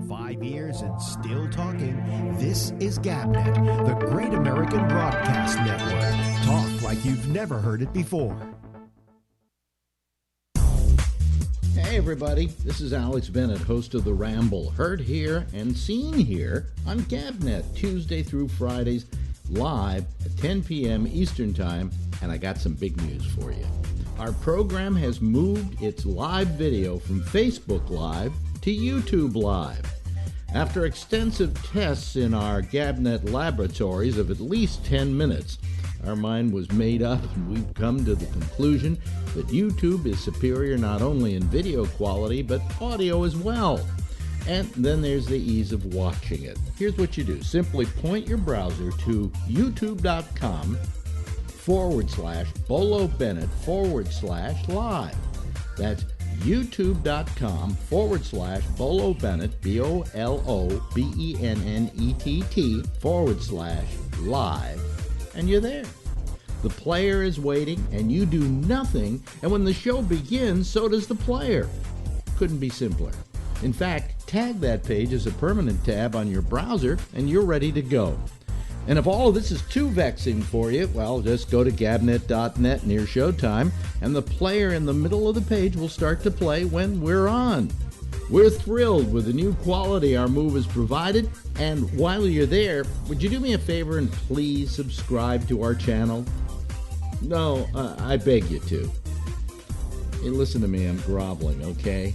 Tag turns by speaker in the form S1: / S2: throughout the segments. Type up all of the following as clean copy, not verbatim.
S1: 5 years and still talking. This is GabNet, the Great American Broadcast Network. Talk like you've never heard it before.
S2: Hey everybody, this is Alex Bennett, host of the Ramble, heard here and seen here on GabNet, Tuesday through Fridays, live at 10 p.m. Eastern Time, and I got some big news for you. Our program has moved its live video from Facebook Live to YouTube Live. After extensive tests in our GabNet laboratories of at least 10 minutes, our mind was made up and we've come to the conclusion that YouTube is superior not only in video quality, but audio as well. And then there's the ease of watching it. Here's what you do. Simply point your browser to youtube.com/Bolo Bennett /live. That's youtube.com/Bolo Bennett, BOLOBENNETT /live. And you're there. The player is waiting, and you do nothing, and when the show begins, so does the player. Couldn't be simpler. In fact, tag that page as a permanent tab on your browser, and you're ready to go. And if all of this is too vexing for you, well, just go to gabnet.net near showtime, and the player in the middle of the page will start to play when we're on. We're thrilled with the new quality our move has provided, and while you're there, would you do me a favor and please subscribe to our channel? No, I beg you to. Hey, listen to me, I'm groveling, okay?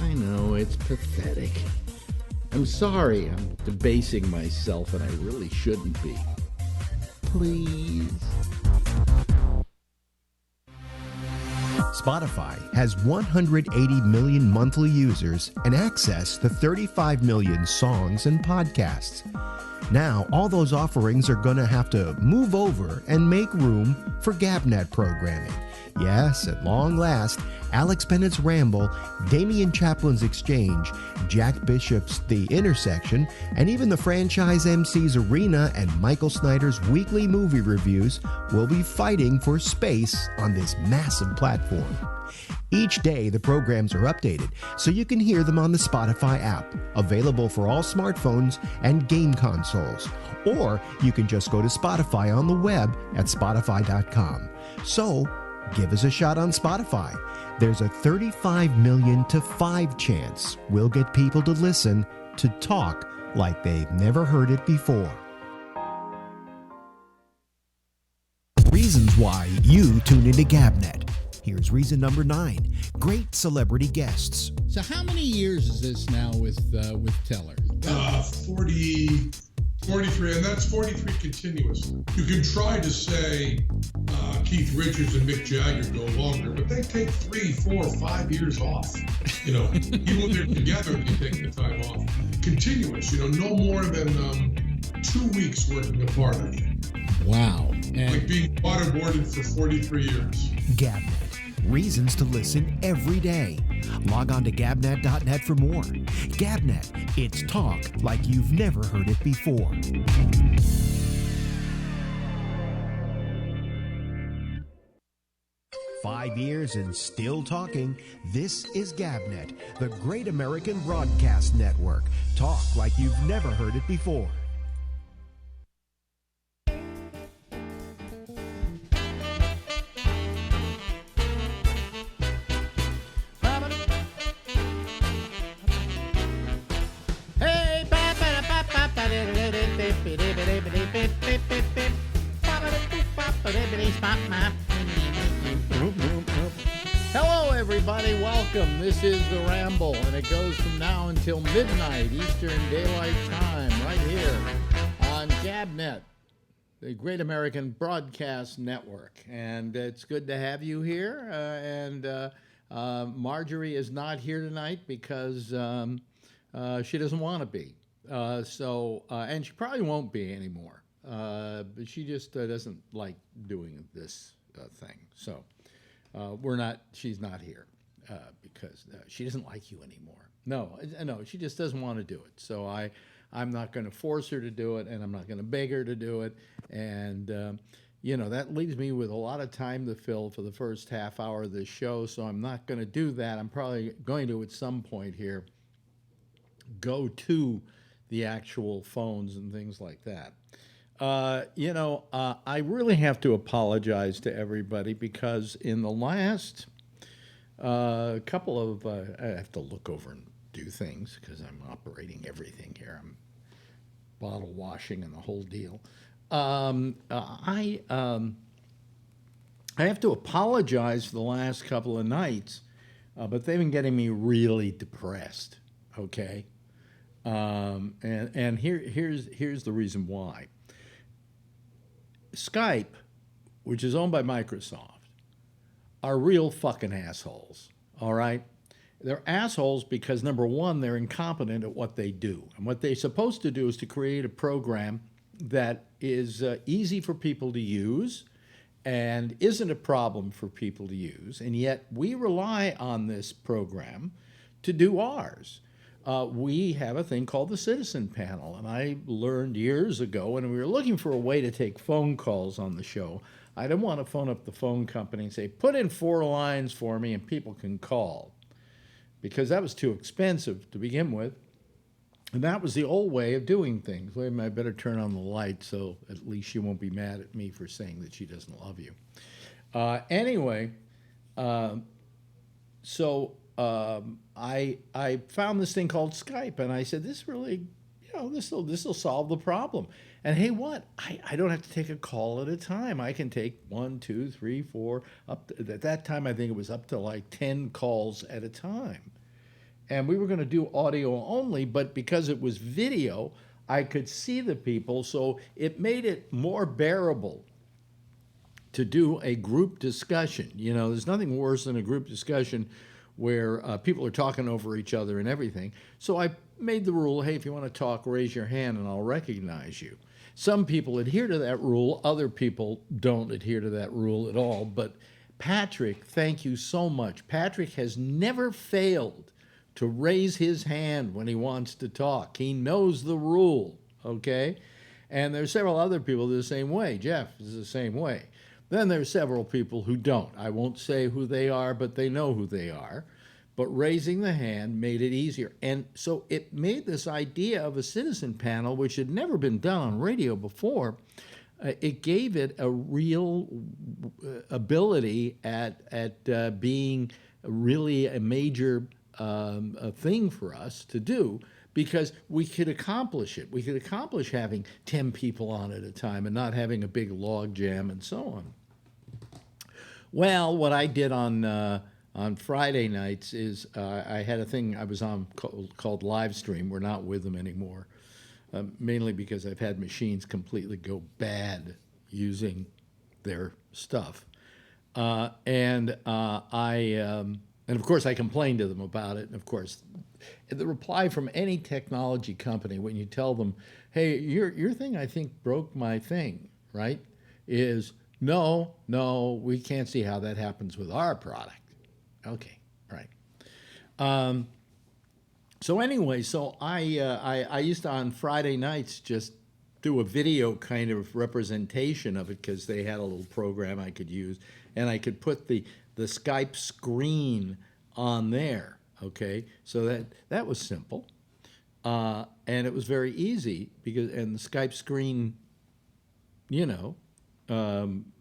S2: I know, it's pathetic. I'm sorry, I'm debasing myself, and I really shouldn't be. Please.
S1: Spotify has 180 million monthly users and access to 35 million songs and podcasts. Now, all those offerings are going to have to move over and make room for GabNet programming. Yes, at long last, Alex Bennett's Ramble, Damian Chaplin's Exchange, Jack Bishop's The Intersection, and even the franchise MC's Arena and Michael Snyder's weekly movie reviews will be fighting for space on this massive platform. Each day, the programs are updated so you can hear them on the Spotify app, available for all smartphones and game consoles. Or you can just go to Spotify on the web at spotify.com. So, give us a shot on Spotify. There's a 35 million to 5 chance we'll get people to listen to talk like they've never heard it before. Reasons why you tune into GabNet. Here's reason number 9. Great celebrity guests.
S3: So how many years is this now with Teller?
S4: 43, and that's 43 continuous. You can try to say Keith Richards and Mick Jagger go longer, but they take 3, 4, 5 years off. You know, even when they're together, they take the time off. Continuous, no more than 2 weeks working apart, I think.
S3: Wow. And
S4: like being waterboarded for 43 years.
S1: GabNet. Reasons to listen every day. Log on to gabnet.net for more. GabNet. It's talk like you've never heard it before. Five years and still talking. This is GabNet, the Great American Broadcast Network. Talk like you've never heard it before.
S3: hello, everybody. Welcome. This is the Ramble, and it goes from now until midnight Eastern Daylight Time, right here on GabNet, the Great American Broadcast Network. And it's good to have you here. Marjorie is not here tonight because she doesn't want to be. And she probably won't be anymore. But she just doesn't like doing this thing. So she's not here because she doesn't like you anymore. No, she just doesn't want to do it. So I'm not going to force her to do it, and I'm not going to beg her to do it. And, that leaves me with a lot of time to fill for the first half hour of this show. So I'm not going to do that. I'm probably going to at some point here. go to the actual phones and things like that. I really have to apologize to everybody because in the last couple of, I have to look over and do things because I'm operating everything here. I'm bottle washing and the whole deal. I have to apologize for the last couple of nights, but they've been getting me really depressed. Okay, and here's the reason why. Skype, which is owned by Microsoft, are real fucking assholes. All right, they're assholes because number one, they're incompetent at what they do, and what they're supposed to do is to create a program that is easy for people to use and isn't a problem for people to use, and yet we rely on this program to do ours. We have a thing called the Citizen Panel, and I learned years ago when we were looking for a way to take phone calls on the show. I didn't want to phone up the phone company and say, put in 4 lines for me and people can call, because that was too expensive to begin with. And that was the old way of doing things. Wait a minute, I better turn on the light so at least she won't be mad at me for saying that she doesn't love you. Anyway, I found this thing called Skype, and I said, this really, this will solve the problem. And hey, what? I don't have to take a call at a time. I can take 1, 2, 3, 4, at that time I think it was up to like 10 calls at a time. And we were going to do audio only, but because it was video, I could see the people, so it made it more bearable to do a group discussion. There's nothing worse than a group discussion where people are talking over each other and everything. So I made the rule, hey, if you want to talk, raise your hand and I'll recognize you. Some people adhere to that rule. Other people don't adhere to that rule at all. But Patrick, thank you so much. Patrick has never failed to raise his hand when he wants to talk. He knows the rule, okay? And there's several other people the same way. Jeff is the same way. Then there's several people who don't. I won't say who they are, but they know who they are. But raising the hand made it easier. And so it made this idea of a citizen panel, which had never been done on radio before, it gave it a real ability at being really a major a thing for us to do, because we could accomplish it. We could accomplish having 10 people on at a time and not having a big log jam and so on. Well, what I did on Friday nights is I had a thing I was on called Livestream. We're not with them anymore, mainly because I've had machines completely go bad using their stuff. And of course, I complained to them about it. And of course, the reply from any technology company when you tell them, hey, your thing, I think, broke my thing, right, is, no, we can't see how that happens with our product. Okay, right. So anyway, I used to, on Friday nights, just do a video kind of representation of it because they had a little program I could use, and I could put the Skype screen on there, okay? So that was simple. And it was very easy and the Skype screen,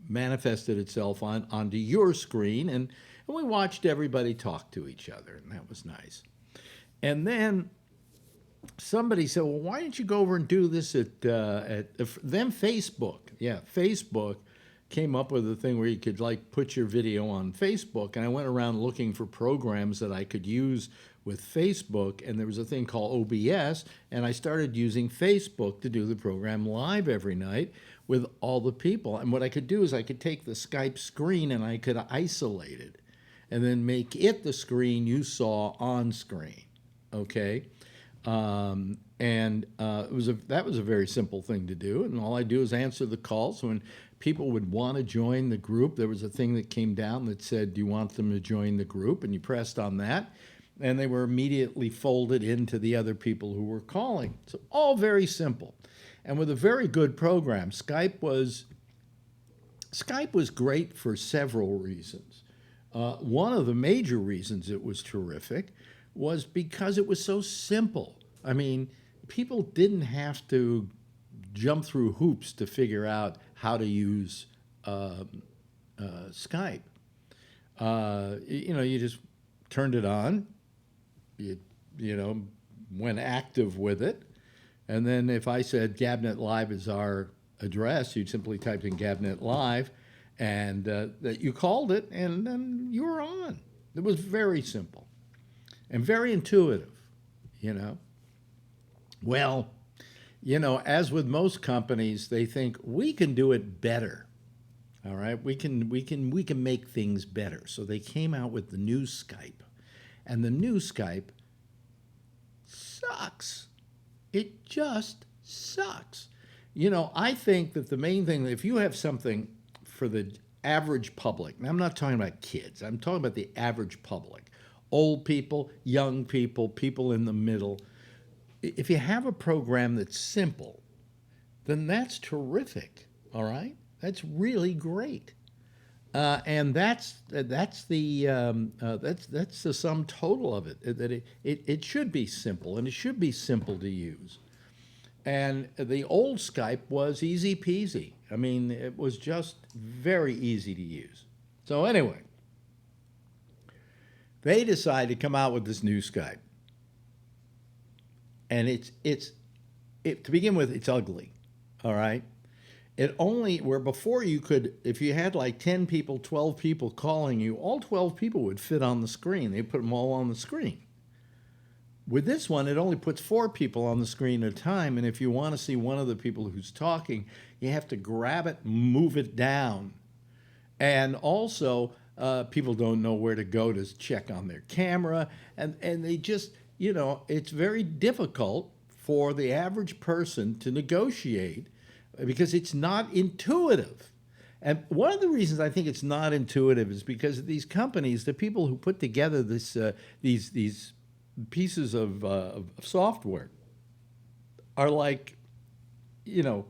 S3: manifested itself onto your screen, and we watched everybody talk to each other, and that was nice. And then somebody said, well, why didn't you go over and do this at Facebook? Yeah, Facebook came up with a thing where you could like put your video on Facebook, and I went around looking for programs that I could use with Facebook, and there was a thing called OBS, and I started using Facebook to do the program live every night with all the people. And what I could do is I could take the Skype screen and I could isolate it and then make it the screen you saw on screen, okay? That was a very simple thing to do, and all I do is answer the calls. When people would want to join the group, there was a thing that came down that said, do you want them to join the group? And you pressed on that, and they were immediately folded into the other people who were calling. So all very simple. And with a very good program. Skype was great for several reasons. One of the major reasons it was terrific was because it was so simple. I mean, people didn't have to jump through hoops to figure out how to use Skype. You just turned it on, you, you know, went active with it. And then if I said Gabnet Live is our address, you'd simply type in Gabnet Live and that you called it, and then you were on. It was very simple and very intuitive, you know. Well, as with most companies, they think we can do it better. All right, we can make things better. So they came out with the new Skype, and the new Skype sucks. It just sucks. I think that the main thing, if you have something for the average public, and I'm not talking about kids, I'm talking about the average public, old people, young people, people in the middle. If you have a program that's simple, then that's terrific. All right, that's really great, and that's the sum total of it. That it should be simple, and it should be simple to use. And the old Skype was easy peasy. I mean, it was just very easy to use. So anyway, they decided to come out with this new Skype. And to begin with, it's ugly, all right? Where before you could, if you had like 10 people, 12 people calling you, all 12 people would fit on the screen. They put them all on the screen. With this one, it only puts 4 people on the screen at a time, and if you want to see one of the people who's talking, you have to grab it, move it down. And also, people don't know where to go to check on their camera, and they just, it's very difficult for the average person to negotiate because it's not intuitive. And one of the reasons I think it's not intuitive is because these companies, the people who put together these pieces of software are like, I don't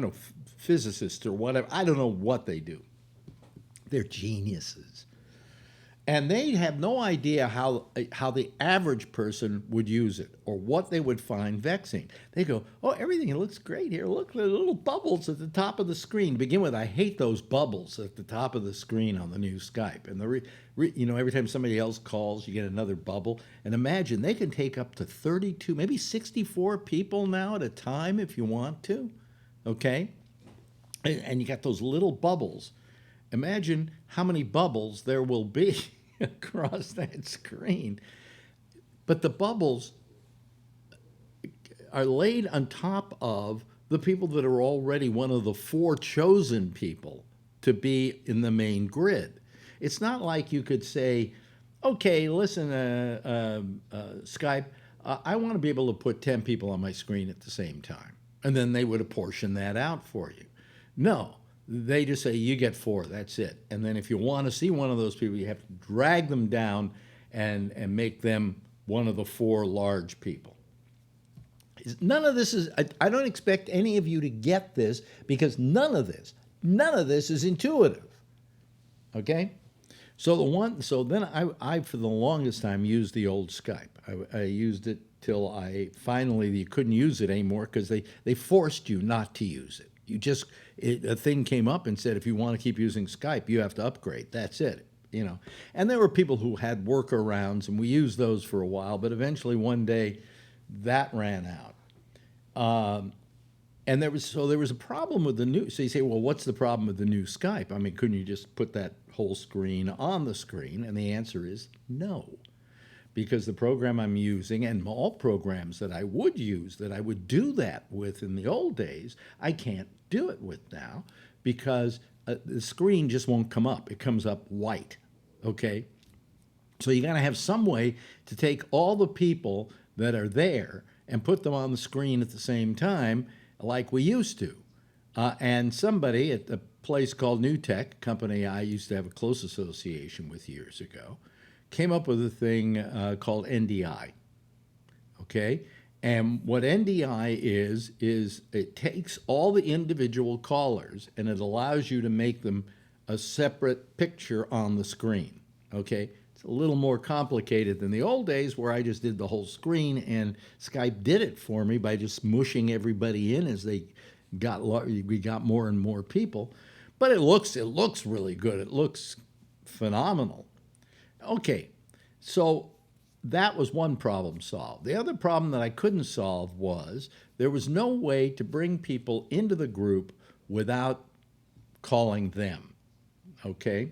S3: know, physicists or whatever. I don't know what they do. They're geniuses. And they have no idea how the average person would use it or what they would find vexing. They go, oh, everything looks great here. Look, the little bubbles at the top of the screen. To begin with, I hate those bubbles at the top of the screen on the new Skype. And every time somebody else calls, you get another bubble. And imagine, they can take up to 32, maybe 64 people now at a time if you want to, okay? And you got those little bubbles. Imagine how many bubbles there will be across that screen. But the bubbles are laid on top of the people that are already one of the 4 chosen people to be in the main grid. It's not like you could say, okay, listen, Skype, I want to be able to put 10 people on my screen at the same time. And then they would apportion that out for you. No. They just say, you get 4, that's it. And then if you want to see one of those people, you have to drag them down and make them one of the 4 large people. None of this is, I don't expect any of you to get this because none of this is intuitive. Okay? So then I for the longest time used the old Skype. I used it till you couldn't use it anymore because they forced you not to use it. A thing came up and said, if you want to keep using Skype, you have to upgrade. That's it, And there were people who had workarounds, and we used those for a while, but eventually one day that ran out. And there was a problem with the new. So you say, well, what's the problem with the new Skype? I mean, couldn't you just put that whole screen on the screen? And the answer is no. Because the program I'm using, and all programs that I would use, that I would do that with in the old days, I can't do it with now because the screen just won't come up. It comes up white, okay? So you got to have some way to take all the people that are there and put them on the screen at the same time like we used to. And somebody at a place called New Tech, a company I used to have a close association with years ago, came up with a thing called NDI, okay? And what NDI is it takes all the individual callers and it allows you to make them a separate picture on the screen, okay? It's a little more complicated than the old days where I just did the whole screen, and Skype did it for me by just mushing everybody in as we got more and more people. But it looks really good. It looks phenomenal. Okay, so that was one problem solved. The other problem that I couldn't solve was there was no way to bring people into the group without calling them. Okay?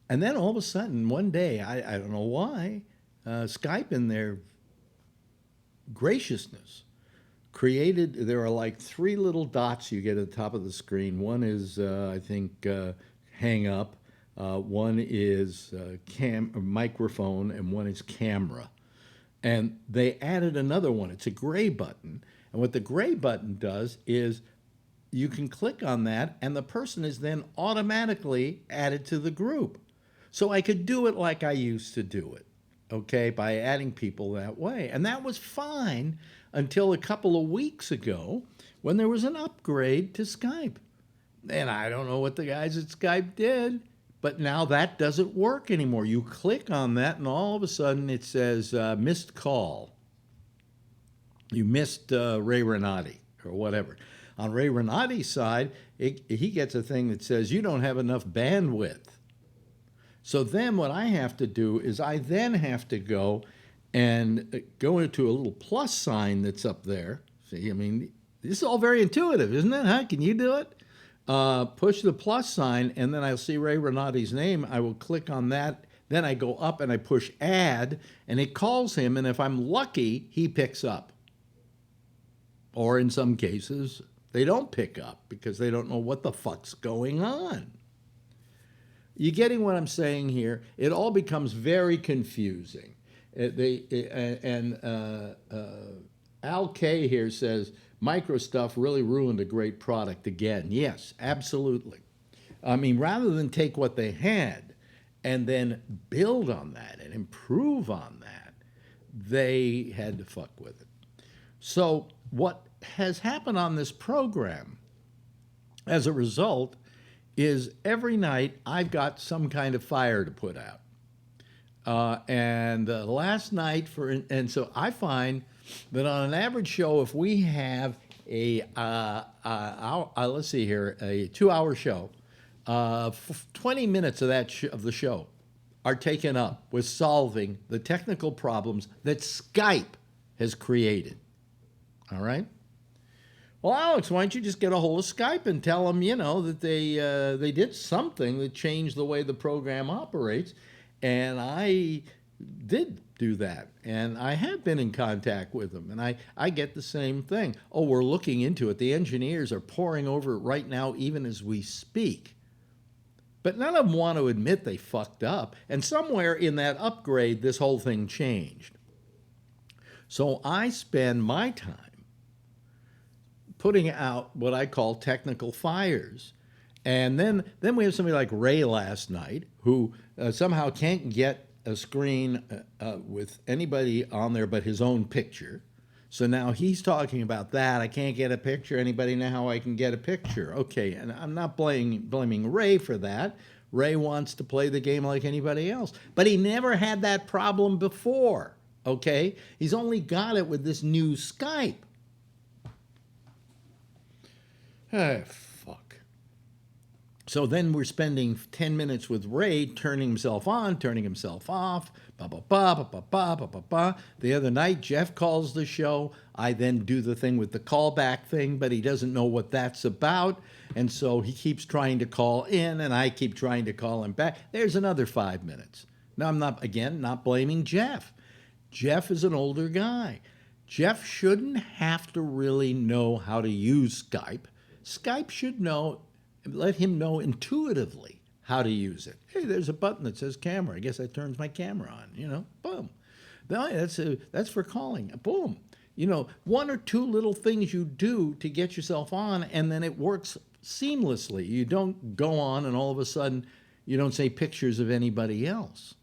S3: And then all of a sudden, one day, I don't know why, Skype in their graciousness there are like three little dots you get at the top of the screen. One is, I think, hang up. One is microphone, and one is camera. And they added another one. It's a gray button. And what the gray button does is you can click on that, and the person is then automatically added to the group. So I could do it like I used to do it, okay, by adding people that way. And that was fine until a couple of weeks ago when there was an upgrade to Skype. And I don't know what the guys at Skype did, but now that doesn't work anymore. You click on that, and all of a sudden it says missed call. You missed Ray Renati or whatever. On Ray Renati's side, he gets a thing that says you don't have enough bandwidth. So then what I have to do is I then have to go into a little plus sign that's up there. See, I mean, this is all very intuitive, isn't it? Huh? Can you do it? Push the plus sign, and then I'll see Ray Renati's name. I will click on that. Then I go up and I push add, and it calls him. And if I'm lucky, he picks up. Or in some cases, they don't pick up because they don't know what the fuck's going on. You getting what I'm saying here? It all becomes very confusing. Al K here says, micro stuff really ruined a great product again. Yes, absolutely. I mean, rather than take what they had and then build on that and improve on that, they had to fuck with it. So what has happened on this program as a result is every night I've got some kind of fire to put out. Last night, so I find that on an average show, if we have let's see here, a 2-hour show, 20 minutes of of the show are taken up with solving the technical problems that Skype has created. All right? Well, Alex, why don't you just get a hold of Skype and tell them, that they did something that changed the way the program operates. And I did do that. And I have been in contact with them. And I get the same thing. Oh, we're looking into it. The engineers are poring over it right now, even as we speak. But none of them want to admit they fucked up. And somewhere in that upgrade, this whole thing changed. So I spend my time putting out what I call technical fires. And then we have somebody like Ray last night who somehow can't get a screen with anybody on there but his own picture. So now he's talking about that. I can't get a picture. Anybody know how I can get a picture? Okay, and I'm not blaming Ray for that. Ray wants to play the game like anybody else. But he never had that problem before, okay? He's only got it with this new Skype. Ah, fuck. So then we're spending 10 minutes with Ray turning himself on, turning himself off, ba-ba-ba. The other night, Jeff calls the show. I then do the thing with the callback thing, but he doesn't know what that's about. And so he keeps trying to call in, and I keep trying to call him back. There's another 5 minutes. Now, I'm not blaming Jeff. Jeff is an older guy. Jeff shouldn't have to really know how to use Skype. Skype should let him know intuitively how to use it. Hey, there's a button that says camera. I guess that turns my camera on, boom. That's for calling, boom. One or two little things you do to get yourself on, and then it works seamlessly. You don't go on and all of a sudden you don't say pictures of anybody else.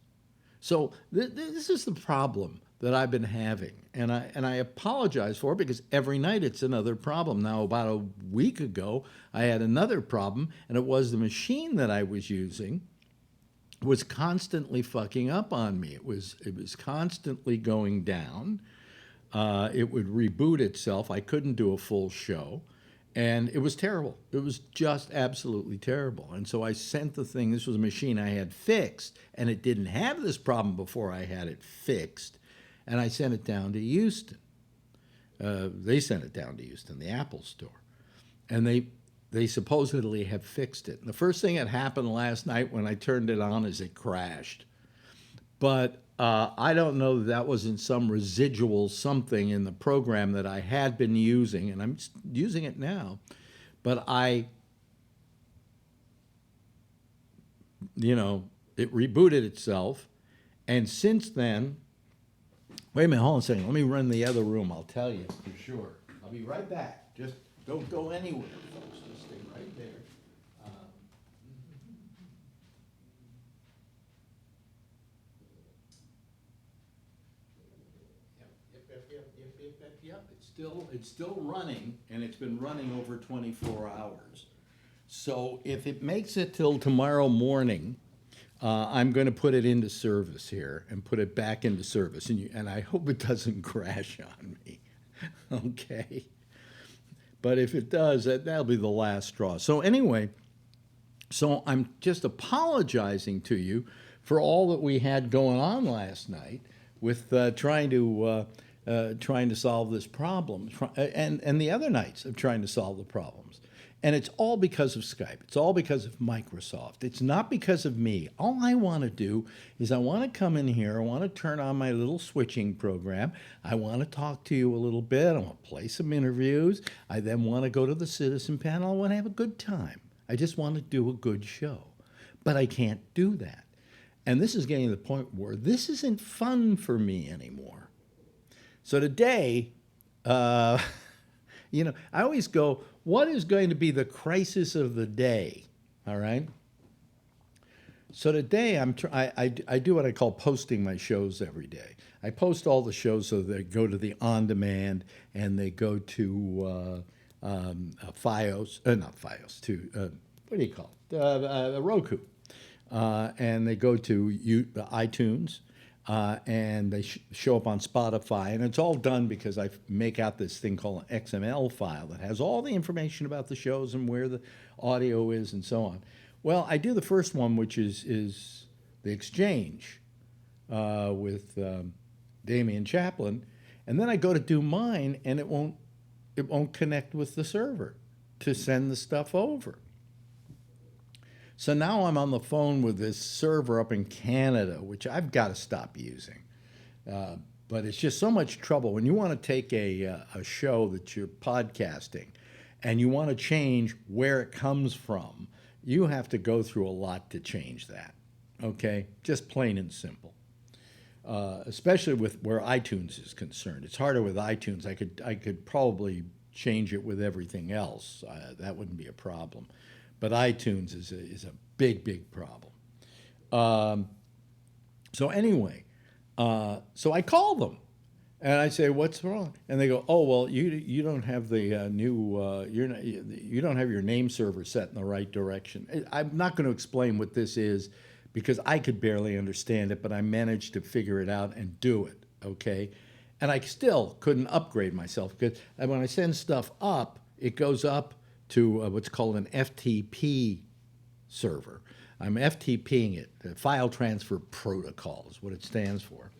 S3: So this is the problem that I've been having, and I apologize for it because every night it's another problem. Now, about a week ago, I had another problem, and it was the machine that I was using was constantly fucking up on me. It was constantly going down. It would reboot itself. I couldn't do a full show. And it was terrible. It was just absolutely terrible. And so I sent the thing. This was a machine I had fixed, and it didn't have this problem before I had it fixed. And I sent it down to Houston. They sent it down to Houston, the Apple store. And they supposedly have fixed it. And the first thing that happened last night when I turned it on is it crashed. But I don't know that wasn't some residual something in the program that I had been using, and I'm using it now. But it rebooted itself. And since then, wait a minute, hold on a second. Let me run the other room. I'll tell you for sure. I'll be right back. Just don't go anywhere, folks. Just stay right there. Yep. It's still running, and it's been running over 24 hours. So if it makes it till tomorrow morning, I'm going to put it into service here and put it back into service, and I hope it doesn't crash on me. Okay. But if it does, that'll be the last straw. So anyway, so I'm just apologizing to you for all that we had going on last night with trying to solve this problem, and the other nights of trying to solve the problems. And it's all because of Skype. It's all because of Microsoft. It's not because of me. All I want to do is I want to come in here. I want to turn on my little switching program. I want to talk to you a little bit. I want to play some interviews. I then want to go to the citizen panel. I want to have a good time. I just want to do a good show. But I can't do that. And this is getting to the point where this isn't fun for me anymore. So today, I always go, what is going to be the crisis of the day? All right. So today I do what I call posting my shows every day. I post all the shows so they go to the on demand and they go to Fios, not Fios, to what do you call it? Roku, and they go to iTunes. And they show up on Spotify, and it's all done because I make out this thing called an XML file that has all the information about the shows and where the audio is and so on. Well, I do the first one, which is the exchange with Damian Chaplin, and then I go to do mine, and it won't connect with the server to send the stuff over. So now I'm on the phone with this server up in Canada, which I've got to stop using. But it's just so much trouble. When you want to take a show that you're podcasting and you want to change where it comes from, you have to go through a lot to change that, okay? Just plain and simple. Especially with where iTunes is concerned. It's harder with iTunes. I could probably change it with everything else. That wouldn't be a problem. But iTunes is a big problem. So anyway, so I call them, and I say, "What's wrong?" And they go, "Oh, well, you don't have the you don't have your name server set in the right direction." I'm not going to explain what this is because I could barely understand it, but I managed to figure it out and do it. Okay, and I still couldn't upgrade myself because when I send stuff up, it goes up to what's called an FTP server. I'm FTPing it. The File Transfer Protocol is what it stands for.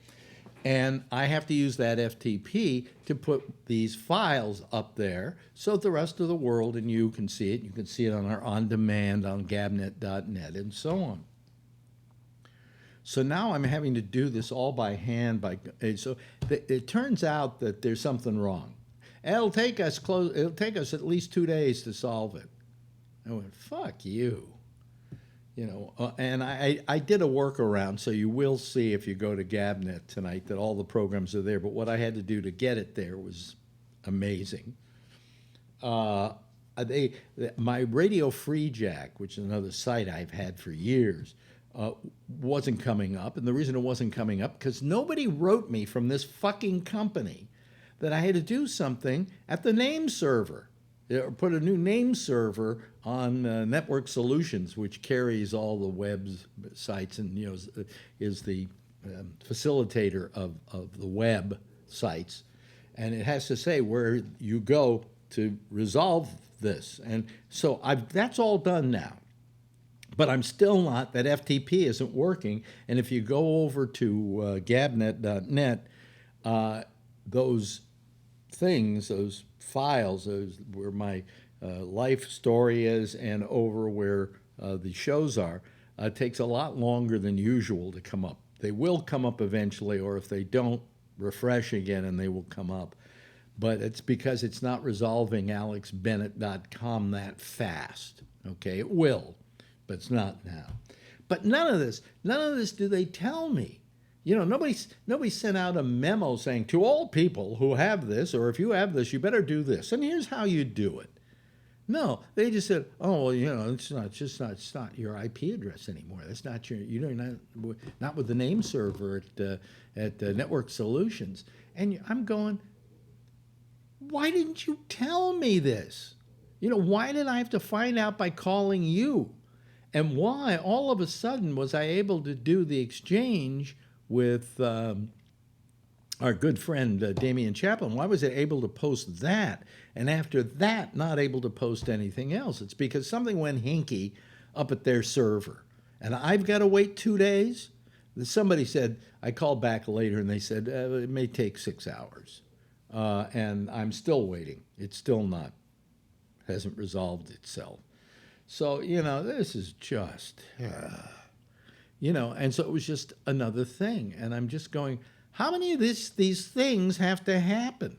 S3: And I have to use that FTP to put these files up there so that the rest of the world and you can see it. You can see it on our on-demand on gabnet.net and so on. So now I'm having to do this all by hand. So it turns out that there's something wrong. It'll take us at least 2 days to solve it. I went, fuck you. And I did a workaround, so you will see if you go to Gabnet tonight that all the programs are there. But what I had to do to get it there was amazing. My Radio Free Jack, which is another site I've had for years, wasn't coming up. And the reason it wasn't coming up, because nobody wrote me from this fucking company that I had to do something at the name server. or put a new name server on Network Solutions, which carries all the web sites and is the facilitator of the web sites, and it has to say where you go to resolve this. And so that's all done now. But I'm still not, that FTP isn't working. And if you go over to gabnet.net, those things, those files, those where my life story is and over where the shows are, takes a lot longer than usual to come up. They will come up eventually, or if they don't, refresh again and they will come up. But it's because it's not resolving alexbennett.com that fast. Okay, it will, but it's not now. But none of this do they tell me. Nobody sent out a memo saying to all people who have this, or if you have this, you better do this. And here's how you do it. No, they just said, oh, well, it's not your IP address anymore. That's not not with the name server at Network Solutions. And I'm going, why didn't you tell me this? Why did I have to find out by calling you? And why all of a sudden was I able to do the exchange with our good friend Damian Chaplin? Why was I able to post that? And after that, not able to post anything else? It's because something went hinky up at their server. And I've got to wait 2 days? Somebody said, I called back later and they said, it may take 6 hours. And I'm still waiting. It's still hasn't resolved itself. So, this is just, and so it was just another thing. And I'm just going, how many of these things have to happen?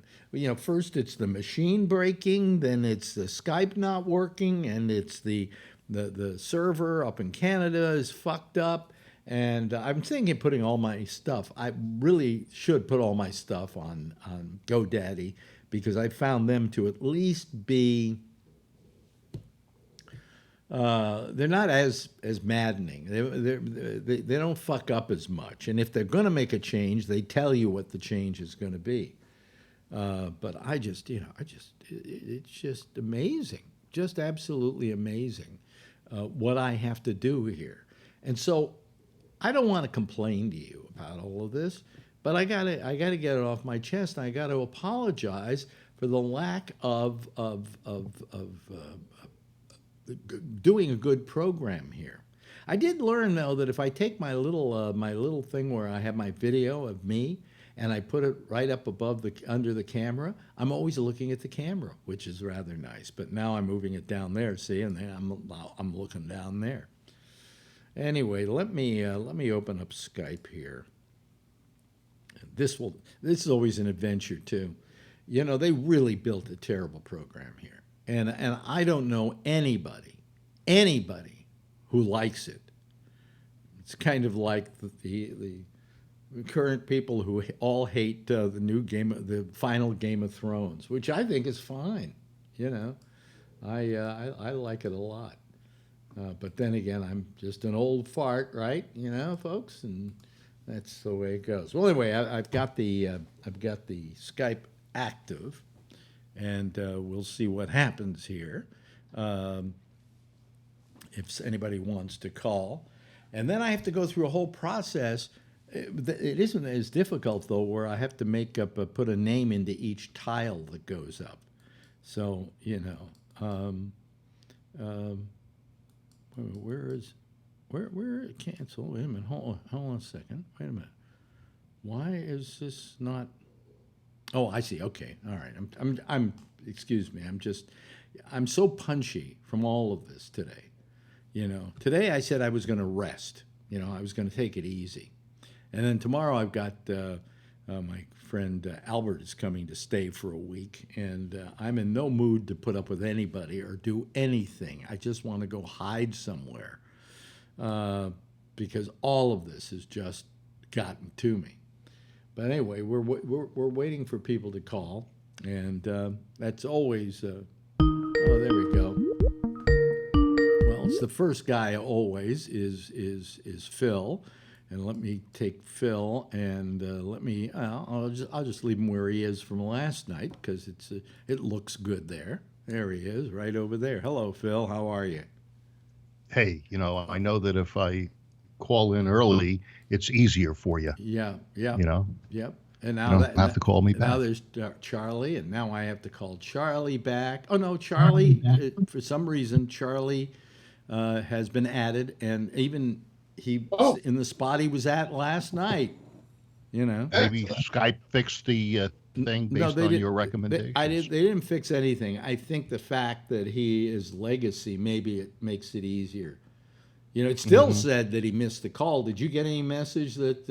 S3: First it's the machine breaking, then it's the Skype not working, and it's the server up in Canada is fucked up. And I'm thinking putting all my stuff, I really should put all my stuff on GoDaddy, because I found them to at least be, they're not as maddening. They don't fuck up as much. And if they're going to make a change, they tell you what the change is going to be. But it's just amazing, just absolutely amazing what I have to do here. And so I don't want to complain to you about all of this, but I gotta get it off my chest. And I got to apologize for the lack of doing a good program here. I did learn though that if I take my little thing where I have my video of me and I put it right up above under the camera, I'm always looking at the camera, which is rather nice. But now I'm moving it down there, see, and then I'm looking down there. Anyway, let me open up Skype here. This is always an adventure too. They really built a terrible program here. And I don't know anybody who likes it. It's kind of like the current people who all hate the final Game of Thrones, which I think is fine. I like it a lot. But then again, I'm just an old fart, right? Folks, and that's the way it goes. Well, anyway, I've got the Skype active. And we'll see what happens here if anybody wants to call. And then I have to go through a whole process. It isn't as difficult, though, where I have to put a name into each tile that goes up. So, where cancel? Wait a minute. Hold on a second. Wait a minute. Why is this not? Oh, I see. Okay. All right. I'm excuse me. I'm so punchy from all of this today. Today I said I was going to rest. I was going to take it easy. And then tomorrow I've got my friend Albert is coming to stay for a week. And I'm in no mood to put up with anybody or do anything. I just want to go hide somewhere because all of this has just gotten to me. But anyway, we're waiting for people to call, and that's always. Oh, there we go. Well, it's the first guy always is Phil, And let me take Phil and let me. I'll just leave him where he is from last night because it looks good there. There he is, right over there. Hello, Phil. How are you?
S5: Hey, I know that if I call in early, it's easier for you.
S3: Yeah. Yeah. Yep. And now
S5: You don't have to call me back.
S3: Now there's Charlie, and now I have to call Charlie back. Oh no, Charlie. For some reason, Charlie has been added, and even he in the spot he was at last night.
S5: Maybe Skype fixed the thing based on your recommendations.
S3: They didn't fix anything. I think the fact that he is legacy, maybe it makes it easier. It still said that he missed the call. Did you get any message that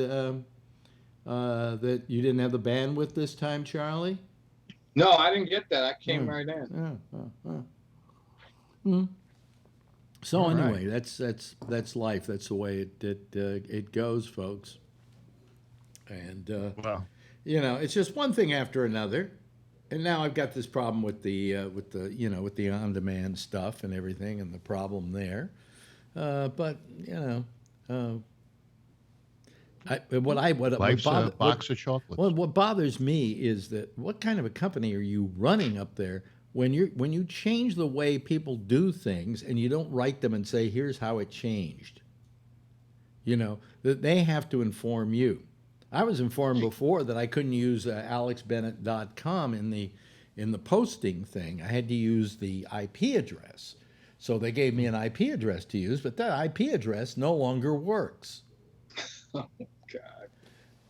S3: that you didn't have the bandwidth this time, Charlie?
S6: No, I didn't get that. I came right in.
S3: So anyway, that's life. That's the way it goes, folks. And it's just one thing after another. And now I've got this problem with the on-demand stuff and everything, and the problem there. But
S5: Life's a box of chocolates.
S3: Well, what bothers me is that what kind of a company are you running up there when you change the way people do things and you don't write them and say, here's how it changed. That they have to inform you. I was informed before that I couldn't use alexbennett.com in the posting thing. I had to use the IP address. So they gave me an IP address to use, but that IP address no longer works.
S6: Oh, God.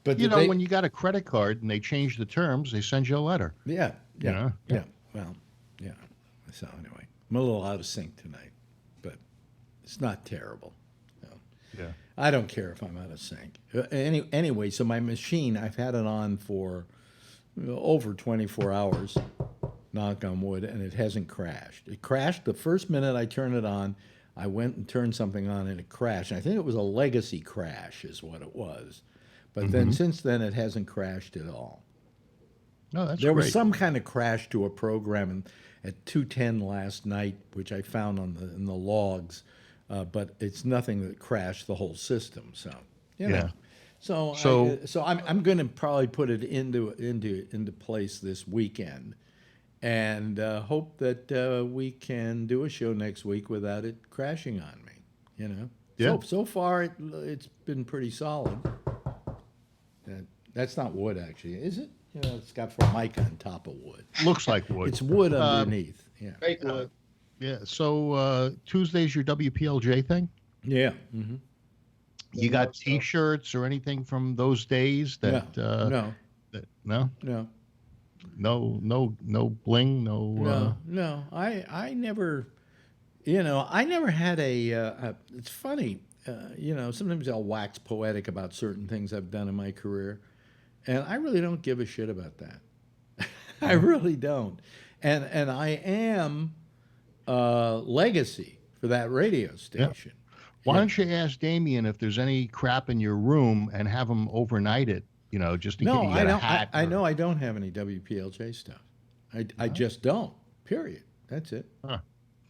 S3: But
S5: when you got a credit card and they change the terms, they send you a letter.
S3: Yeah. Well, yeah. So anyway, I'm a little out of sync tonight, but it's not terrible. No.
S5: Yeah.
S3: I don't care if I'm out of sync. Anyway, so my machine, I've had it on for over 24 hours, knock on wood, and it hasn't crashed. It crashed the first minute I turned it on. I went and turned something on and it crashed. And I think it was a legacy crash is what it was. But then since then, it hasn't crashed at all.
S5: No, that's
S3: There
S5: great.
S3: was some kind of crash to a program at 2:10 last night, which I found in the logs, but it's nothing that crashed the whole system. So
S5: Yeah.
S3: So I'm going to probably put it into place this weekend, and hope that we can do a show next week without it crashing on me.
S5: Yeah.
S3: So far it's been pretty solid. That's not wood, actually, is it? It's got Formica on top of wood.
S5: Looks like wood.
S3: It's wood underneath. Yeah.
S6: Fake wood.
S5: Yeah. So Tuesday's your WPLJ thing?
S3: Yeah. Mm-hmm.
S5: You got T-shirts or anything from those days that
S3: No.
S5: No bling,
S3: No. I never, I never had it's funny, sometimes I'll wax poetic about certain things I've done in my career, and I really don't give a shit about that. I really don't. And I am legacy for that radio station.
S5: Why don't you ask Damien if there's any crap in your room and have him overnight it, just in case you got a hat.
S3: I know I don't have any WPLJ stuff. I just don't, period. That's it.
S5: Huh.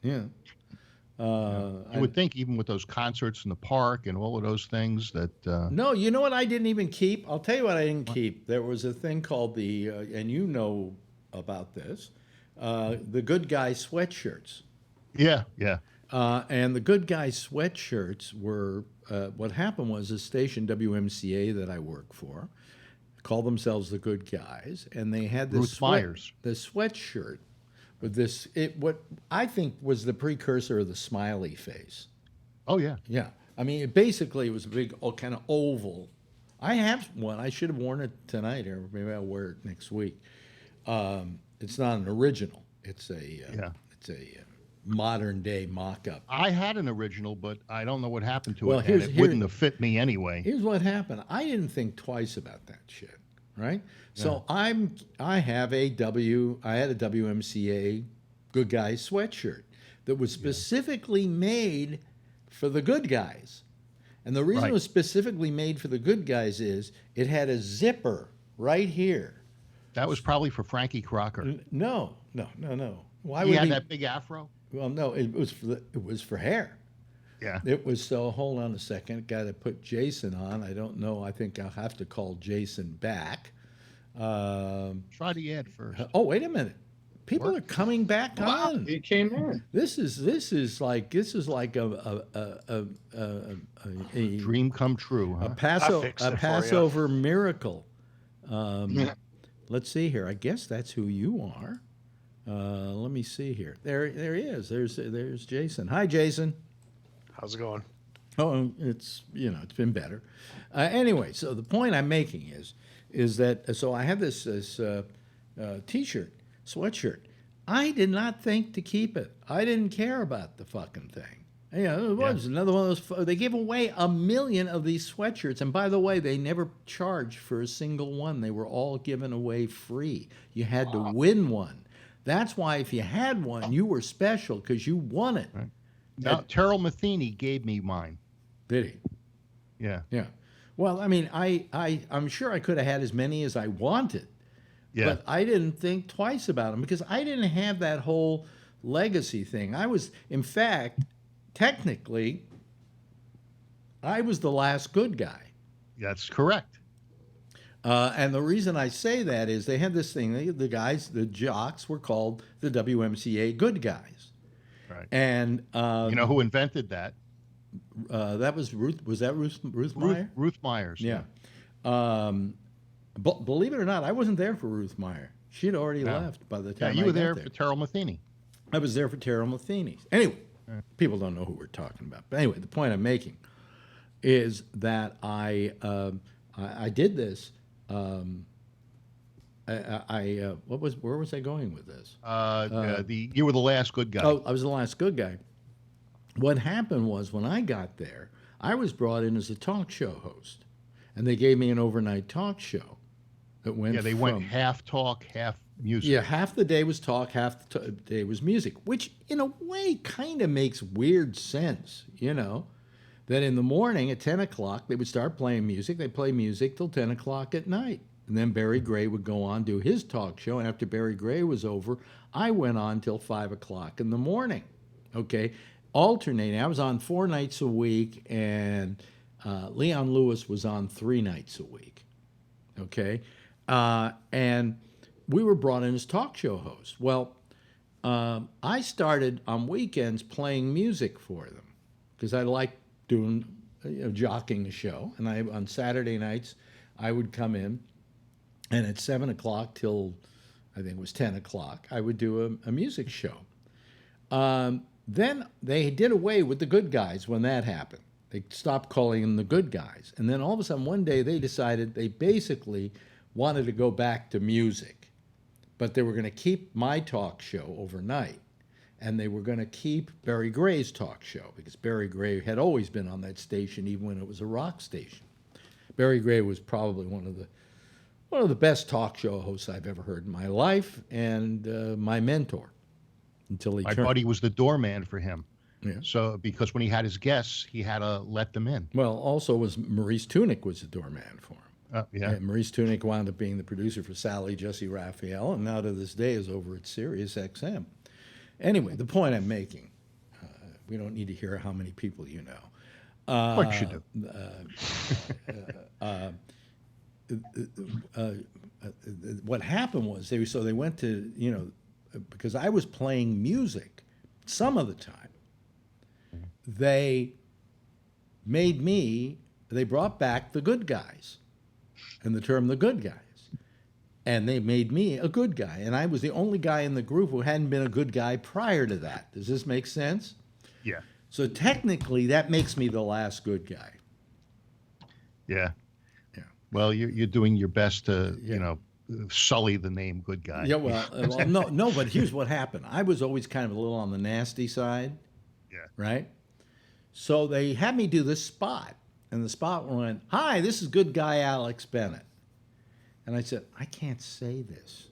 S3: Yeah.
S5: You would think even with those concerts in the park and all of those things that...
S3: No, you know what I didn't even keep? I'll tell you what I didn't keep. There was a thing called and you know about this, the Good Guy sweatshirts.
S5: Yeah.
S3: And the Good Guy sweatshirts were, what happened was a station, WMCA, that I work for, called themselves the Good Guys, and they had this sweatshirt with what I think was the precursor of the smiley face.
S5: Oh, yeah.
S3: Yeah. I mean, it was a big kind of oval. I have one. I should have worn it tonight, or maybe I'll wear it next week. It's not an original. It's a modern day mock-up.
S5: I had an original, but I don't know what happened to it.
S3: And
S5: it wouldn't have fit me anyway.
S3: Here's what happened. I didn't think twice about that shit, right? Yeah. So I had a WMCA Good Guys sweatshirt that was specifically made for the Good Guys. And the reason it was specifically made for the Good Guys is it had a zipper right here.
S5: That was probably for Frankie Crocker.
S3: No. Why
S5: he had that big afro?
S3: Well, no, it was for hair.
S5: Yeah.
S3: It was so, hold on a second, got to put Jason on. I don't know. I think I'll have to call Jason back.
S5: Try the ad first.
S3: Oh, wait a minute. People are coming back
S6: Wow,
S3: on.
S6: he came in.
S3: This is like a
S5: Dream come true, huh?
S3: Passover miracle. Let's see here. I guess that's who you are. Let me see here. There he is. There's Jason. Hi, Jason.
S7: How's it going?
S3: Oh, it's been better. Anyway, so the point I'm making is that so I have this T-shirt, sweatshirt. I did not think to keep it. I didn't care about the fucking thing. It was another one of those. They gave away 1 million of these sweatshirts, and by the way, they never charged for a single one. They were all given away free. You had to win one. That's why if you had one, you were special because you won it.
S5: Right. Now, Terrell Matheny gave me mine.
S3: Did he?
S5: Yeah.
S3: Yeah. Well, I mean, I'm sure I could have had as many as I wanted.
S5: Yeah.
S3: But I didn't think twice about them because I didn't have that whole legacy thing. I was, in fact, technically, I was the last good guy.
S5: That's correct.
S3: And the reason I say that is they had this thing. The jocks were called the WMCA good guys.
S5: Right.
S3: And
S5: you know who invented that?
S3: that was Ruth. Was that Ruth Meyer?
S5: Ruth Myers.
S3: Yeah. But believe it or not, I wasn't there for Ruth Meyer. She had already left by the
S5: Yeah,
S3: time
S5: you
S3: I
S5: were
S3: got
S5: there for Terrell Matheny.
S3: I was there for Terrell Matheny. Anyway, people don't know who we're talking about. But anyway, the point I'm making is that I did this. Where was I going with this?
S5: You were the last good guy.
S3: Oh, I was the last good guy. What happened was when I got there, I was brought in as a talk show host, and they gave me an overnight talk show that went.
S5: Yeah, they went half talk, half music.
S3: Yeah, half the day was talk, half the day was music, which in a way kind of makes weird sense, that in the morning at 10 o'clock, they would start playing music. They'd play music till 10 o'clock at night. And then Barry Gray would go on, do his talk show. And after Barry Gray was over, I went on till 5 o'clock in the morning, okay? Alternating. I was on 4 nights a week, and Leon Lewis was on 3 nights a week, okay? And we were brought in as talk show hosts. Well, I started on weekends playing music for them because I liked doing, jockeying a show. And on Saturday nights, I would come in, and at 7 o'clock till I think it was 10 o'clock, I would do a music show. Then they did away with the good guys when that happened. They stopped calling them the good guys. And then all of a sudden one day they decided they basically wanted to go back to music. But they were going to keep my talk show overnight. And they were going to keep Barry Gray's talk show because Barry Gray had always been on that station even when it was a rock station. Barry Gray was probably one of the best talk show hosts I've ever heard in my life, and my mentor until he
S5: I
S3: turned.
S5: thought he was the doorman for him.
S3: Yeah.
S5: So because when he had his guests, he had to let them in.
S3: Well, also was Maurice Tunick was the doorman for him.
S5: Yeah.
S3: And Maurice Tunick wound up being the producer for Sally Jesse Raphael, and now to this day is over at Sirius XM. Anyway, the point I'm making, we don't need to hear how many people you know.
S5: What you do?
S3: What happened was they went to, because I was playing music some of the time, they brought back the good guys, and the term the good guys. And they made me a good guy. And I was the only guy in the group who hadn't been a good guy prior to that. Does this make sense?
S5: Yeah.
S3: So technically, that makes me the last good guy.
S5: Yeah.
S3: Yeah.
S5: Well, you're doing your best to, sully the name good guy.
S3: Yeah, well, no, but here's what happened. I was always kind of a little on the nasty side.
S5: Yeah.
S3: Right? So they had me do this spot. And the spot went, "Hi, this is good guy Alex Bennett." And I said, "I can't say this."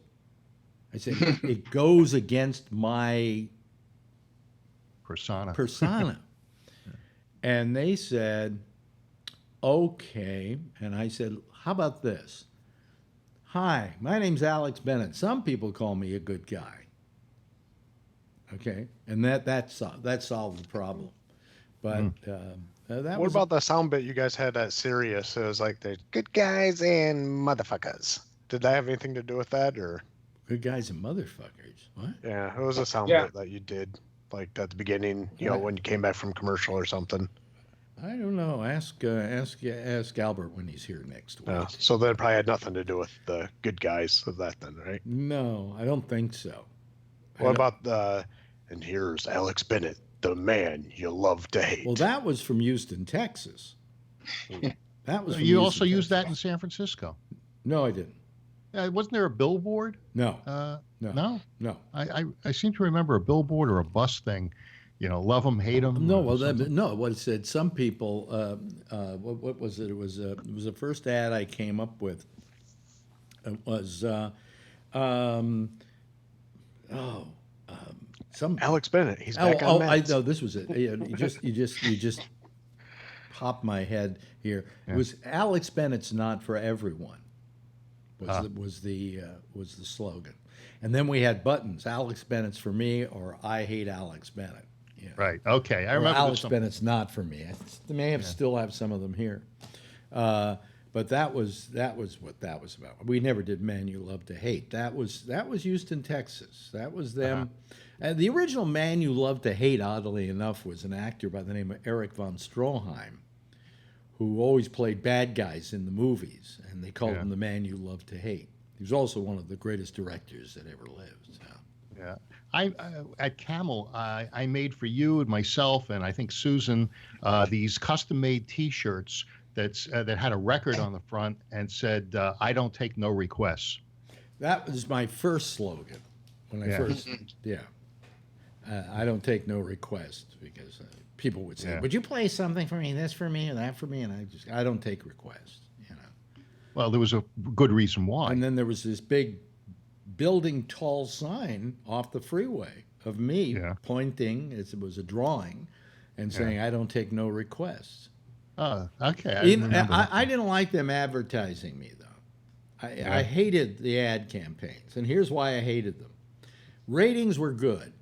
S3: I said, "It goes against my persona." And they said, "Okay." And I said, "How about this? Hi, my name's Alex Bennett. Some people call me a good guy." Okay? And that solved the problem. But that
S7: What
S3: was
S7: about the sound bit you guys had at Sirius? It was like the good guys and motherfuckers. Did that have anything to do with that, or?
S3: good guys and motherfuckers. What?
S7: Yeah, it was a sound
S6: Yeah.
S7: bit that you did, like at the beginning, when you came back from commercial or something.
S3: I don't know. Ask Albert when he's here next week.
S7: So that probably had nothing to do with the good guys of that then, right?
S3: No, I don't think so.
S7: What about and here's Alex Bennett, the man you love to hate.
S3: Well, that was from Houston, Texas. That was. From
S5: You
S3: Houston,
S5: also used that
S3: Texas.
S5: in San Francisco.
S3: No, I didn't.
S5: Wasn't there a billboard?
S3: No,
S5: No.
S3: no.
S5: I seem to remember a billboard or a bus thing. Love them, hate them.
S3: No, well, no. What it said, some people. What was it? It was the first ad I came up with. It was, some
S7: Alex Bennett, he's back on
S3: I
S7: meds.
S3: know this was it. Yeah, you just popped my head here. It was Alex Bennett's not for everyone. Was the slogan, and then we had buttons. Alex Bennett's for me, or I hate Alex Bennett. Yeah.
S5: Right. Okay. I
S3: Or
S5: remember.
S3: Alex Bennett's not for me. I may still have some of them here, but that was what that was about. We never did "Man You Love to Hate." That was Houston, Texas. That was them. And the original "Man You Love to Hate," oddly enough, was an actor by the name of Erich von Stroheim, who always played bad guys in the movies, and they called him the "Man You Love to Hate." He was also one of the greatest directors that ever lived. So.
S5: Yeah. I at Camel, I made for you and myself, and I think Susan, these custom-made T-shirts that had a record on the front and said, "I don't take no requests."
S3: That was my first slogan when I first, I don't take no requests, because people would say, "Would you play something for me? This for me, or that for me?" And I don't take requests.
S5: Well, there was a good reason why.
S3: And then there was this big building tall sign off the freeway of me pointing, it was a drawing, and saying, "I don't take no requests."
S5: Okay.
S3: I didn't like them advertising me, though. I hated the ad campaigns, and here's why I hated them. Ratings were good.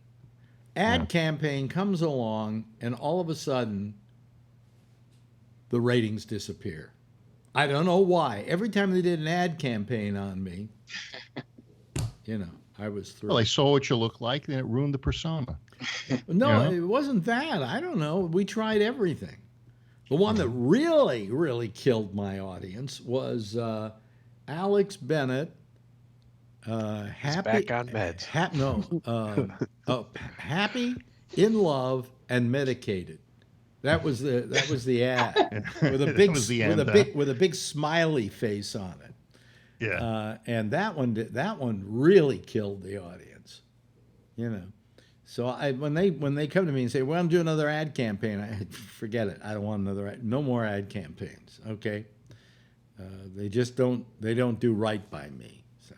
S3: Ad campaign comes along, and all of a sudden, the ratings disappear. I don't know why. Every time they did an ad campaign on me, I was through.
S5: Well, they saw what you looked like, and it ruined the persona.
S3: No, it wasn't that. I don't know. We tried everything. The one that really, really killed my audience was Alex Bennett. Happy,
S7: back on meds.
S3: Happy, in love, and medicated. That was the ad with a big smiley face on it.
S5: Yeah.
S3: And that one really killed the audience. So when they come to me and say, "Well, I'm doing another ad campaign," I forget it. I don't want no more ad campaigns. Okay. They just don't do right by me. So,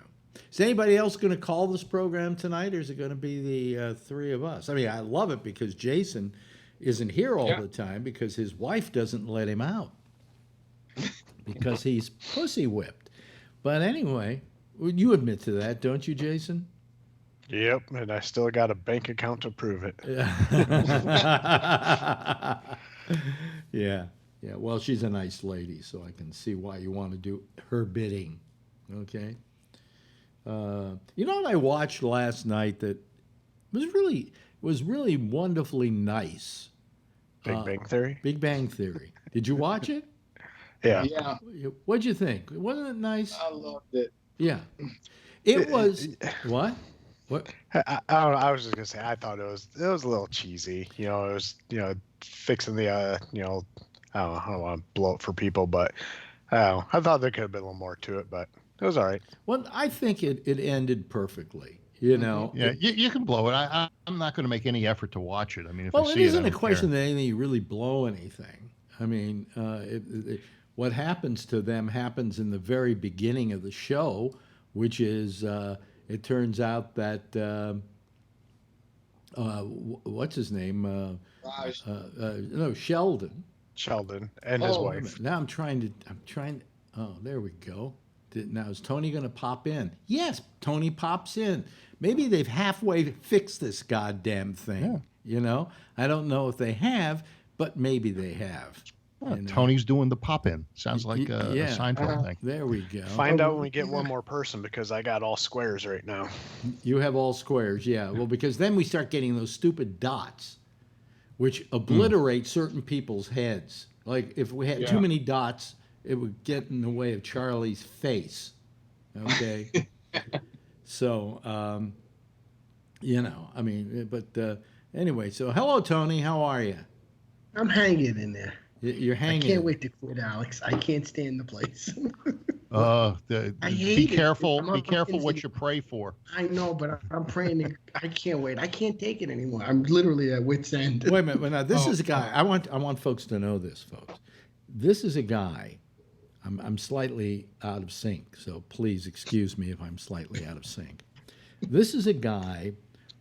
S3: is anybody else going to call this program tonight, or is it going to be the three of us? I mean, I love it because Jason isn't here all the time because his wife doesn't let him out because he's pussy whipped. But anyway, you admit to that, don't you, Jason?
S7: Yep, and I still got a bank account to prove it.
S3: Yeah. Well, she's a nice lady, so I can see why you want to do her bidding. Okay. You know what I watched last night that was really wonderfully nice?
S7: Big Bang Theory?
S3: Big Bang Theory. Did you watch it?
S7: Yeah.
S6: Yeah,
S3: What'd you think? Wasn't it nice?
S6: I loved it.
S3: Yeah. It was. What? What?
S7: I don't know. I was just gonna say I thought it was a little cheesy. It was fixing the I don't want to blow it for people, but I thought there could have been a little more to it, but it was all right.
S3: Well, I think it ended perfectly. Yeah,
S5: you can blow it. I'm not going to make any effort to watch it. I mean, if I
S3: Well,
S5: see
S3: it isn't
S5: I
S3: a
S5: don't
S3: question
S5: care.
S3: that anything you really blow anything. I mean, what happens to them happens in the very beginning of the show, which is it turns out that what's his name?
S6: Raj.
S3: No, Sheldon.
S7: Sheldon and his wife.
S3: Now I'm trying. Oh, there we go. Now is Tony going to pop in? Yes, Tony pops in. Maybe they've halfway fixed this goddamn thing. I don't know if they have, but maybe they have.
S5: Oh,
S3: you know?
S5: Tony's doing the pop-in. Sounds like a
S3: yeah.
S5: Seinfeld thing.
S3: There we go.
S7: Find out when we get one more person because I got all squares right now.
S3: You have all squares, yeah. Well, because then we start getting those stupid dots, which obliterate certain people's heads. Like if we had too many dots, it would get in the way of Charlie's face. Okay. So, you know, I mean, but anyway, so hello, Tony. How are you?
S8: I'm hanging in there.
S3: You're hanging.
S8: I can't wait to quit, Alex. I can't stand the place.
S5: I
S8: hate
S5: be
S8: it.
S5: careful.
S8: I'm
S5: Be
S8: up
S5: careful
S8: against
S5: what
S8: it.
S5: you pray for.
S8: I know, but I'm praying. I can't wait. I can't take it anymore. I'm literally at wit's end.
S3: Wait a minute. Now, this is a guy. I want folks to know this, folks. This is a guy. I'm slightly out of sync, so please excuse me if I'm slightly out of sync. This is a guy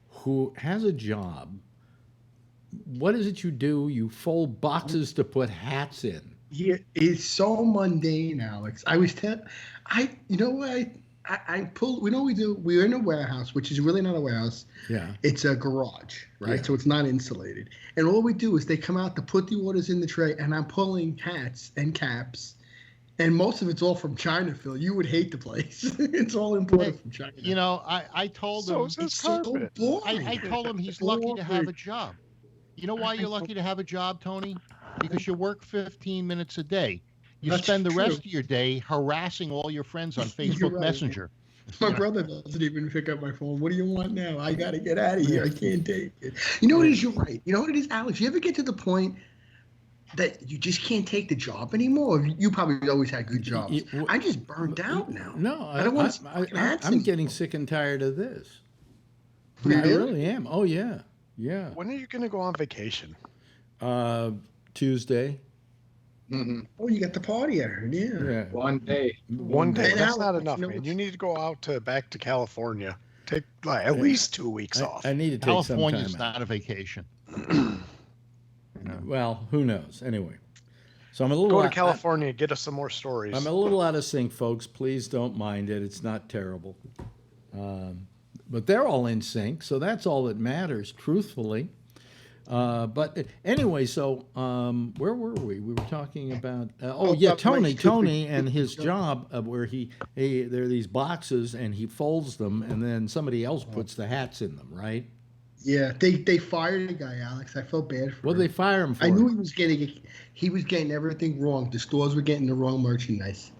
S3: who has a job. What is it you do? You fold boxes to put hats in.
S8: Yeah, it's so mundane, Alex. You know what? I pulled. We know we do. We're in a warehouse, which is really not a warehouse.
S3: Yeah.
S8: It's a garage, right?
S3: Yeah.
S8: So it's not insulated. And all we do is they come out to put the orders in the tray, and I'm pulling hats and caps. And most of it's all from China, Phil. You would hate the place. It's all imported from China.
S5: You know, I told him.
S7: It's so
S8: boring.
S5: I told him he's lucky to have a job. You know why you're lucky to have a job, Tony? Because you work 15 minutes a day. You
S8: That's
S5: spend the
S8: true.
S5: rest of your day harassing all your friends on Facebook
S8: right.
S5: Messenger.
S8: My brother doesn't even pick up my phone. What do you want now? I got to get out of here. I can't take it. You know what it is? You're right. You know what it is, Alex? You ever get to the point that you just can't take the job anymore? You probably always had good jobs. I just burned out now.
S3: No,
S8: I don't want to.
S3: I'm getting sick and tired of this. I
S8: Really?
S3: really am. Oh, yeah. Yeah.
S7: When are you going to go on vacation?
S3: Tuesday.
S6: Mm-hmm.
S8: Oh, you got the party, I heard. Yeah.
S3: Yeah.
S6: One day.
S7: One day.
S8: And
S7: That's
S8: Alex,
S7: not enough,
S8: you know
S7: man.
S8: what's-
S7: You need to go out back to California. Take like at least 2 weeks off.
S3: I need to take some time
S5: California's
S3: out.
S5: not a vacation.
S3: Well, who knows? Anyway. So I'm a little
S7: Go to California, get us some more stories.
S3: I'm a little out of sync, folks. Please don't mind it. It's not terrible. But they're all in sync, so that's all that matters, truthfully. But anyway, so where were we? We were talking about Tony and his job where there are these boxes and he folds them and then somebody else puts the hats in them, right?
S8: Yeah, they fired a guy, Alex. I felt bad for
S3: What
S8: him.
S3: did they fire him for?
S8: I knew he was getting everythting wrong. The stores were getting the wrong merchandise.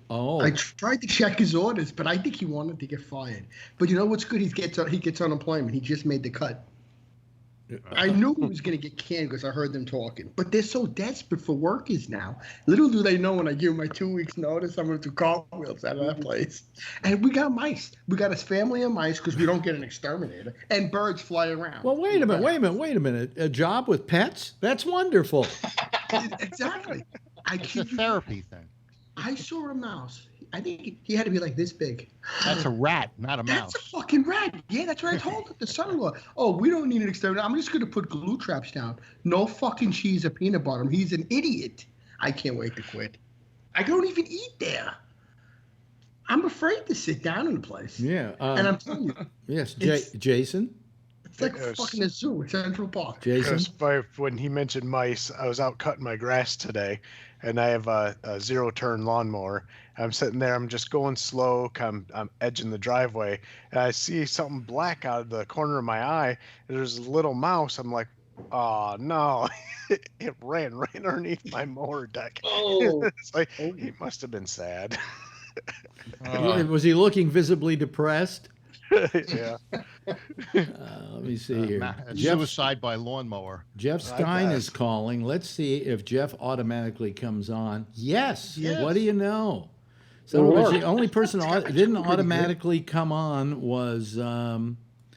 S3: Oh,
S8: I tried to check his orders, but I think he wanted to get fired. But you know what's good? He gets unemployment. He just made the cut. I knew he was going to get canned because I heard them talking. But they're so desperate for workers now. Little do they know when I give them my 2 weeks notice, I'm going to do cartwheels out of that place. And we got mice. We got a family of mice because we don't get an exterminator. And birds fly around.
S3: well, wait a minute. A job with pets? That's wonderful.
S8: Exactly.
S5: It's a therapy thing.
S8: I saw a mouse. I think he had to be like this big.
S5: That's a rat, not a mouse.
S8: That's a fucking rat. Yeah, that's what I told the son-in-law. Oh, we don't need an exterminator. I'm just going to put glue traps down. No fucking cheese or peanut butter. He's an idiot. I can't wait to quit. I don't even eat there. I'm afraid to sit down in the place.
S3: Yeah.
S8: And I'm telling you,
S3: Yes, Jason?
S8: it's like
S7: Yes.
S8: fucking a zoo in Central Park.
S3: Jason?
S7: Because when he mentioned mice, I was out cutting my grass today, and I have a zero-turn lawnmower. I'm sitting there, I'm just going slow, I'm edging the driveway, and I see something black out of the corner of my eye. There's a little mouse. I'm like, oh, no. It ran right underneath my mower deck.
S6: Oh.
S7: It's like, he must have been sad.
S3: Was he looking visibly depressed?
S7: Yeah.
S3: Let me see here.
S5: Suicide by lawnmower.
S3: Jeff Stein is calling. Let's see if Jeff automatically comes on. Yes. What do you know? So it was the only person that didn't automatically come on was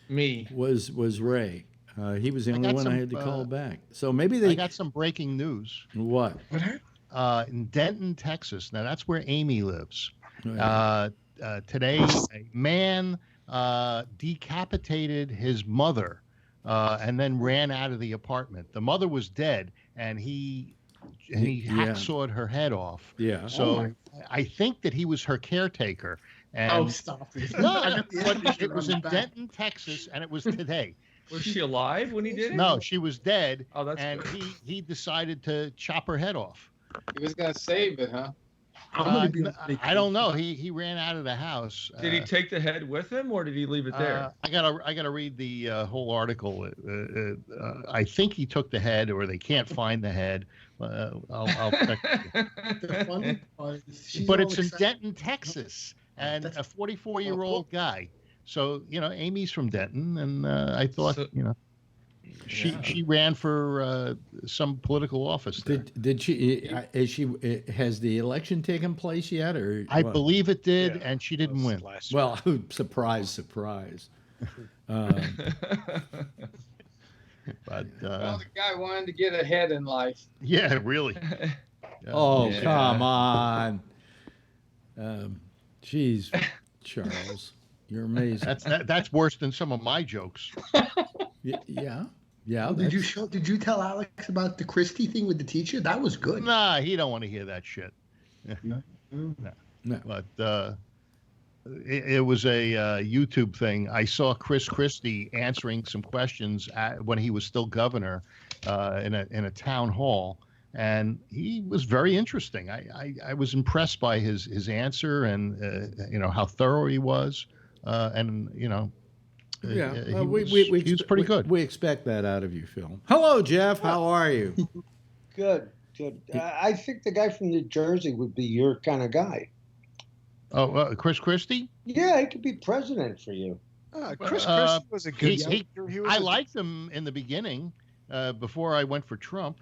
S6: Me.
S3: was Ray. He was the only one I had to call back. So maybe
S5: I
S3: they
S5: got some breaking news.
S3: what?
S5: In Denton, Texas. Now that's where Amy lives.
S3: Right.
S5: Today, a man decapitated his mother and then ran out of the apartment. The mother was dead, and he hacksawed her head off.
S3: Yeah.
S5: So I think that he was her caretaker. And
S8: Oh, stop it.
S5: no, but it was in Denton, Texas, and it was today.
S9: Was she alive when he did it?
S5: No, she was dead.
S9: Oh, that's
S5: and
S9: good.
S5: he decided to chop her head off.
S6: He was gonna save it, huh?
S8: I'm gonna be
S5: I don't know. He ran out of the house.
S9: Did he take the head with him, or did he leave it there?
S5: I gotta read the whole article. I think he took the head, or they can't find the head. I'll check.
S8: The funny part is she's
S5: But
S8: all
S5: it's in
S8: excited.
S5: Denton, Texas, and a 44-year-old guy. So Amy's from Denton, and I thought she ran for some political office there.
S3: Did she? Has the election taken place yet, or
S5: I
S3: what?
S5: believe it did,
S7: Yeah,
S5: and she didn't win.
S3: Well, surprise, surprise.
S5: But
S6: Well, the guy wanted to get ahead in life.
S5: yeah, really.
S3: Oh,
S9: Yeah.
S3: come on. Geez, Charles, you're amazing.
S5: That's worse than some of my jokes.
S3: Yeah.
S8: Oh, did you tell Alex about the Christie thing with the teacher? That was good.
S5: Nah, he don't want to hear that shit.
S3: No.
S5: But it was a YouTube thing. I saw Chris Christie answering some questions when he was still governor in a town hall, and he was very interesting. I was impressed by his answer and how thorough he was, and
S3: Yeah,
S5: he was pretty good.
S3: We expect that out of you, Phil. Hello, Jeff. How are you?
S10: Good. I think the guy from New Jersey would be your kind of guy.
S5: Oh, Chris Christie?
S10: Yeah, he could be president for you.
S7: Chris Christie was a good speaker.
S5: I liked him in the beginning, before I went for Trump.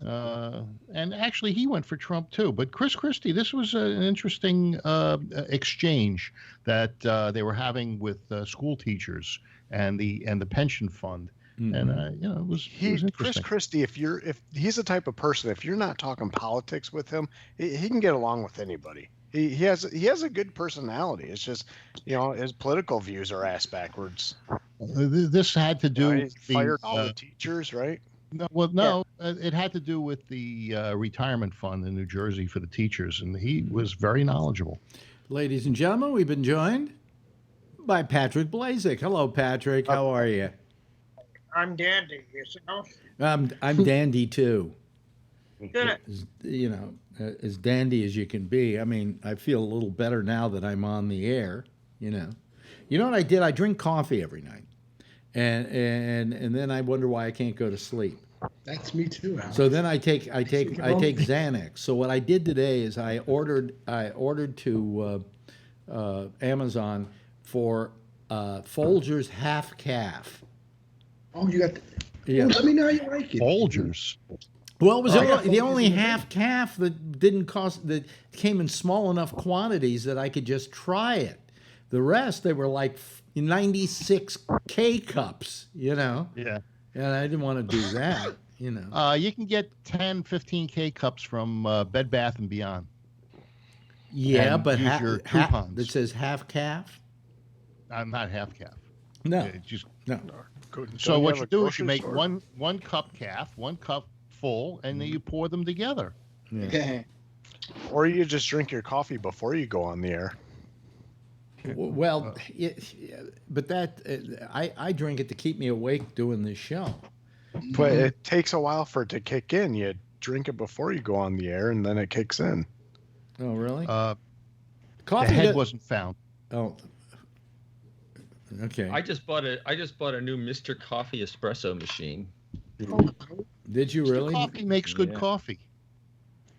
S5: And actually, he went for Trump too. But Chris Christie, this was an interesting exchange that they were having with school teachers and the pension fund.
S3: Mm-hmm.
S5: And it was interesting.
S7: Chris Christie, if he's the type of person, if you're not talking politics with him, he can get along with anybody. He has a good personality. It's just his political views are ass backwards.
S5: This had to do
S7: He
S5: with
S7: fired all the teachers, right?
S5: No, it had to do with the retirement fund in New Jersey for the teachers, and he was very knowledgeable.
S3: Ladies and gentlemen, we've been joined by Patrick Blazik. Hello, Patrick. How are you?
S11: I'm dandy, yourself.
S3: I'm dandy too.
S11: Good.
S3: As dandy as you can be. I mean, I feel a little better now that I'm on the air. You know what I did? I drink coffee every night, and then I wonder why I can't go to sleep.
S8: That's me too, Alex.
S3: So then I take Xanax. So what I did today is I ordered to Amazon for Folgers half calf.
S8: Oh, you got.
S3: Yeah.
S8: Oh, let me know how you like it.
S5: Folgers.
S3: Well, it was the only half calf that that came in small enough quantities that I could just try it. The rest, they were like 96 K cups,
S5: Yeah.
S3: And I didn't want to do that,
S5: You can get 10, 15 K cups from Bed Bath & Beyond.
S3: Yeah,
S5: and
S3: but
S5: use your coupons.
S3: that says half calf?
S5: I'm not half calf.
S3: No.
S5: No. So what you do is you make one cup calf, one cup full, and then you pour them together.
S3: Yeah.
S7: Or you just drink your coffee before you go on the air.
S3: Well, but that I drink it to keep me awake doing this show.
S7: But it takes a while for it to kick in. You drink it before you go on the air, and then it kicks in.
S3: Oh, really?
S5: Coffee. The head wasn't found.
S3: Oh. Okay.
S9: I just bought a new Mr. Coffee espresso machine.
S3: Did you really?
S5: Coffee makes good coffee.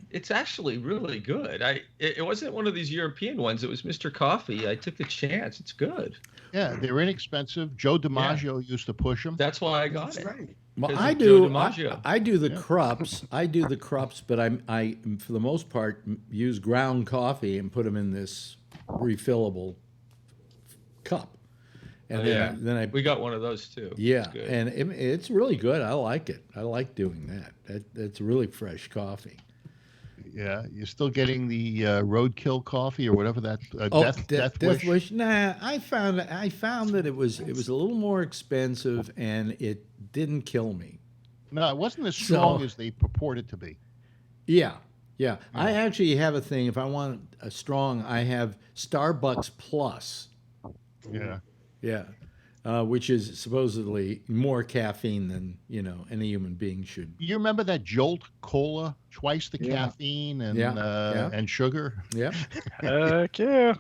S9: It's actually really good. It wasn't one of these European ones. It was Mr. Coffee. I took the chance. It's good.
S5: Yeah, they're inexpensive. Joe DiMaggio used to push them.
S9: That's why I got it.
S8: Right.
S3: Well,
S9: Joe
S3: I do
S9: DiMaggio.
S3: I do the Krups. I do the Krups, but I for the most part use ground coffee and put them in this refillable cup. And then
S9: we got one of those too.
S3: Yeah,
S9: It's good.
S3: and it's really good. I like it. I like doing that. That's really fresh coffee.
S5: Yeah, you're still getting the roadkill coffee or whatever that Death
S3: Wish. Nah, I found that it was a little more expensive and it didn't kill me.
S5: No, it wasn't as strong as they purported to be.
S3: Yeah. I actually have a thing. If I want a strong, I have Starbucks Plus.
S5: Yeah.
S3: Yeah. which is supposedly more caffeine than any human being should.
S5: You remember that Jolt Cola, twice the
S10: Yeah.
S5: caffeine and
S3: Yeah.
S5: and sugar?
S3: Yeah.
S7: Heck yeah.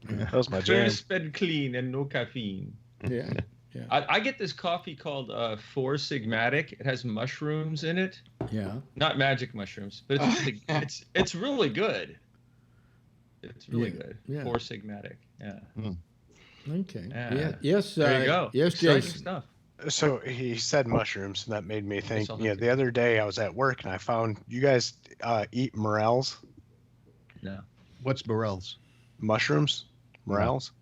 S7: That was my jam.
S9: Crisp and clean and no caffeine.
S3: Yeah. Yeah.
S9: I get this coffee called Four Sigmatic. It has mushrooms in it.
S3: Yeah.
S9: Not magic mushrooms, but it's really good. It's really good.
S3: Yeah.
S9: Four Sigmatic. Yeah.
S3: Okay.
S9: Yeah.
S3: Yeah. Yes.
S9: There you go.
S3: Yes,
S9: Exciting
S3: Jason.
S9: stuff.
S7: So he said mushrooms, and that made me think.
S9: all
S7: The other day I was at work and I found you guys eat morels,
S9: No.
S5: What's Morels?
S7: mushrooms, morels.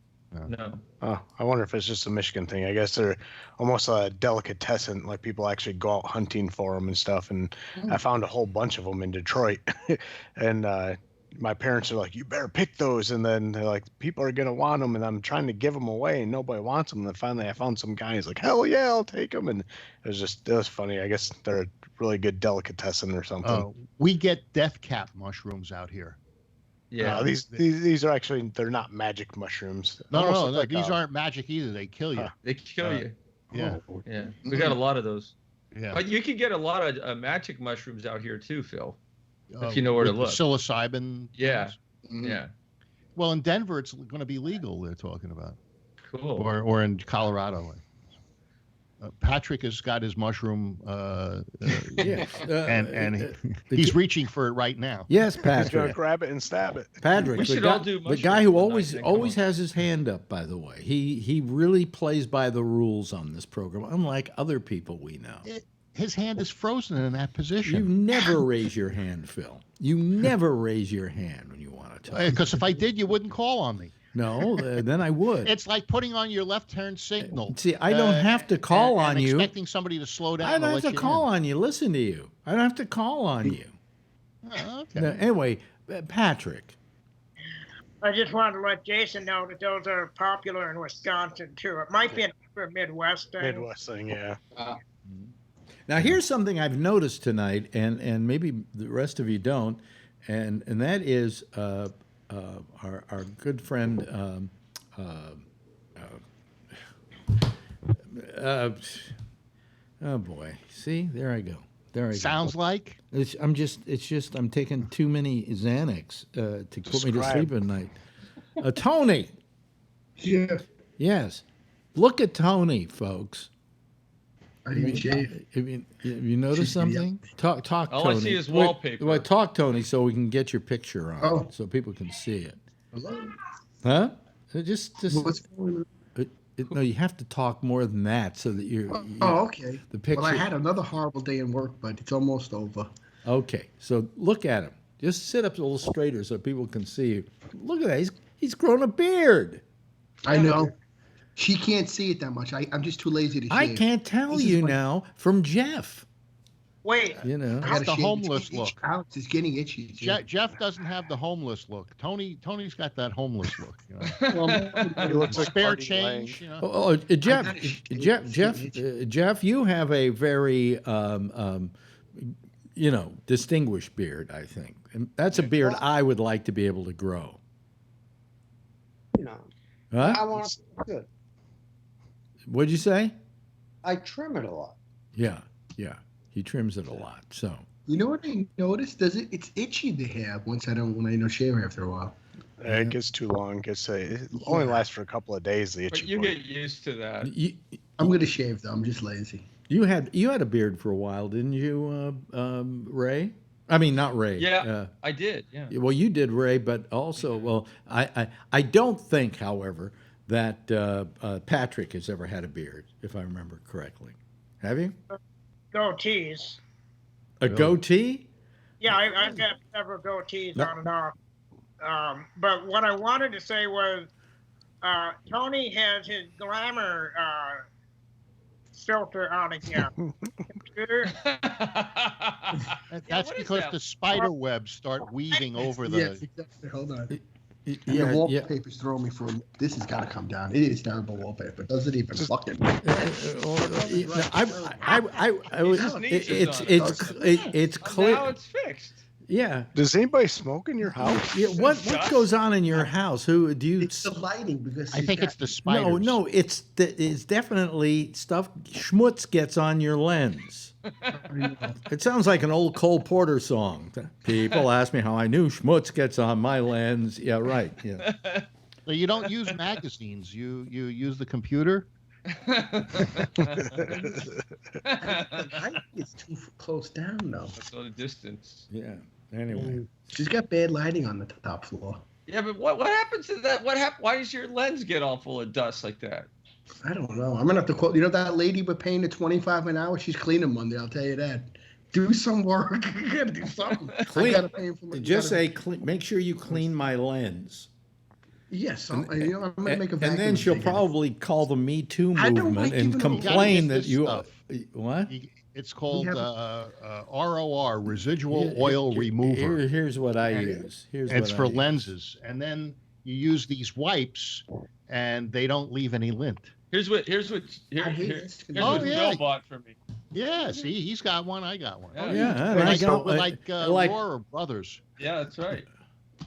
S9: No.
S7: Oh, I wonder if it's just a Michigan thing. I guess they're almost a delicatessen. Like people actually go out hunting for them and stuff. And I found a whole bunch of them in Detroit. And my parents are like, "You better pick those." And then they're like, "People are gonna want them," and I'm trying to give them away, and nobody wants them. And then finally, I found some guy who's like, "Hell yeah, I'll take them." And it was funny. I guess they're a really good delicatessen or something.
S5: We get death cap mushrooms out here.
S9: Yeah.
S7: These are actually, they're not magic mushrooms.
S5: No,
S7: Almost
S5: no,
S7: look like
S5: these aren't magic either. They kill you.
S9: They kill you.
S5: Yeah.
S9: Yeah. We got a lot of those.
S5: Yeah.
S9: But you can get a lot of magic mushrooms out here too, Phil. If you know where to
S5: with
S9: look.
S5: the psilocybin.
S9: Yeah.
S5: things.
S9: Yeah.
S5: Well, in Denver, it's going to be legal. They're talking about,
S9: Cool.
S5: or in Colorado. Patrick has got his mushroom,
S3: Yeah.
S5: and he's reaching for it right now.
S3: Yes,
S7: He's gonna
S3: Patrick.
S7: grab it and stab it.
S3: Patrick,
S9: We
S3: the
S9: should
S3: guy,
S9: all do
S3: the guy
S9: mushrooms
S3: who
S9: one
S3: always
S9: night and come
S3: always
S9: on.
S3: has his hand up. By the way, he really plays by the rules on this program, unlike other people we know.
S5: His hand is frozen in that
S3: You
S5: position.
S3: never raise your hand, Phil. You never raise your hand when you want to talk.
S5: Because if I did, you wouldn't call on me.
S3: No, then I would.
S5: It's like putting on your left turn signal.
S3: See, I don't have to call on you.
S5: Expecting somebody to slow down.
S3: I don't have
S5: let
S3: to
S5: you
S3: call
S5: in.
S3: on you. Listen to you. I don't have to call on you.
S5: Oh, okay.
S3: Now, anyway, Patrick.
S11: I just wanted to let Jason know that those are popular in Wisconsin too. It might be a Midwest thing.
S7: Midwest thing, yeah.
S3: Now, here's something I've noticed tonight, and maybe the rest of you don't, and that is our good friend. Oh boy! See, there I go. There I go.
S5: Sounds like
S3: I'm taking too many Xanax to put me to
S7: Describe.
S3: sleep at night. Tony.
S8: Yeah.
S3: Yes. Look at Tony, folks.
S8: I didn't even shave.
S3: Have you noticed something? Talk,
S9: All
S3: Tony.
S9: I see is
S3: Wait,
S9: wallpaper.
S3: Wait, talk, Tony, so we can get your picture on,
S8: Oh.
S3: so people can see it.
S8: Hello?
S3: Huh? Just
S8: What's going on?
S3: no. You have to talk more than that, so that you're.
S8: Oh, okay.
S3: The picture.
S8: Well, I had another horrible day in work, but it's almost over.
S3: Okay, so look at him. Just sit up a little straighter so people can see you. Look at that. He's grown a beard.
S8: I know. She can't see it that much. I'm just too lazy to shave.
S3: I can't tell
S8: This is
S3: you
S8: funny.
S3: now from Jeff.
S11: Wait,
S3: You know.
S8: I
S5: How's
S8: gotta
S5: the
S8: shave.
S5: homeless
S8: It's getting
S5: look?
S8: itchy. Alex, it's getting itchy. too.
S5: Jeff doesn't have the homeless look. Tony's got that homeless look. You know?
S7: He looks like
S5: Spare
S7: Artie Lang.
S5: change. You know?
S3: Jeff,
S8: gotta shave.
S3: Jeff, you have a very, distinguished beard. I think, and that's a beard I would like to be able to grow.
S10: You know,
S3: Huh?
S10: I want to look good.
S3: What'd you say?
S10: I trim it a lot.
S3: Yeah. He trims it a lot. So
S8: You know what I noticed? It's itchy to have when I don't shave after a while.
S7: It gets too long. It only lasts for a couple of days. The
S9: But
S7: itchy
S9: you
S7: part.
S9: get used to that.
S8: I'm gonna shave though. I'm just lazy.
S3: you had a beard for a while, didn't you, Ray? I mean, not Ray.
S9: Yeah, I did. Yeah.
S3: Well, you did, Ray, but also, well, I don't think, however, that Patrick has ever had a beard, if I remember correctly. Have you?
S11: goatees.
S3: A goatee?
S11: Yeah, I've got several goatees on and off. But what I wanted to say was Tony has his glamour filter on again. Computer.
S5: That's
S9: what is
S5: because
S9: that?
S5: the spider webs start weaving over the.
S8: Yes, exactly. Hold on. And
S3: Yeah,
S8: the
S3: yeah.
S8: wallpaper's throwing me for. This has got to come down. It is terrible wallpaper. Doesn't even fucking.
S3: It's
S9: Now
S3: clear.
S9: it's fixed.
S3: Yeah.
S7: Does anybody smoke in your house?
S3: Yeah. What goes on in your house? Who do you?
S8: It's the lighting because
S5: I think it's the spiders.
S3: No, it's definitely stuff. Schmutz gets on your lens. It sounds like an old Cole Porter song. People ask me how I knew schmutz gets on my lens. Yeah, right. Yeah.
S5: So you don't use magazines. You use the computer.
S8: It's too close down though.
S9: That's on a distance.
S3: Yeah. Anyway,
S8: She's got bad lighting on the top floor.
S9: Yeah, but what happens to that? Why does your lens get all full of dust like that?
S8: I don't know. I'm gonna have to quote. You know that lady we're paying the $25 an hour? She's cleaning Monday. I'll tell you that. Do some work. You gotta do something.
S3: Clean.
S8: I gotta pay him for
S3: just say, make sure you clean my lens.
S8: Yes, I'm gonna make a vacuum.
S3: And then she'll probably call the Me Too movement and complain that you. What?
S5: It's called ROR, residual oil remover.
S3: Here's what I use.
S5: It's for lenses, and then you use these wipes, and they don't leave any lint.
S9: Here's what Bill bought for me.
S5: Yeah, see, he's got one. I got one.
S3: Yeah,
S5: I got like Laura Brothers.
S9: Yeah, that's right.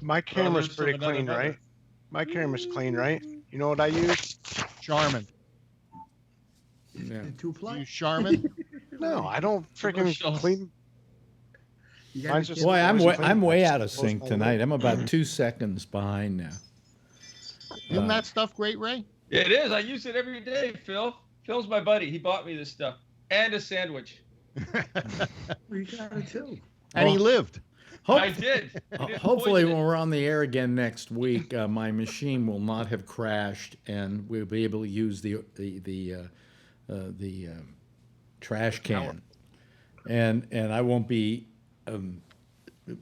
S7: My camera's pretty clean, right? My camera's clean, right? You know what I use?
S5: Charmin.
S3: Yeah.
S8: Two-ply.
S5: You Charmin?
S7: No, I don't freaking clean.
S3: Boy, I'm way out of sync tonight. I'm about 2 seconds behind now.
S5: Isn't that stuff great, Ray?
S9: Yeah, it is. I use it every day, Phil. Phil's my buddy. He bought me this stuff and a sandwich.
S8: We got it too.
S5: And he lived.
S9: I did.
S3: Hopefully, when we're on the air again next week, my machine will not have crashed, and we'll be able to use the trash can, and I won't be.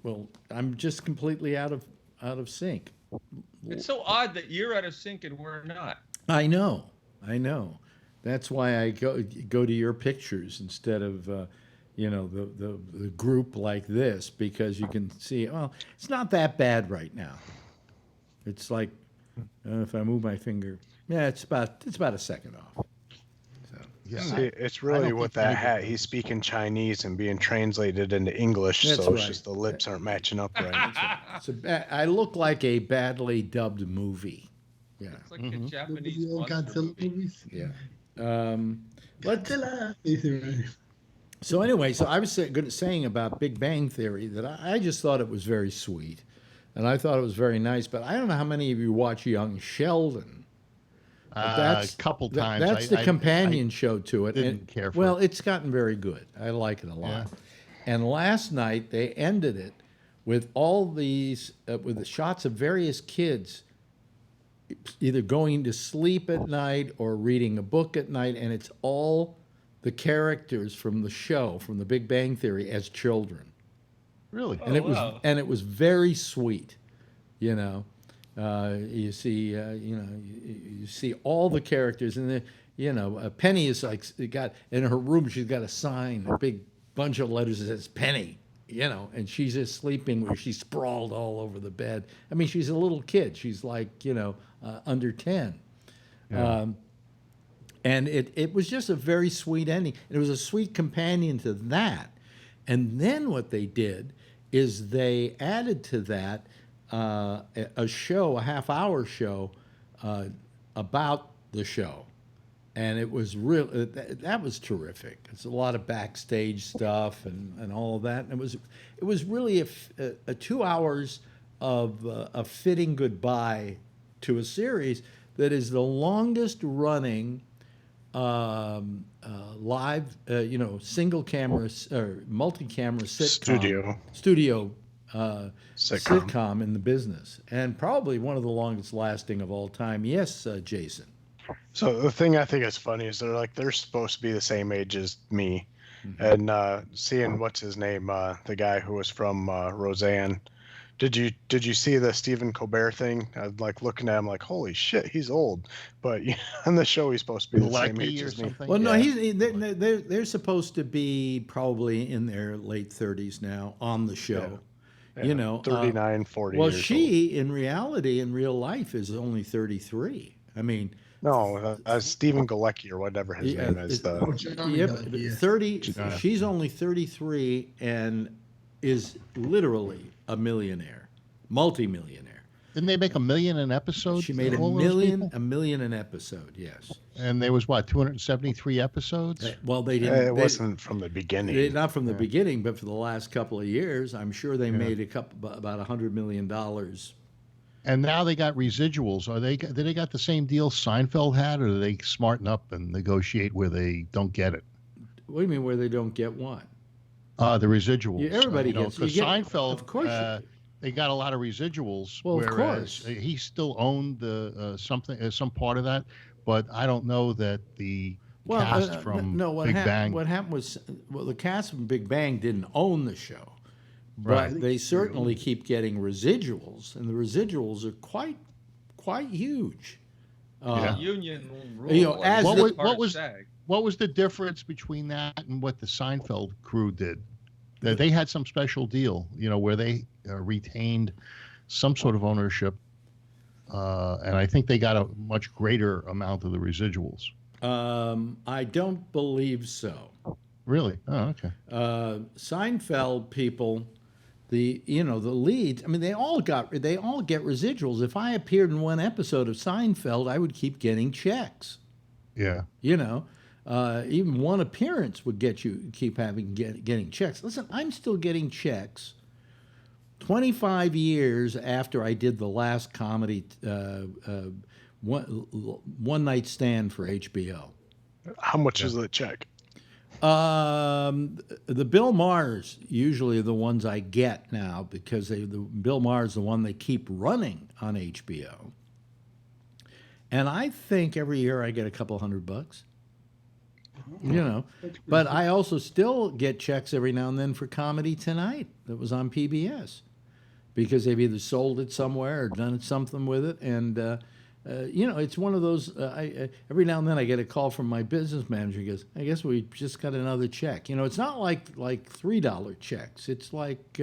S3: Well, I'm just completely out of sync.
S9: It's so odd that you're out of sync and we're not.
S3: I know. That's why I go to your pictures instead of the group like this, because you can see. Well, it's not that bad right now. It's like if I move my finger, yeah, it's about a second off.
S7: Yeah. See, it's really with that hat. He's speaking Chinese and being translated into English,
S3: That's
S7: so
S3: right.
S7: it's just the lips aren't matching up right.
S3: I look like a badly dubbed movie. Yeah.
S9: It's like a Japanese
S8: Godzilla movies.
S3: Yeah. So anyway, I was saying about Big Bang Theory that I just thought it was very sweet, and I thought it was very nice. But I don't know how many of you watch Young Sheldon.
S5: A couple times.
S3: That's the companion show to it.
S5: Didn't care for
S3: well,
S5: it.
S3: It's gotten very good. I like it a lot.
S5: Yeah.
S3: And last night they ended it with all these with the shots of various kids either going to sleep at night or reading a book at night, and it's all the characters from the show, from the Big Bang Theory, as children.
S5: Really?
S3: And it was very sweet, you know. You see, you see all the characters, and Penny is like got in her room. She's got a sign, a big bunch of letters that says Penny, and she's just sleeping where she's sprawled all over the bed. I mean, she's a little kid. She's like under 10.
S5: Yeah.
S3: And it was just a very sweet ending. It was a sweet companion to that. And then what they did is they added to that a show, a half-hour show about the show, and it was real. That was terrific. It's a lot of backstage stuff and all of that. And it was really a 2 hours of a fitting goodbye to a series that is the longest running live, single camera or multi-camera studio sitcom in the business, and probably one of the longest lasting of all time. Yes, Jason.
S7: So the thing I think is funny is they're supposed to be the same age as me, and seeing what's his name, the guy who was from Roseanne. Did you see the Stephen Colbert thing? I was like looking at him like, holy shit, he's old. But on the show, he's supposed to be the same age as me.
S3: Well, no, they're supposed to be probably in their late 30s now on the show. Yeah.
S7: 39, 40
S3: well,
S7: years
S3: she, old. In reality, in real life, is only 33. I mean...
S7: No, Stephen Galecki or whatever his name is.
S3: 30. She's only 33, and is literally a millionaire, multimillionaire.
S5: Didn't they make $1 million an episode?
S3: She made $1 million an episode. Yes.
S5: And there was what, 273 episodes?
S3: Well, they didn't.
S7: It wasn't from the beginning.
S3: Not from the beginning, but for the last couple of years, I'm sure they made about $100 million.
S5: And now they got residuals. Did they got the same deal Seinfeld had, or do they smarten up and negotiate where they don't get it?
S3: What do you mean where they don't get what?
S5: The residuals.
S3: Yeah, everybody gets.
S5: Because Seinfeld,
S3: of course,
S5: they got a lot of residuals.
S3: Well, of
S5: whereas
S3: course.
S5: he still owned some part of that, but I don't know that the cast from Big Bang.
S3: What happened was, the cast from Big Bang didn't own the show, but
S5: Right.
S3: they certainly keep getting residuals, and the residuals are quite huge.
S9: The union rule.
S3: You know, as
S5: what was the difference between that and what the Seinfeld crew did? They had some special deal, where they retained some sort of ownership, and I think they got a much greater amount of the residuals.
S3: I don't believe so.
S5: Really? Oh, okay.
S3: Seinfeld people, the leads. I mean, they all get residuals. If I appeared in one episode of Seinfeld, I would keep getting checks.
S5: Yeah.
S3: Even one appearance would keep getting checks. Listen, I'm still getting checks 25 years after I did the last comedy one night stand for HBO.
S7: How much is the check?
S3: The Bill Maher's usually are the ones I get now, because the Bill Maher's the one they keep running on HBO. And I think every year I get a couple $100. But I also still get checks every now and then for Comedy Tonight that was on PBS, because they've either sold it somewhere or done something with it. And, it's one of those, every now and then I get a call from my business manager. He goes, I guess we just got another check. It's not like $3 checks. It's like...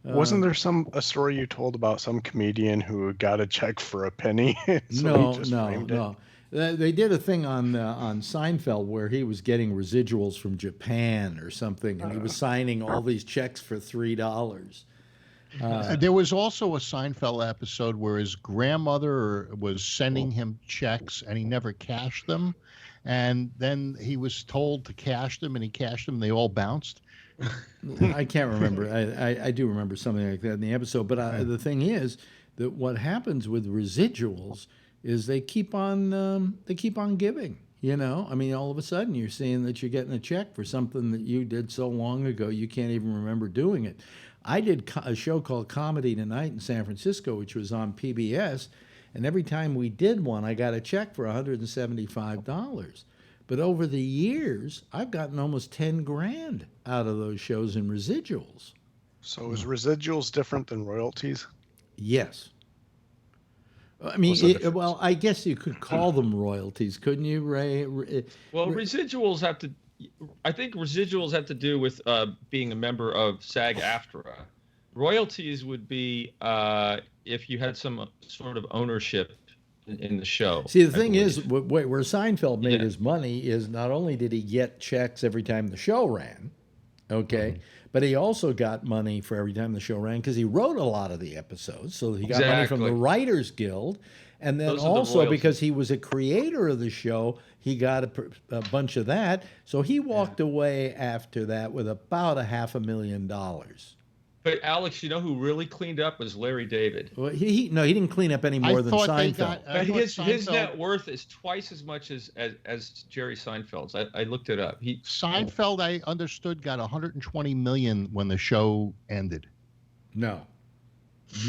S7: Wasn't there a story you told about some comedian who got a check for a penny?
S3: No. They did a thing on Seinfeld where he was getting residuals from Japan or something, and he was signing all these checks for $3.
S5: There was also a Seinfeld episode where his grandmother was sending him checks, and he never cashed them. And then he was told to cash them, and he cashed them, and they all bounced.
S3: I can't remember. I do remember something like that in the episode. But the thing is that what happens with residuals is they keep on giving. I mean, all of a sudden you're seeing that you're getting a check for something that you did so long ago you can't even remember doing it. I did a show called Comedy Tonight in San Francisco, which was on PBS, and every time we did one, I got a check for $175. But over the years, I've gotten almost 10 grand out of those shows in residuals.
S7: So is residuals different than royalties?
S3: Yes. I mean, I guess you could call them royalties, couldn't you, Ray?
S9: Well, residuals have to. I think residuals have to do with being a member of SAG-AFTRA. Royalties would be if you had some sort of ownership in the show.
S3: See, the thing is, where Seinfeld made his money is not only did he get checks every time the show ran, but he also got money for every time the show ran because he wrote a lot of the episodes. So he got money from the Writers Guild. And then also because he was a creator of the show, he got a bunch of that. So he walked away after that with about $500,000.
S9: But Alex, you know who really cleaned up was Larry David.
S3: Well, he didn't clean up any more than Seinfeld.
S9: But his net worth is twice as much as Jerry Seinfeld's. I looked it up.
S5: Seinfeld, I understood, got $120 million when the show ended.
S3: No,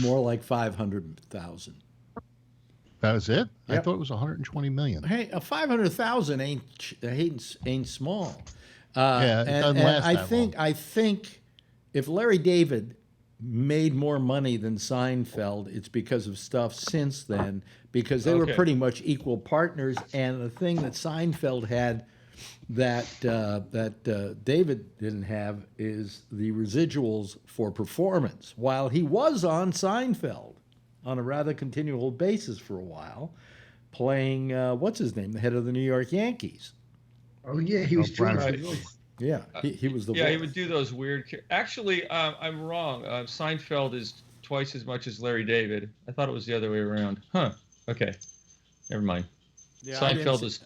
S3: more like 500,000.
S5: That was it?
S3: Yep.
S5: I thought it was 120 million.
S3: Hey, 500,000 ain't small.
S5: Yeah, it doesn't last that long.
S3: I think if Larry David made more money than Seinfeld, it's because of stuff since then, because they were pretty much equal partners. And the thing that Seinfeld had that David didn't have is the residuals for performance. While he was on Seinfeld on a rather continual basis for a while, playing, what's his name, the head of the New York Yankees.
S8: Oh, yeah, he was
S3: Yeah, he was the
S9: Yeah,
S3: voice.
S9: he would do those weird. Actually, I'm wrong. Seinfeld is twice as much as Larry David. I thought it was the other way around. Huh. Okay. Never mind.
S3: Yeah,
S9: Seinfeld is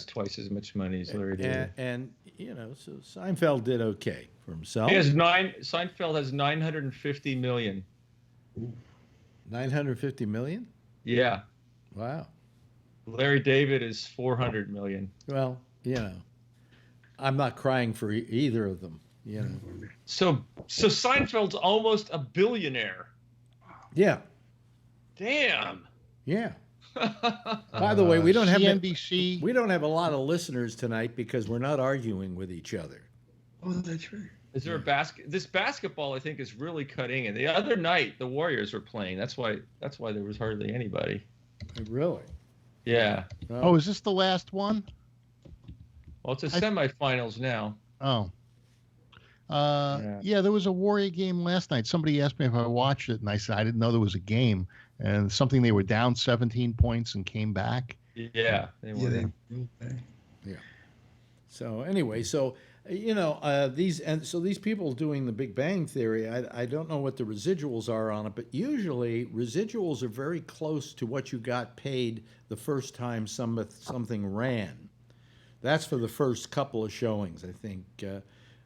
S9: twice as much money as Larry David.
S3: And you know, so Seinfeld did okay for himself.
S9: Seinfeld has 950 million.
S3: 950 million?
S9: Yeah.
S3: Wow.
S9: Larry David is 400 million.
S3: Well, you know, I'm not crying for either of them. You know.
S9: So Seinfeld's almost a billionaire.
S3: Yeah.
S9: Damn.
S3: Yeah. By the way, we don't have
S5: CNBC.
S3: We don't have a lot of listeners tonight because we're not arguing with each other.
S8: Oh, that's right.
S9: Is there this basketball I think is really cutting in. The other night the Warriors were playing. That's why there was hardly anybody.
S3: Really?
S9: Yeah.
S5: Oh, is this the last one?
S9: Well, it's a semifinals now.
S5: Oh. Yeah, there was a Warrior game last night. Somebody asked me if I watched it, and I said I didn't know there was a game. And something they were down 17 points and came back.
S9: Yeah, they were.
S3: Yeah. So anyway, you know, these people doing the Big Bang Theory, I don't know what the residuals are on it, but usually residuals are very close to what you got paid the first time something ran. That's for the first couple of showings, I think,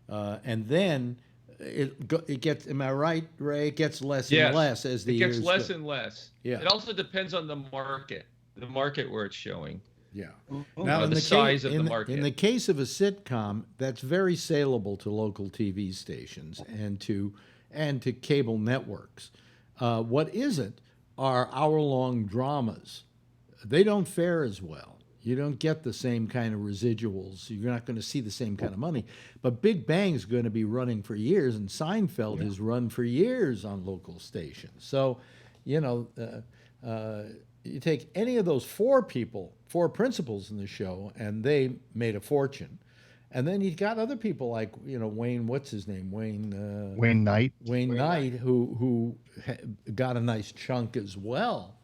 S3: and then it gets. Am I right, Ray? It gets less and less as the years
S9: go. It gets less
S3: go.
S9: and less.
S3: Yeah.
S9: It also depends on the market where it's showing.
S3: Yeah.
S9: Now, the size of the market.
S3: In the case of a sitcom, that's very saleable to local TV stations and to cable networks. What isn't are hour-long dramas. They don't fare as well. You don't get the same kind of residuals. You're not going to see the same kind of money. But Big Bang's going to be running for years, and Seinfeld has run for years on local stations. So, you know, you take any of those four principals in the show, and they made a fortune. And then you got other people like, you know, Wayne, what's his name? Wayne
S5: Knight.
S3: Wayne Knight, who got a nice chunk as well.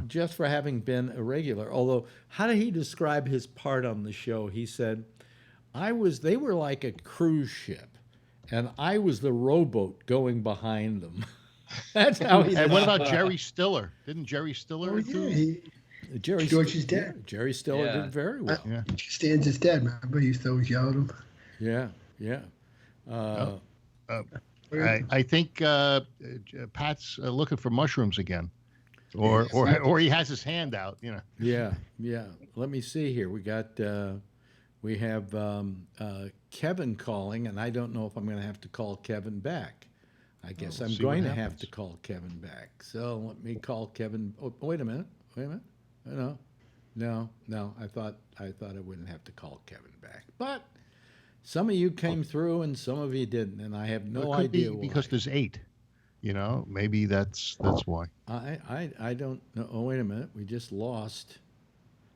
S3: Just for having been a regular. Although, how did he describe his part on the show? He said, they were like a cruise ship, and I was the rowboat going behind them. That's how he.
S5: And what about Jerry Stiller? Didn't Jerry Stiller do?
S8: George's dad.
S3: Jerry Stiller did very well.
S8: Stan's his dad, remember? He used to always yell at him.
S3: Yeah.
S5: I think Pat's looking for mushrooms again. Or he has his hand out, you know.
S3: Yeah. Let me see here. We have Kevin calling, and I don't know if I'm going to have to call Kevin back. I guess I'm going to have to call Kevin back. So let me call Kevin. Oh, wait a minute. No. I thought I wouldn't have to call Kevin back, but some of you came through and some of you didn't, and I have no idea why.
S5: Because there's 8. You know, maybe that's why.
S3: I don't know. Oh, wait a minute. We just lost.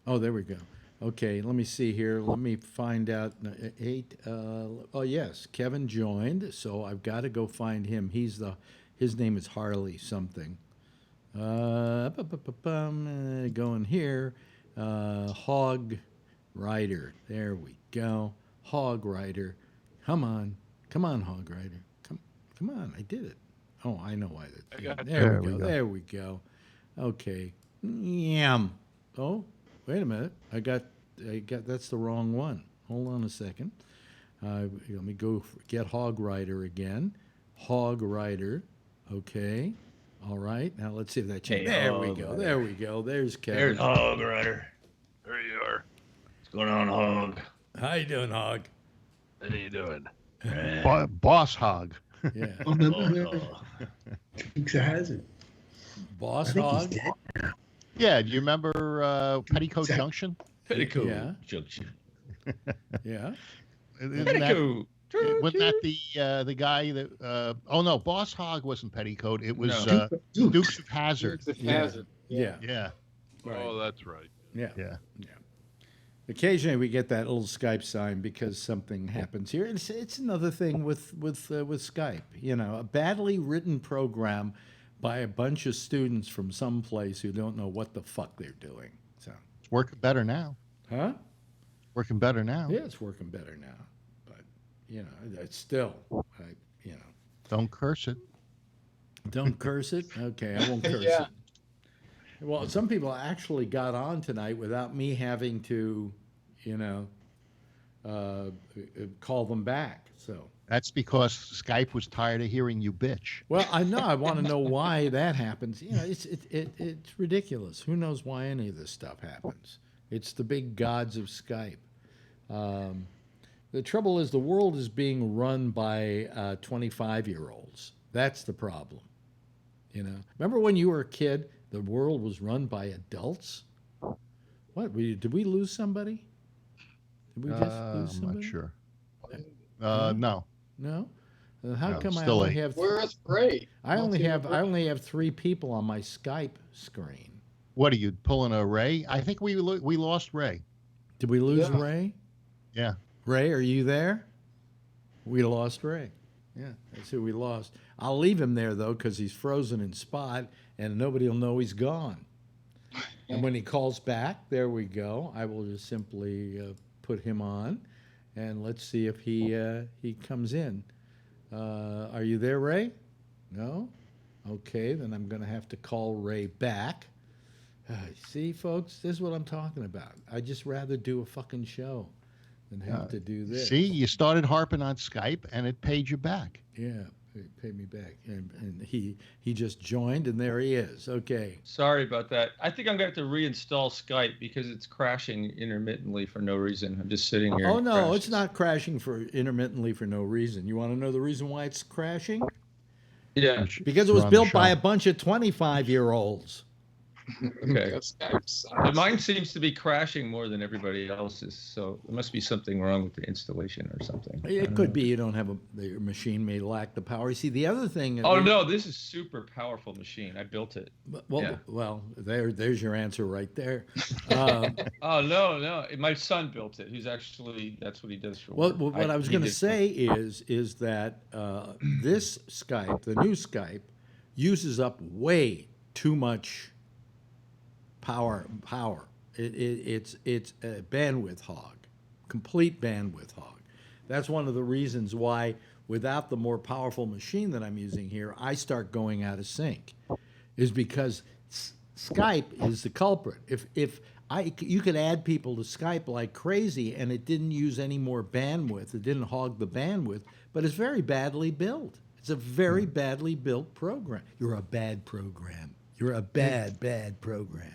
S3: Oh, there we go. Okay, let me see here. Let me find out. 8. Oh, yes, Kevin joined, so I've got to go find him. His name is Harley something. Going here. Hog Rider. There we go. Hog Rider. Come on, Hog Rider. Come on. I did it. Oh, I know why that. There we go. Okay. Yum. Oh, wait a minute. I got. That's the wrong one. Hold on a second. Let me go get Hog Rider again. Hog Rider. Okay. All right. Now let's see if that changes. There we go. There's Kevin.
S12: There's Hog Rider. There you are. What's going on, Hog?
S3: How you doing, Hog?
S12: How you doing?
S5: Boss Hog.
S3: Yeah.
S8: Thinks it hasn't.
S3: Boss Hog.
S5: Yeah. Do you remember Petticoat Junction?
S12: Petticoat Junction.
S3: Yeah.
S5: Petticoat. Wasn't that the guy that? Oh no, Boss Hog wasn't Petticoat. It was Dukes of Hazzard.
S3: Yeah.
S12: Oh, that's right.
S3: Yeah. Occasionally we get that little Skype sign because something happens here. It's another thing with Skype. You know, a badly written program by a bunch of students from some place who don't know what the fuck they're doing. So
S5: it's working better now.
S3: Huh?
S5: Working better now.
S3: Yeah, it's working better now. you know, it's still, you know.
S5: Don't curse it.
S3: Don't curse it? Okay, I won't curse
S6: Yeah.
S3: it. Well, some people actually got on tonight without me having to, you know, call them back. So.
S5: That's because Skype was tired of hearing you bitch.
S3: Well, I know. I want to know why that happens. You know, it's ridiculous. Who knows why any of this stuff happens? It's the big gods of Skype. The trouble is the world is being run by 25-year-olds. That's the problem. You know, remember when you were a kid, the world was run by adults? What? Did we lose somebody? Did we just lose somebody?
S5: I'm not sure. No.
S3: No? How
S5: No,
S3: come I
S5: still
S3: only
S5: late.
S3: have?
S6: Where's Ray?
S3: I only have 3 people on my Skype screen.
S5: What are you pulling a Ray? I think we lost Ray.
S3: Did we lose Ray?
S5: Yeah.
S3: Ray, are you there? We lost Ray. Yeah, that's who we lost. I'll leave him there though, because he's frozen in spot, and nobody will know he's gone. And when he calls back, there we go. I will just simply put him on, and let's see if he comes in. Are you there, Ray? No? Okay, then I'm going to have to call Ray back. See, folks, this is what I'm talking about. I'd just rather do a fucking show than have to do this.
S5: See, you started harping on Skype, and it paid you back.
S3: Yeah, it paid me back. And he just joined, and there he is. Okay.
S9: Sorry about that. I think I'm going to have to reinstall Skype because it's crashing intermittently for no reason. I'm just sitting here.
S3: Oh,
S9: and it
S3: no,
S9: crashes.
S3: it's not crashing for intermittently for no reason. You want to know the reason why it's crashing?
S9: Yeah.
S3: Because it was built by a bunch of 25-year-olds.
S9: Okay. But mine seems to be crashing more than everybody else's, so there must be something wrong with the installation or something.
S3: It could be you don't have your machine may lack the power. You see, the other thing.
S9: Oh no, this is super powerful machine. I built it.
S3: Well, there's your answer right there.
S9: Oh no, my son built it. That's what he does for
S3: well,
S9: work.
S3: what I was going to say is that this Skype, the new Skype, uses up way too much power. It's a bandwidth hog, complete bandwidth hog. That's one of the reasons why, without the more powerful machine that I'm using here, I start going out of sync, is because Skype is the culprit. If you could add people to Skype like crazy and it didn't use any more bandwidth, it didn't hog the bandwidth, but it's very badly built. It's a very badly built program. You're a bad program. You're a bad program.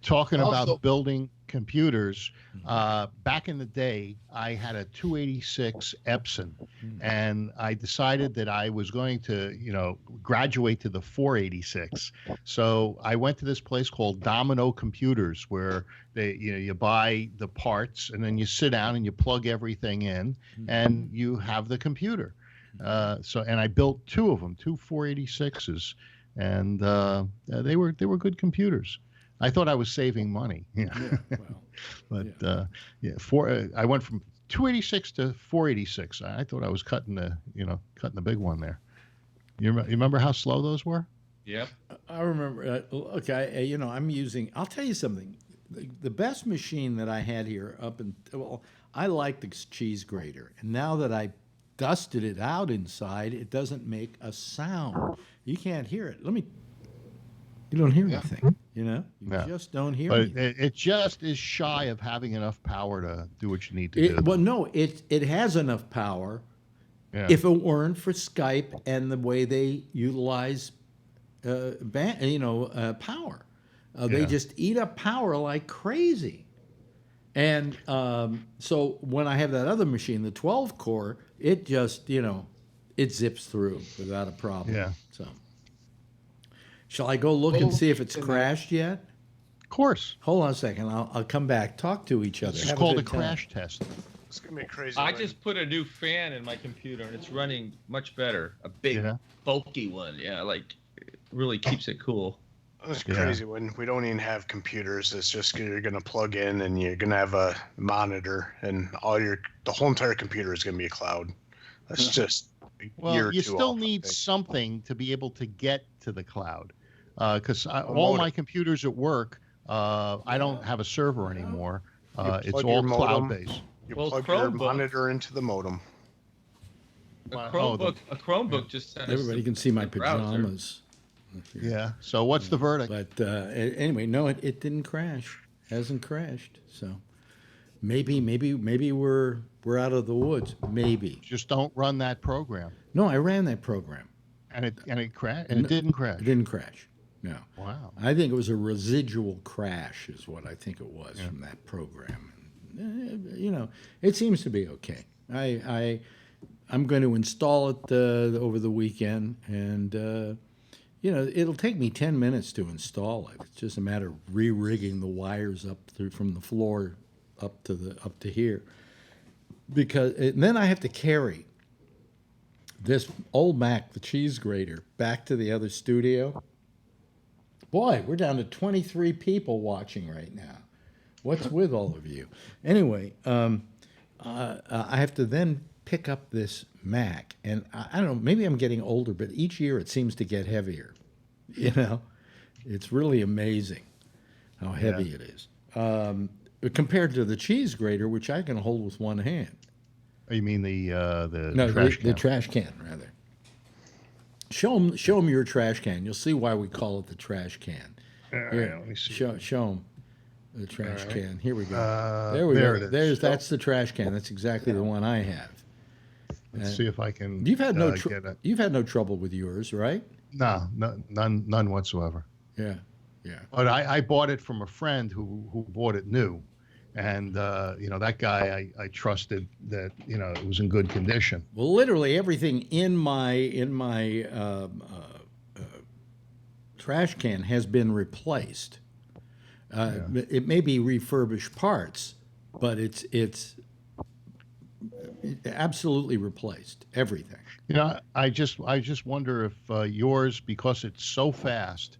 S5: Talking about building computers, back in the day, I had a 286 Epson, and I decided that I was going to, graduate to the 486. So I went to this place called Domino Computers, where you buy the parts, and then you sit down and you plug everything in, and you have the computer. And I built 2 of them, 2 486s, and they were good computers. I thought I was saving money. I went from 286 to 486. I thought I was cutting the big one there. You remember how slow those were?
S9: Yep.
S3: I remember. I'll tell you something. The best machine that I had here I liked the cheese grater, and now that I dusted it out inside, it doesn't make a sound. You can't hear it. You don't hear anything, You just don't hear anything.
S5: It just is shy of having enough power to do what you need to do.
S3: Well, no, it has enough power if it weren't for Skype and the way they utilize power. They just eat up power like crazy. And so when I have that other machine, the 12-core, it just, it zips through without a problem.
S5: Yeah.
S3: So. Shall I go look and see if it's crashed yet?
S5: Of course.
S3: Hold on a second. I'll come back. Talk to each other.
S5: It's called a crash test.
S7: It's going to be crazy.
S9: I just put a new fan in my computer, and it's running much better. A big, bulky one. Yeah, it really keeps it cool.
S7: It's crazy when we don't even have computers. It's just you're going to plug in, and you're going to have a monitor, and the whole entire computer is going to be a cloud. That's just
S5: you still need something to be able to get to the cloud. Because all my computers at work, I don't have a server anymore. It's all cloud-based.
S7: You plug your monitor into the modem.
S9: A Chromebook just sent us
S3: Everybody
S9: the-
S3: can see my
S9: the browser.
S3: pajamas.
S5: Yeah. So what's the verdict?
S3: But anyway, no, it didn't crash. Hasn't crashed. So maybe we're out of the woods. Maybe.
S5: Just don't run that program.
S3: No, I ran that program.
S5: And it crashed. And it didn't crash.
S3: It didn't crash. No.
S5: Wow.
S3: I think it was a residual crash, is what I think it was from that program. It seems to be okay. I'm going to install it over the weekend, and it'll take me 10 minutes to install it. It's just a matter of re-rigging the wires up through from the floor up to here, and then I have to carry this old Mac, the cheese grater, back to the other studio. Boy, we're down to 23 people watching right now. What's with all of you? Anyway, I have to then pick up this Mac, and I don't know, maybe I'm getting older, but each year it seems to get heavier. It's really amazing how heavy it is. Compared to the cheese grater, which I can hold with one hand.
S5: Oh, you mean the
S3: trash
S5: can?
S3: The trash can, rather. Show them your trash can. You'll see why we call it the trash can. Here,
S5: let me see.
S3: Show them the trash can. Here we go.
S5: There we go.
S3: It is. That's the trash can. That's exactly the one I have.
S5: Let's see if I can.
S3: You've had no
S5: get it.
S3: You've had no trouble with yours, right?
S5: No, none whatsoever.
S3: Yeah.
S5: But I bought it from a friend who bought it new, and that guy I trusted that it was in good condition.
S3: Well, literally everything in my trash can has been replaced. It may be refurbished parts, but it's absolutely replaced everything.
S5: I just wonder if yours, because it's so fast,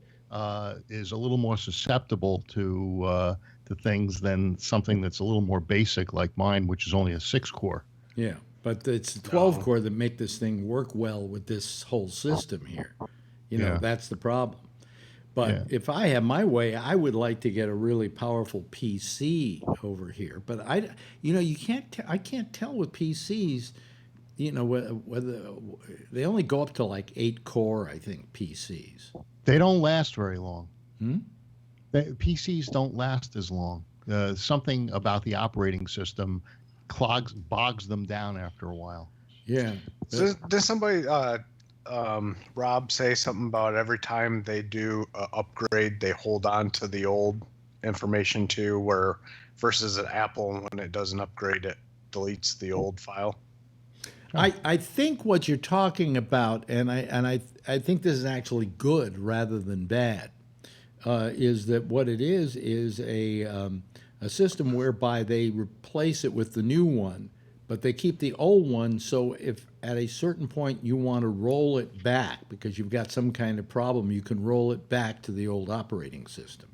S5: is a little more susceptible to things than something that's a little more basic like mine, which is only a 6-core.
S3: Yeah, but it's the 12-core that make this thing work well with this whole system here. That's the problem. But if I have my way, I would like to get a really powerful PC over here. But you can't. I can't tell with PCs. Whether they only go up to like 8-core, I think, PCs.
S5: They don't last very long. PCs don't last as long. Something about the operating system bogs them down after a while.
S3: Yeah.
S7: So did somebody, Rob, say something about every time they do an upgrade, they hold on to the old information too, where versus an Apple, when it does an upgrade, it deletes the old file?
S3: I think what you're talking about, and I think this is actually good rather than bad, is that what it is a system whereby they replace it with the new one, but they keep the old one. So if at a certain point you want to roll it back because you've got some kind of problem, you can roll it back to the old operating system.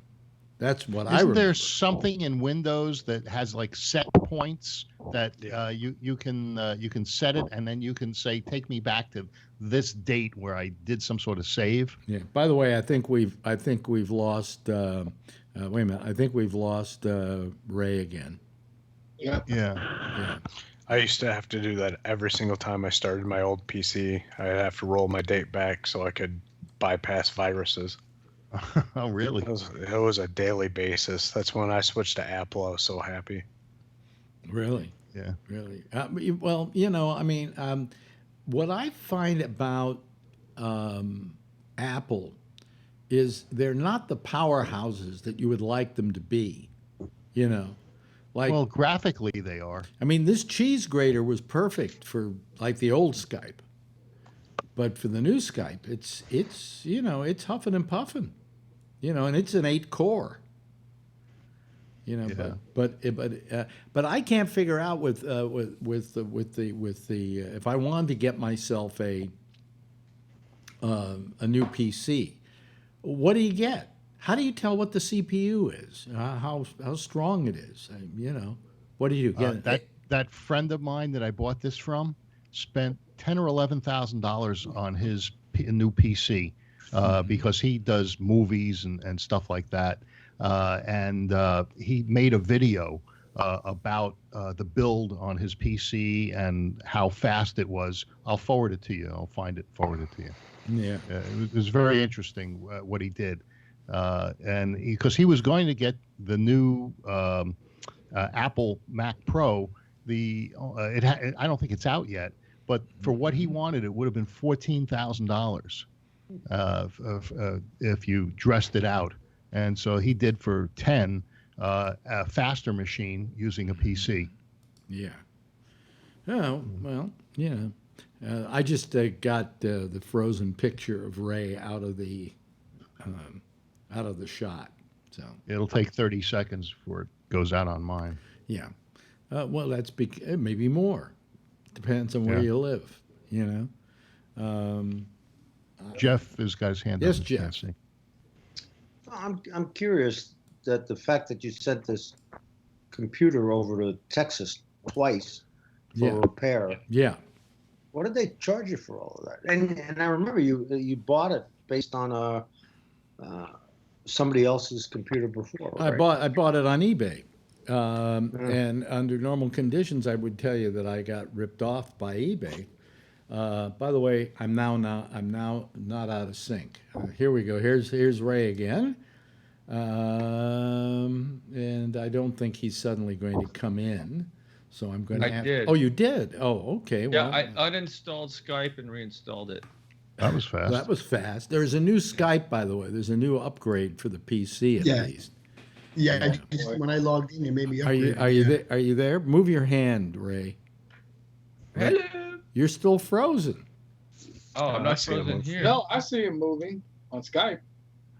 S3: That's what I remember.
S5: Isn't there something in Windows that has like set points that you can set it, and then you can say, take me back to this date where I did some sort of save?
S3: Yeah. By the way, I think we've lost. Wait a minute. I think we've lost Ray again.
S5: Yeah.
S7: I used to have to do that every single time I started my old PC. I'd have to roll my date back so I could bypass viruses.
S5: Oh, really?
S7: It was a daily basis. That's when I switched to Apple. I was so happy.
S3: Really?
S5: Yeah.
S3: Really? Well, what I find about Apple is they're not the powerhouses that you would like them to be. Well,
S5: graphically they are.
S3: I mean, this cheese grater was perfect for like the old Skype. But for the new Skype, it's huffing and puffing, and it's an 8-core. But I can't figure out with the if I wanted to get myself a new PC, what do you get? How do you tell what the CPU is? How strong it is? What do you do?
S5: That friend of mine that I bought this from spent $10,000 or $11,000 on his new PC because he does movies and stuff like that. And he made a video about the build on his PC and how fast it was. I'll forward it to you. I'll find it, forward it to you.
S3: Yeah.
S5: It was very interesting what he did. And because he was going to get the new Apple Mac Pro, I don't think it's out yet, but for what he wanted, it would have been $14,000 if you dressed it out. And so he did for 10 a faster machine using a PC.
S3: Yeah. Oh, well, yeah. I just got the frozen picture of Ray out of the shot. So
S5: it'll take 30 seconds before it goes out on mine.
S3: Yeah. Well, that's maybe more. Depends on where you live, you know.
S5: Jeff has got his hand up.
S3: Yes, Jeff.
S10: I'm curious that the fact that you sent this computer over to Texas twice for repair.
S3: Yeah.
S10: What did they charge you for all of that? And I remember you bought it based on somebody else's computer before. Right?
S3: I bought it on eBay. And under normal conditions, I would tell you that I got ripped off by eBay. By the way, I'm now not out of sync. Here we go. Here's Ray again, and I don't think he's suddenly going to come in. So I'm going to.
S9: I did.
S3: Oh, you did. Oh, okay.
S9: Yeah,
S3: Well,
S9: I uninstalled Skype and reinstalled it.
S5: That was fast.
S3: That was fast. There's a new Skype, by the way. There's a new upgrade for the PC at least.
S8: Yeah, when I logged in, you made me upgrade.
S3: Are you there? Move your hand, Ray.
S9: Hello.
S3: You're still frozen.
S9: Oh, I'm not frozen here.
S6: No, I see him moving on Skype.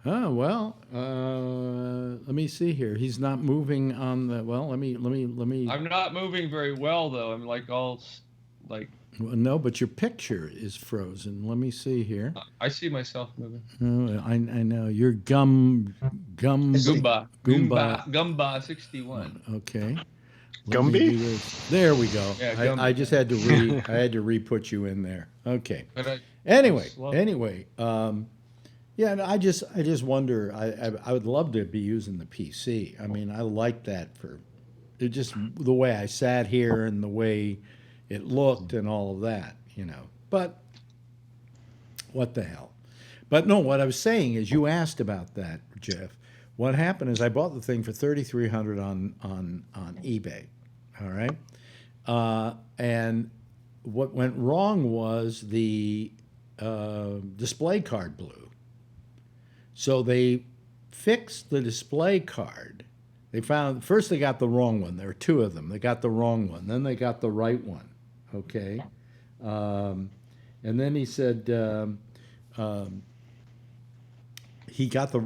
S3: Oh well, let me see here. He's not moving on the. Well, let me.
S9: I'm not moving very well though. I'm like all like.
S3: Well, no, but your picture is frozen. Let me see here.
S9: I see myself moving.
S3: I know you're Gumba
S9: 61.
S3: Okay.
S5: Gumby?
S3: There we go.
S9: Yeah,
S3: I just had to I had to re-put you in there. Okay.
S9: But
S3: Anyway. Yeah, and I just wonder. I would love to be using the PC. I mean, I like that for it just the way I sat here and the way it looked and all of that, you know. But what the hell? But no, what I was saying is you asked about that, Jeff. What happened is I bought the thing for $3,300 on eBay. All right, and what went wrong was the display card blew. So they fixed the display card. They found first they got the wrong one. There were two of them. They got the wrong one. Then they got the right one. Okay, and then he said they got the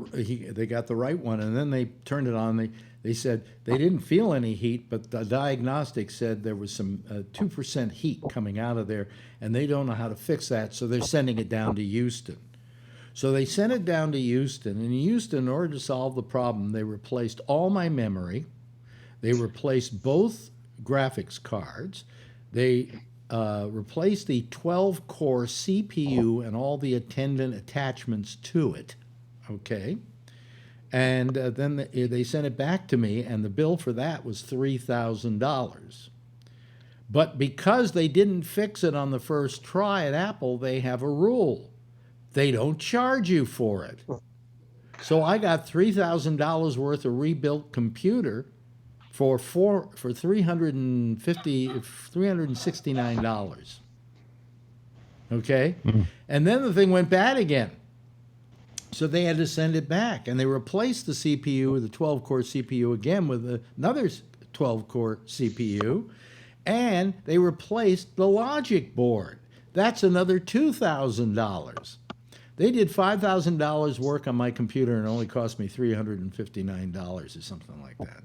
S3: right one, and then they turned it on. They said they didn't feel any heat, but the diagnostic said there was some 2% heat coming out of there, and they don't know how to fix that, so they're sending it down to Houston. So they sent it down to Houston, and in Houston, in order to solve the problem, they replaced all my memory. They replaced both graphics cards. They replaced the 12-core CPU and all the attendant attachments to it. Okay. And then they sent it back to me, and the bill for that was $3,000. But because they didn't fix it on the first try at Apple, they have a rule. They don't charge you for it. So I got $3,000 worth of rebuilt computer for $369. Okay?
S5: Mm-hmm.
S3: And then the thing went bad again. So they had to send it back, and they replaced the CPU, the 12-core CPU, again with another 12-core CPU, and they replaced the logic board. That's another $2,000. They did $5,000 work on my computer, and it only cost me $359 or something like that.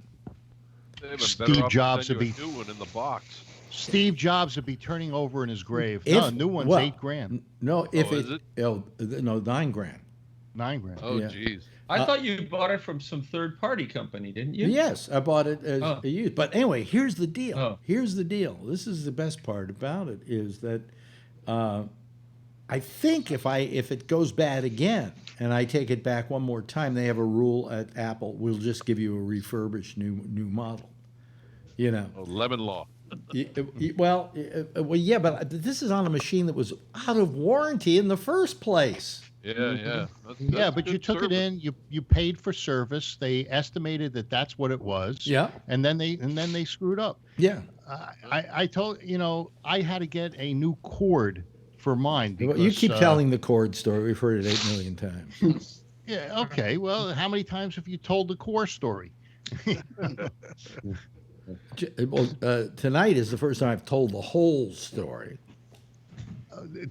S5: Steve Jobs would be
S12: new one in the box.
S5: Steve Jobs would be turning over in his grave. No, new one's $8,000.
S3: No, if
S12: is it?
S3: No, $9,000.
S5: $9,000.
S12: Oh,
S3: Yeah.
S12: jeez.
S9: I thought you bought it from some third-party company, didn't you?
S3: Yes, I bought it as a used. But anyway, here's the deal.
S9: Oh.
S3: Here's the deal. This is the best part about it is that I think if it goes bad again and I take it back one more time, they have a rule at Apple: we'll just give you a refurbished new model. You know.
S12: Oh, lemon law.
S3: Well, yeah, but this is on a machine that was out of warranty in the first place.
S12: Yeah.
S5: Yeah, but you took it in. You paid for service. They estimated that that's what it was.
S3: Yeah.
S5: And then they screwed up.
S3: Yeah.
S5: I told I had to get a new cord for mine because
S3: You keep telling the cord story. We've heard it 8 million times.
S5: Yeah. Okay. Well, how many times have you told the core story?
S3: Tonight is the first time I've told the whole story.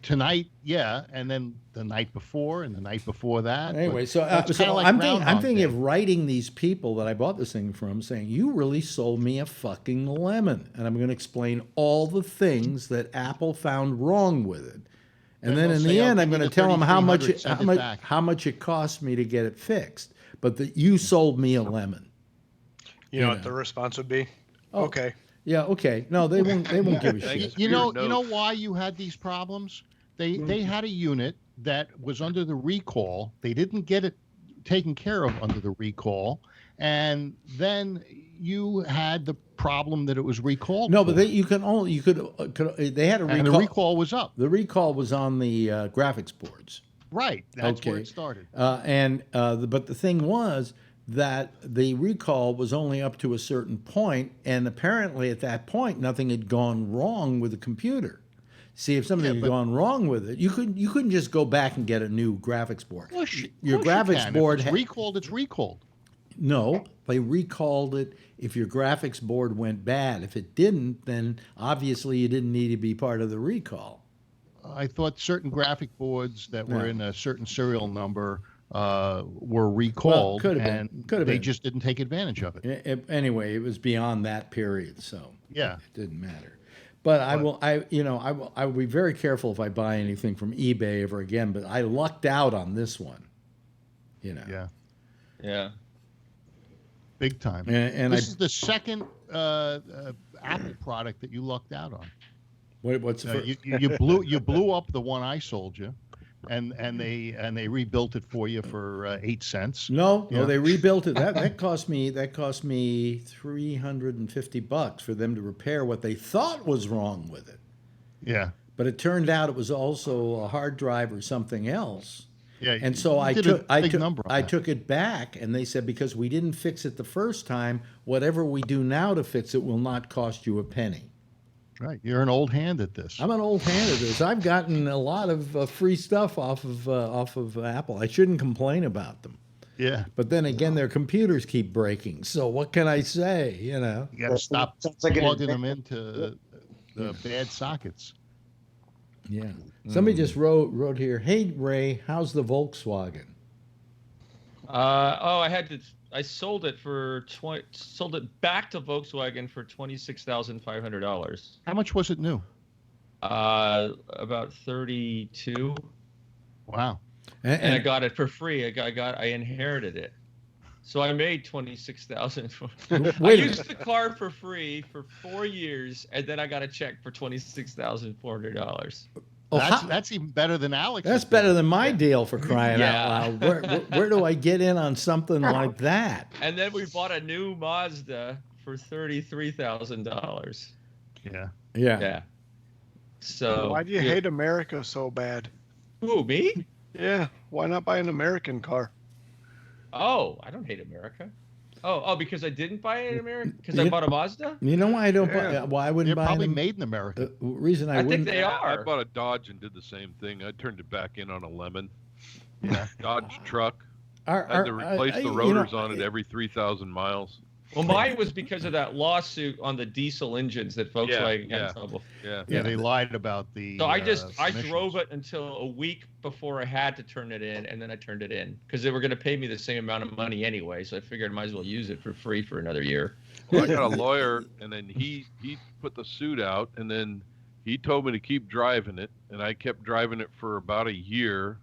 S5: Tonight, yeah, and then the night before, and the night before that.
S3: Anyway, so
S5: like
S3: I'm thinking of writing these people that I bought this thing from, saying, "You really sold me a fucking lemon," and I'm going to explain all the things that Apple found wrong with it, and then in the end, I'm going to tell them how much it cost me to get it fixed, but that you sold me a lemon.
S7: You know what the response would be?
S3: Oh,
S7: okay.
S3: Yeah, okay. No, they won't give a shit.
S5: You know why you had these problems? They had a unit that was under the recall. They didn't get it taken care of under the recall, and then you had the problem that it was recalled.
S3: No, but they had a recall.
S5: And the recall was up.
S3: The recall was on the graphics boards.
S5: Right. That's where it started.
S3: But the thing was that the recall was only up to a certain point, and apparently at that point nothing had gone wrong with the computer. See, if something had gone wrong with it, you couldn't just go back and get a new graphics board. Your graphics board
S5: if it's recalled. It's recalled.
S3: No, they recalled it if your graphics board went bad. If it didn't, then obviously you didn't need to be part of the recall.
S5: I thought certain graphic boards that were in a certain serial number were recalled, they just didn't take advantage of it.
S3: Anyway, it was beyond that period, so
S5: yeah,
S3: it didn't matter. But I will be very careful if I buy anything from eBay ever again. But I lucked out on this one,
S9: Yeah.
S5: Big time.
S3: And
S5: this is the second Apple product that you lucked out on.
S3: What's the first?
S5: You blew up the one I sold you. And they rebuilt it for you for 8 cents.
S3: No, they rebuilt it. That cost me $350 for them to repair what they thought was wrong with it.
S5: Yeah.
S3: But it turned out it was also a hard drive or something else.
S5: Yeah.
S3: And so I took it back, and they said because we didn't fix it the first time, whatever we do now to fix it will not cost you a penny.
S5: Right, you're an old hand at this.
S3: I'm an old hand at this. I've gotten a lot of free stuff off of Apple. I shouldn't complain about them.
S5: Yeah,
S3: but then again, their computers keep breaking. So what can I say? You
S5: got to stop plugging them into the bad sockets.
S3: Yeah. Somebody just wrote here. Hey Ray, how's the Volkswagen?
S9: I sold it back to Volkswagen for $26,500.
S5: How much was it new?
S9: About 32.
S5: Wow.
S9: And I got it for free. I inherited it. So I made $26,000. I used the car for free for 4 years, and then I got a check for $26,400.
S5: That's even better than Alex.
S3: That's better than my deal, for crying out loud. Where do I get in on something like that?
S9: And then we bought a new Mazda for $33,000.
S3: Yeah.
S7: So why do you hate America so bad?
S9: Who, me?
S7: Yeah. Why not buy an American car?
S9: Oh, I don't hate America. Oh, because I didn't buy it in America? Because I bought a Mazda?
S3: You know why I don't buy? Why I wouldn't buy them?
S5: They're probably made in America.
S3: Reason I
S9: think they are.
S12: I bought a Dodge and did the same thing. I turned it back in on a lemon. Yeah, Dodge truck. Had to replace the rotors on it every 3,000 miles.
S9: Well, mine was because of that lawsuit on the diesel engines that Volkswagen got in trouble.
S5: Yeah, they lied about the.
S9: So I drove it until a week before I had to turn it in, and then I turned it in because they were going to pay me the same amount of money anyway. So I figured I might as well use it for free for another year.
S12: Well, I got a lawyer, and then he put the suit out, and then he told me to keep driving it, and I kept driving it for about a year.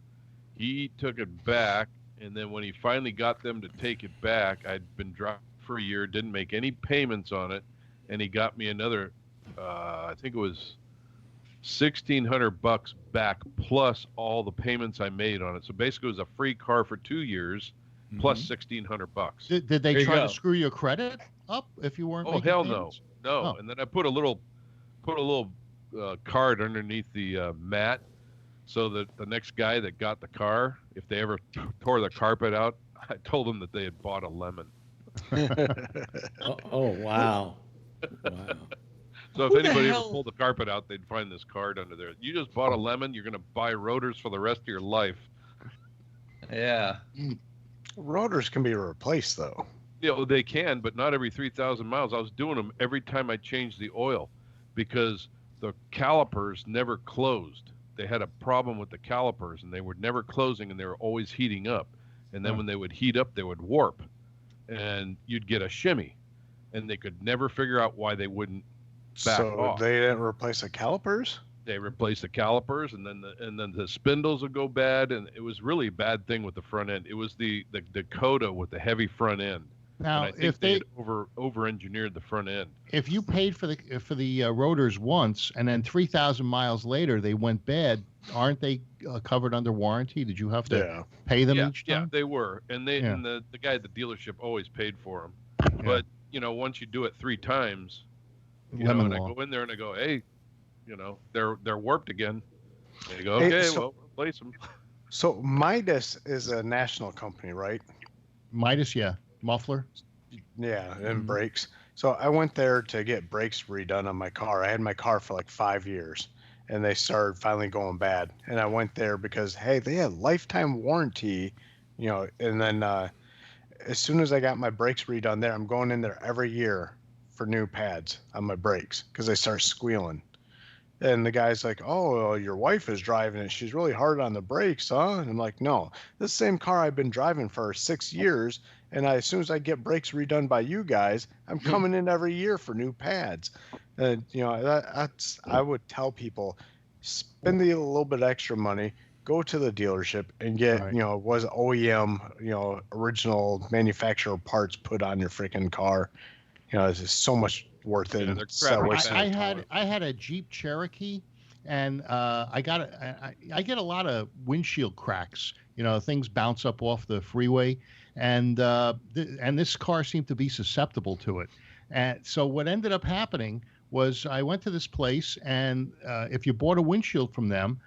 S12: He took it back, and then when he finally got them to take it back, I'd been driving for a year, didn't make any payments on it, and he got me another I think it was $1,600 back plus all the payments I made on it. So basically it was a free car for 2 years plus $1,600.
S5: Did they try to screw your credit? up if you weren't?
S12: Oh
S5: making
S12: hell
S5: payments?
S12: no, no.
S5: Oh.
S12: And then I put a little card underneath the mat, so that the next guy that got the car, if they ever tore the carpet out, I told them that they had bought a lemon.
S3: Oh, wow. Wow.
S12: So if anybody ever pulled the carpet out, they'd find this card under there. You just bought a lemon. You're going to buy rotors for the rest of your life.
S9: Yeah.
S7: Rotors can be replaced, though.
S12: You know, they can, but not every 3,000 miles. I was doing them every time I changed the oil because the calipers never closed. They had a problem with the calipers, and they were never closing, and they were always heating up. And then when they would heat up, they would warp, and you'd get a shimmy. And they could never figure out why they wouldn't back off.
S7: They didn't replace the calipers?
S12: They replaced the calipers, and then the spindles would go bad, and it was really a bad thing with the front end. It was the Dakota with the heavy front end.
S5: Now,
S12: and I think
S5: if
S12: they had over engineered the front end.
S5: If you paid for the rotors once and then 3,000 miles later they went bad, aren't they covered under warranty? Did you have to pay them each time?
S12: Yeah, they were, and and the guy at the dealership always paid for them. Yeah. But once you do it 3 times, and I go in there and I go, hey, they're warped again. And they go, okay, well, replace them.
S7: So Midas is a national company, right?
S5: Midas, yeah. Muffler?
S7: Yeah, and brakes. So I went there to get brakes redone on my car. I had my car for like 5 years, and they started finally going bad. And I went there because, hey, they had lifetime warranty, and then as soon as I got my brakes redone there, I'm going in there every year for new pads on my brakes because they start squealing. And the guy's like, oh, well, your wife is driving it. She's really hard on the brakes, huh? And I'm like, no, this same car I've been driving for 6 years. And as soon as I get brakes redone by you guys, I'm coming in every year for new pads. And, that's, I would tell people, spend a little bit extra money, go to the dealership and get, was OEM, original manufacturer parts put on your freaking car. It's just so much worth it.
S5: I had a Jeep Cherokee, and I get a lot of windshield cracks. Things bounce up off the freeway, and this car seemed to be susceptible to it. And so what ended up happening was I went to this place, and if you bought a windshield from them,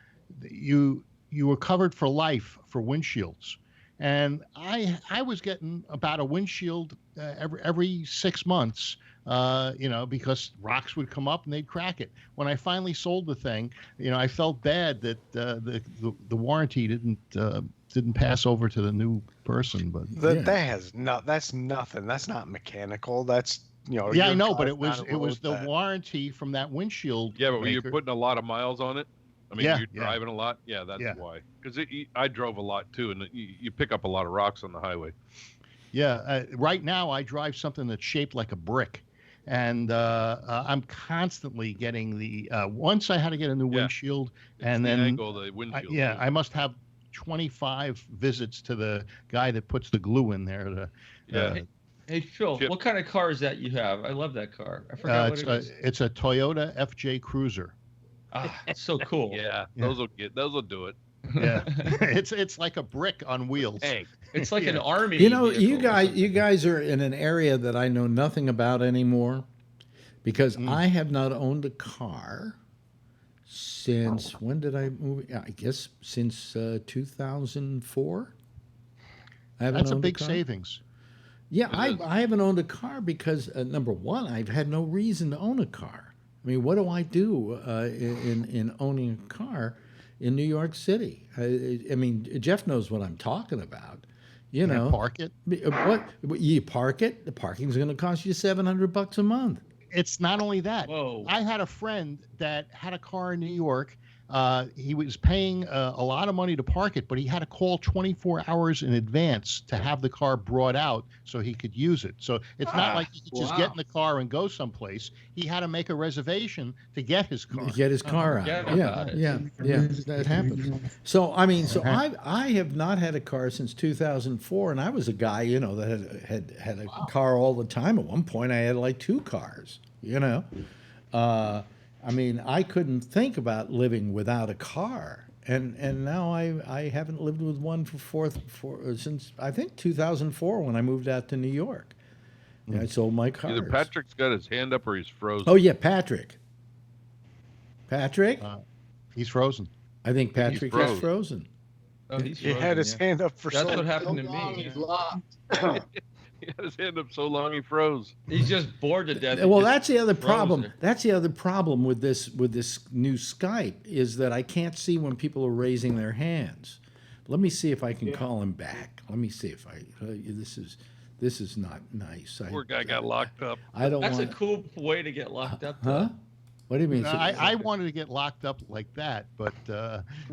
S5: you were covered for life for windshields. And I was getting about a windshield every 6 months, because rocks would come up and they'd crack it. When I finally sold the thing, I felt bad that the warranty didn't pass over to the new person. But
S7: that's nothing. That's not mechanical. That's
S5: I know, but it was the warranty from that windshield.
S12: Yeah, but you're putting a lot of miles on it. I mean, you're driving a lot. Yeah, that's why. Because I drove a lot too, and you pick up a lot of rocks on the highway.
S5: Yeah, right now I drive something that's shaped like a brick, and I'm constantly getting the. Once I had to get a new windshield, and then
S12: angle of the windshield.
S5: I must have 25 visits to the guy that puts the glue in there.
S9: Hey Phil, what kind of car is that you have? I love that car. I forgot what it is.
S5: It's a Toyota FJ Cruiser.
S9: Ah, it's so cool.
S12: Those will do it.
S5: Yeah, it's like a brick on wheels.
S9: Hey, it's like an army.
S3: You guys are in an area that I know nothing about anymore, because I have not owned a car since when did I move? I guess since 2004.
S5: That's a big savings.
S3: Yeah, I haven't owned a car because number one, I've had no reason to own a car. I mean, what do I do in owning a car in New York City? I mean, Jeff knows what I'm talking about.
S5: Park it.
S3: What you park it? The parking's going to cost you $700 a month.
S5: It's not only that.
S9: Whoa.
S5: I had a friend that had a car in New York. He was paying a lot of money to park it, but he had to call 24 hours in advance to have the car brought out so he could use it. So it's not like he could just get in the car and go someplace. He had to make a reservation to get his car.
S3: Get his car out. Yeah, that happens. So I mean, I have not had a car since 2004, and I was a guy, that had a car all the time. At one point, I had like 2 cars. I mean, I couldn't think about living without a car, and now I haven't lived with one since I think 2004 when I moved out to New York. Yeah, I sold my cars.
S12: Either Patrick's got his hand up or he's frozen.
S3: Oh yeah, Patrick. Patrick.
S5: He's frozen.
S3: I think Patrick is frozen.
S9: Oh, he's
S7: He
S9: frozen,
S7: had his hand up for
S9: That's
S7: so
S9: what happened to
S6: long
S9: me.
S6: he's locked.
S12: He had his hand up so long he froze.
S9: He's just bored to death.
S3: Well,
S9: He just
S3: that's the other
S9: froze
S3: problem.
S9: there.
S3: That's the other problem with this new Skype is that I can't see when people are raising their hands. Let me see if I can call him back. Let me see if I. This is not nice.
S12: Poor guy got locked up.
S3: I don't.
S9: That's a
S3: want,
S9: cool way to get locked up.
S3: Huh? What do you mean?
S5: No, I wanted to get locked up like that, but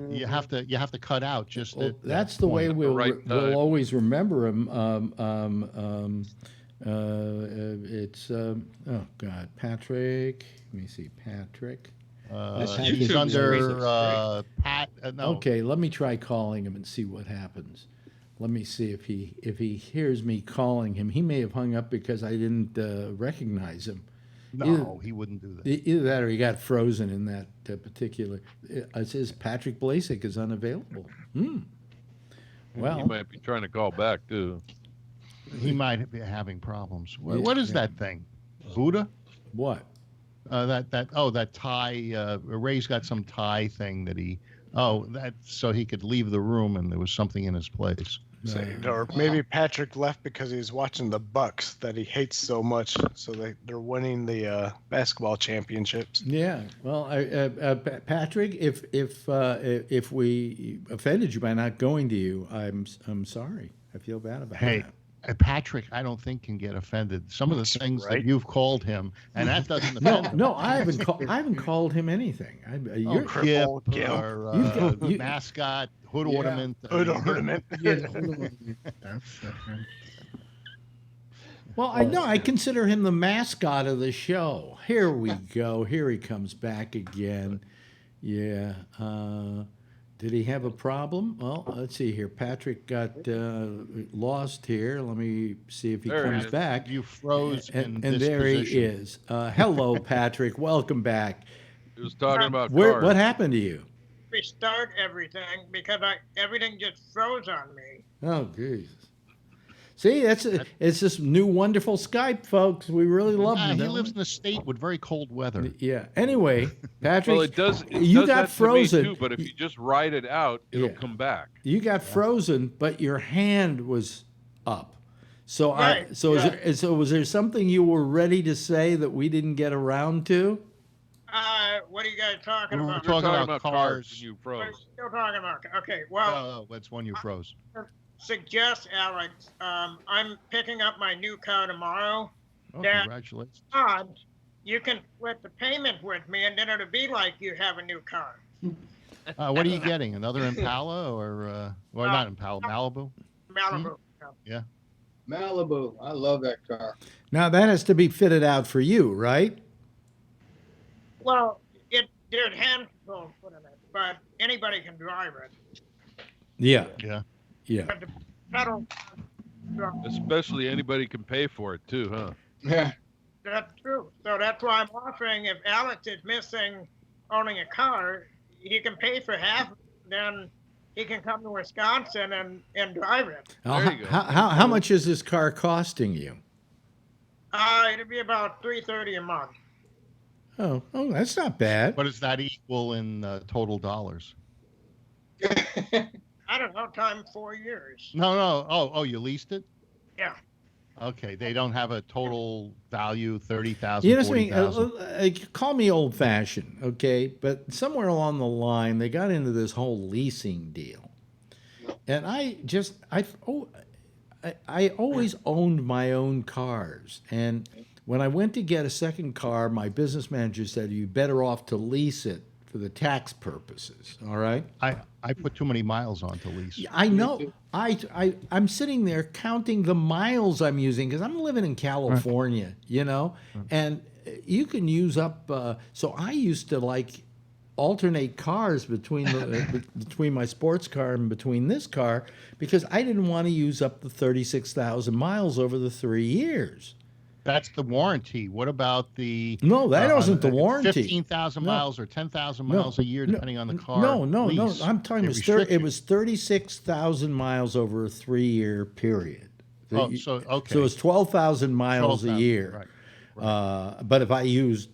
S5: you have to cut out just.
S3: Well,
S5: at
S3: that's
S5: that
S3: the way
S5: point.
S3: we'll always remember him. It's oh God, Patrick. Let me see, Patrick.
S5: He's
S9: YouTube is
S5: under Pat. No.
S3: Okay, let me try calling him and see what happens. Let me see if he hears me calling him. He may have hung up because I didn't recognize him.
S5: No, he wouldn't do that.
S3: Either that or he got frozen in that particular. It says Patrick Blasek is unavailable. Well,
S12: He might be trying to call back too.
S5: He might be having problems. What is that thing? Buddha?
S3: What?
S5: That tie. Ray's got some tie thing that he. Oh, that so he could leave the room and there was something in his place.
S7: Or maybe Patrick left because he was watching the Bucks that he hates so much, so they're winning the basketball championships.
S3: Yeah. Well, Patrick, if we offended you by not going to you, I'm sorry. I feel bad about that.
S5: Patrick, I don't think can get offended. Some of the things that you've called him, and that doesn't offend him.
S3: No, I haven't called him anything. You're
S5: cripple, or mascot, hood ornament.
S7: Hood ornament.
S3: Well, I know. I consider him the mascot of the show. Here we go. Here he comes back again. Yeah. Did he have a problem? Well, let's see here. Patrick got lost here. Let me see if he comes back.
S5: You froze
S3: and
S5: in this
S3: there he
S5: position.
S3: is. Hello, Patrick. Welcome back.
S12: He was talking about cars.
S3: What happened to you?
S11: Restart everything because everything just froze on me.
S3: Oh, Jesus. See, it's this new wonderful Skype, folks. We really love it.
S5: He lives in a state with very cold weather.
S3: Yeah. Anyway, Patrick,
S12: Well, it does
S3: got
S12: that
S3: frozen.
S12: to me too, but if you just ride it out, it'll come back.
S3: You got frozen, but your hand was up. So
S11: Right,
S3: so was there something you were ready to say that we didn't get around to?
S11: What are you guys talking
S5: We're
S11: about?
S5: talking about
S12: cars.
S5: cars.
S12: And you
S11: We're
S12: froze.
S11: still talking about. Okay, well,
S5: Oh, that's one you froze.
S11: suggest Alex. I'm picking up my new car tomorrow.
S5: Oh,
S11: That-
S5: congratulations.
S11: You can split the payment with me, and then it'll be like you have a new car.
S5: What are you getting? Another Impala or not Impala, Malibu?
S11: Malibu.
S5: Yeah.
S6: Malibu. I love that car.
S3: Now that has to be fitted out for you, right?
S11: Well, there's hand controls put in it, but anybody can drive it.
S3: Yeah.
S5: Yeah.
S3: Yeah.
S11: But the pedal.
S12: Especially anybody can pay for it too, huh?
S6: Yeah.
S11: That's true. So that's why I'm offering if Alex is missing owning a car, he can pay for half, then he can come to Wisconsin and drive it.
S3: Now,
S12: There you go.
S3: how much is this car costing you?
S11: It'd be about $330 a month.
S3: Oh, that's not bad.
S5: What does that equal in total dollars?
S11: I don't know, time 4 years.
S5: No. Oh, you leased it?
S11: Yeah.
S5: Okay, they don't have a total value, 30,000,
S3: You know what I mean?
S5: 40,000.
S3: Call me old-fashioned, okay? But somewhere along the line, they got into this whole leasing deal, and I always owned my own cars, and when I went to get a second car, my business manager said, "You're better off to lease it for the tax purposes." All right.
S5: I put too many miles on to lease.
S3: Yeah, I know. I'm sitting there counting the miles I'm using because I'm living in California, you know, and you can use up. So I used to alternate cars between between my sports car and between this car because I didn't want to use up the 36,000 miles over the 3 years.
S5: That's the warranty. What about the?
S3: No, that wasn't the warranty.
S5: 15,000 miles or 10,000 miles a year, depending on the car.
S3: No.
S5: lease.
S3: I'm talking
S5: It
S3: about
S5: restricts
S3: it was 36,000 miles over a 3 year period.
S5: Oh, so okay.
S2: So it's 12,000 miles a
S5: 12,000,
S2: year.
S5: right.
S2: But if I used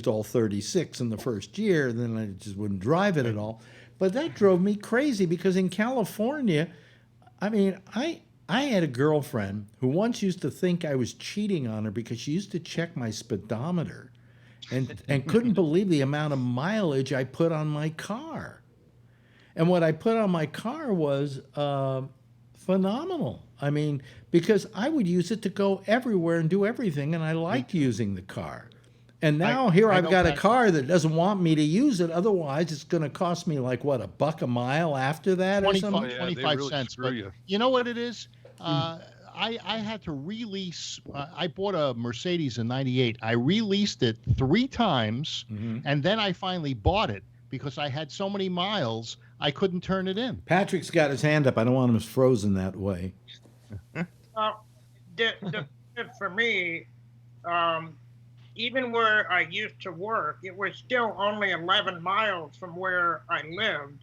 S2: all 36 in the first year, then I just wouldn't drive it at all. But that drove me crazy because in California, I mean, I had a girlfriend who once used to think I was cheating on her because she used to check my speedometer and couldn't believe the amount of mileage I put on my car. And what I put on my car was phenomenal. I mean, because I would use it to go everywhere and do everything, and I liked using the car. And now I've got a car that doesn't want me to use it. Otherwise, it's going to cost me like, what, $1 a mile after that or something?
S5: 25 cents. But you know what it is? I had to release. I bought a Mercedes in '98. I released it 3 times, and then I finally bought it because I had so many miles I couldn't turn it in.
S2: Patrick's got his hand up. I don't want him frozen that way.
S11: For me, even where I used to work, it was still only 11 miles from where I lived.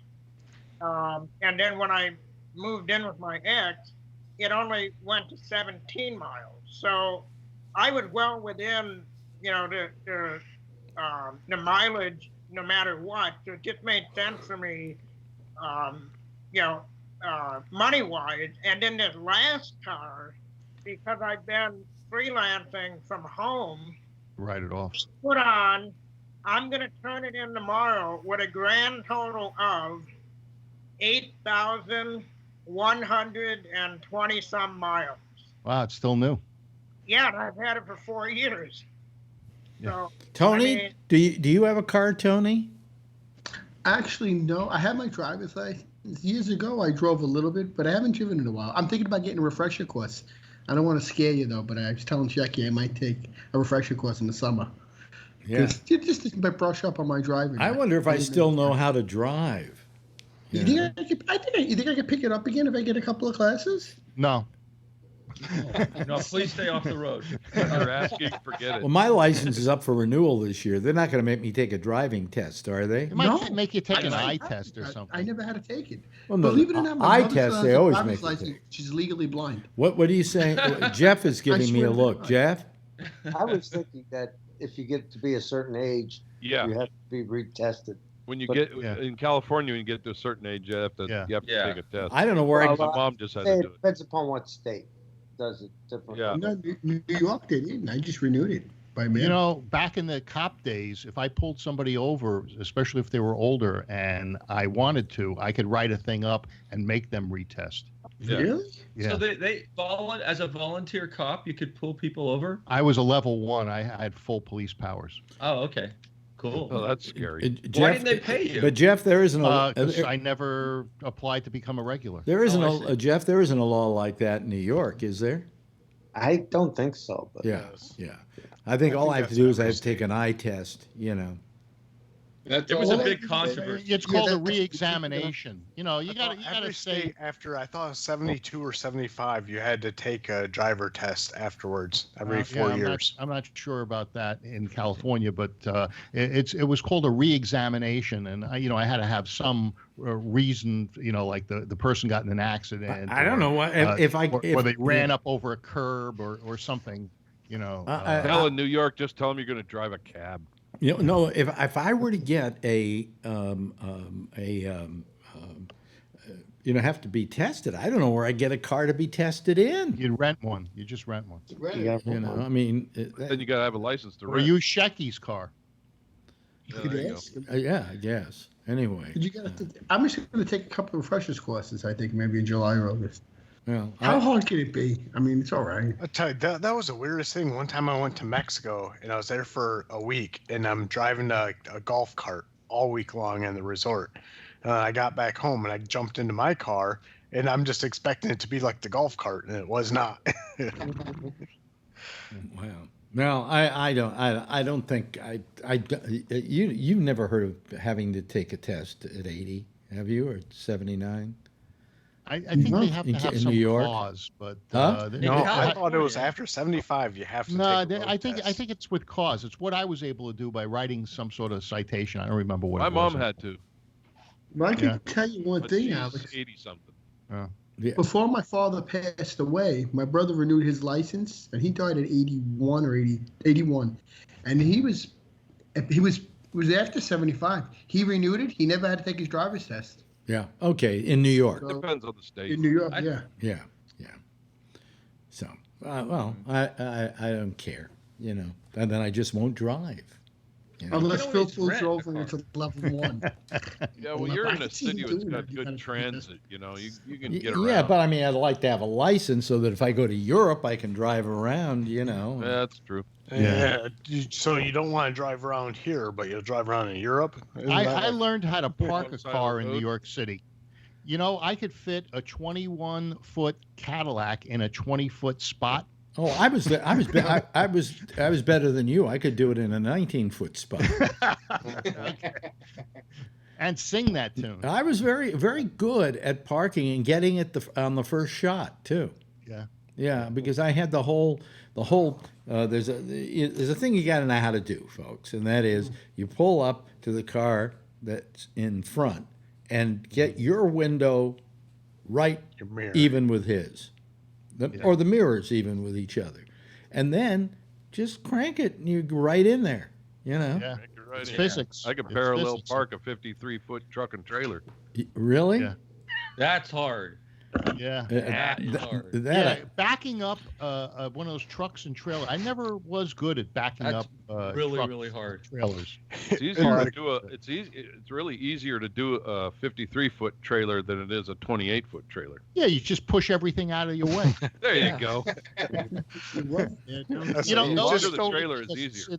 S11: And then when I moved in with my ex, it only went to 17 miles. So I was well within, the mileage no matter what. So it just made sense for me, money-wise. And then this last car, because I've been freelancing from home,
S5: Write it off.
S11: put on, I'm going to turn it in tomorrow with a grand total of 8,120 some miles.
S5: Wow, it's still new.
S11: Yeah, and I've had it for 4 years.
S5: Yeah.
S11: So,
S2: Tony, do you have a car, Tony?
S8: Actually, no. I had my driver's license. Years ago, I drove a little bit, but I haven't driven in a while. I'm thinking about getting a refresher course. I don't want to scare you, though, but I was telling Jackie I might take a refresher course in the summer.
S2: Yeah.
S8: Just to brush up on my driving.
S2: I wonder if I still know how to drive.
S8: You think I could pick it up again if I get a couple of classes?
S5: No.
S9: No, please stay off the road.
S12: You're asking, forget it.
S2: Well, my license is up for renewal this year. They're not going to make me take a driving test, are they?
S5: It might make you take an eye test or something.
S8: I never had to take it.
S2: Well, no,
S8: Believe it or not, my
S2: eye
S8: mother
S2: test,
S8: still
S2: they
S8: has a
S2: always
S8: driver's
S2: make you
S8: license.
S2: take.
S8: She's legally blind.
S2: What are you saying? Jeff is giving me a
S8: swear to
S2: look.
S8: God.
S2: Jeff?
S10: I was thinking that if you get to be a certain age,
S12: Yeah.
S10: you have to be retested.
S12: When you
S10: But-
S12: get in California, when you get to a certain age, you have to take a test.
S2: I don't know where
S12: My mom just had to do it.
S10: Depends upon what state does it differently.
S12: Yeah.
S8: No, New York didn't. I just renewed it by mail.
S5: You know, back in the cop days, if I pulled somebody over, especially if they were older, and I wanted to, I could write a thing up and make them retest.
S12: Yeah.
S8: Really?
S5: Yeah.
S9: So as a volunteer cop, you could pull people over?
S5: I was a level 1. I had full police powers.
S9: Oh, okay. Cool.
S12: Oh, that's scary.
S2: Jeff,
S9: Why didn't they pay you?
S2: But Jeff, there isn't a
S5: 'Cause I never applied to become a regular.
S2: there isn't
S9: Oh, I see.
S2: Jeff. There isn't a law like that in New York, is there?
S10: I don't think so. But
S2: Yeah, yeah. I think all I have to do is I have to take an eye test.
S9: There was a big controversy.
S5: It's called a re-examination. You know, you got
S7: Every
S5: to say.
S7: state after, I thought it was 72 or 75, you had to take a driver test afterwards every 4 years.
S5: I'm not sure about that in California, but it was called a re-examination, and I had to have some reason, like the person got in an accident.
S2: I don't know what
S5: or they ran up over a curb or something.
S12: Hell, in New York, just tell them you're going to drive a cab.
S2: No. If I were to get have to be tested, I don't know where I get a car to be tested in.
S5: You'd rent one. You just rent one.
S2: I mean,
S12: Then you got to have a license to
S5: or
S12: rent.
S5: use Shecky's car.
S12: There you go.
S2: Yeah, I guess. Anyway,
S8: I'm just going to take a couple of refreshers courses. I think maybe in July or August.
S2: well,
S8: How hard can it be? I mean, it's all right.
S7: I tell you, that was the weirdest thing. One time I went to Mexico and I was there for a week, and I'm driving a golf cart all week long in the resort. I got back home and I jumped into my car, and I'm just expecting it to be like the golf cart, and it was not.
S2: wow. No, I don't think you've never heard of having to take a test at 80, have you, or 79?
S5: I think they have to have
S2: in
S5: some
S2: New York?
S5: cause, but
S2: Huh?
S7: No, I thought it was after 75 you have to
S5: no,
S7: take a road
S5: I
S7: test.
S5: think it's with cause. It's what I was able to do by writing some sort of citation. I don't remember what
S12: My
S5: it was.
S12: mom had to.
S8: Well, I can tell you one
S12: But
S8: thing,
S12: she's
S8: Alex.
S12: 80 something.
S3: Yeah.
S8: Before my father passed away, my brother renewed his license, and he died at 81 or 81. And he was after 75. He renewed it. He never had to take his driver's test.
S3: Yeah. Okay. In New York.
S8: So,
S12: Depends on the state.
S8: in New York, yeah.
S3: Yeah. Yeah. So, well, I don't care, you know, and then I just won't drive. You know?
S8: Unless
S9: You can
S8: Phil
S9: always
S8: pulls
S9: rent
S8: you
S9: a
S8: over
S9: car.
S8: into level 1.
S12: Yeah, well, you're in a city that's got good transit. You know, you can get around.
S3: Yeah, but I mean, I'd like to have a license so that if I go to Europe, I can drive around, you know.
S12: Yeah, that's true.
S7: Yeah. So you don't want to drive around here, but you'll drive around in Europe?
S5: I learned how to park a
S12: Outside
S5: car
S12: the
S5: in New
S12: road.
S5: York City. You know, I could fit a 21-foot Cadillac in a 20-foot spot.
S3: Oh, I was better than you. I could do it in a 19-foot spot.
S5: And sing that tune.
S3: I was very, very good at parking and getting it on the first shot too.
S5: Yeah.
S3: Yeah, because I had the whole. There's a thing you got to know how to do, folks, and that is you pull up to the car that's in front and get your window right
S7: Your mirror.
S3: even with his, or the mirrors even with each other, and then just crank it and you're right in there. You know.
S5: Yeah.
S12: You're right
S5: It's
S12: in.
S5: physics.
S12: I could
S5: It's
S12: parallel
S5: physics.
S12: park a 53-foot truck and trailer.
S3: Really?
S5: Yeah.
S9: That's hard.
S5: Yeah.
S9: That's hard.
S3: That
S5: Yeah, backing up one of those trucks and trailers. I never was good at backing
S9: That's
S5: up
S9: really,
S5: trucks
S9: really
S5: and
S9: hard.
S5: trailers.
S12: It's easier to do it's really easier to do a 53-foot trailer than it is a 28-foot trailer.
S5: Yeah, you just push everything out of your way.
S12: There you go.
S5: You don't know
S12: Just
S5: it's
S12: the
S5: so-
S12: trailer is
S5: it's-
S12: easier.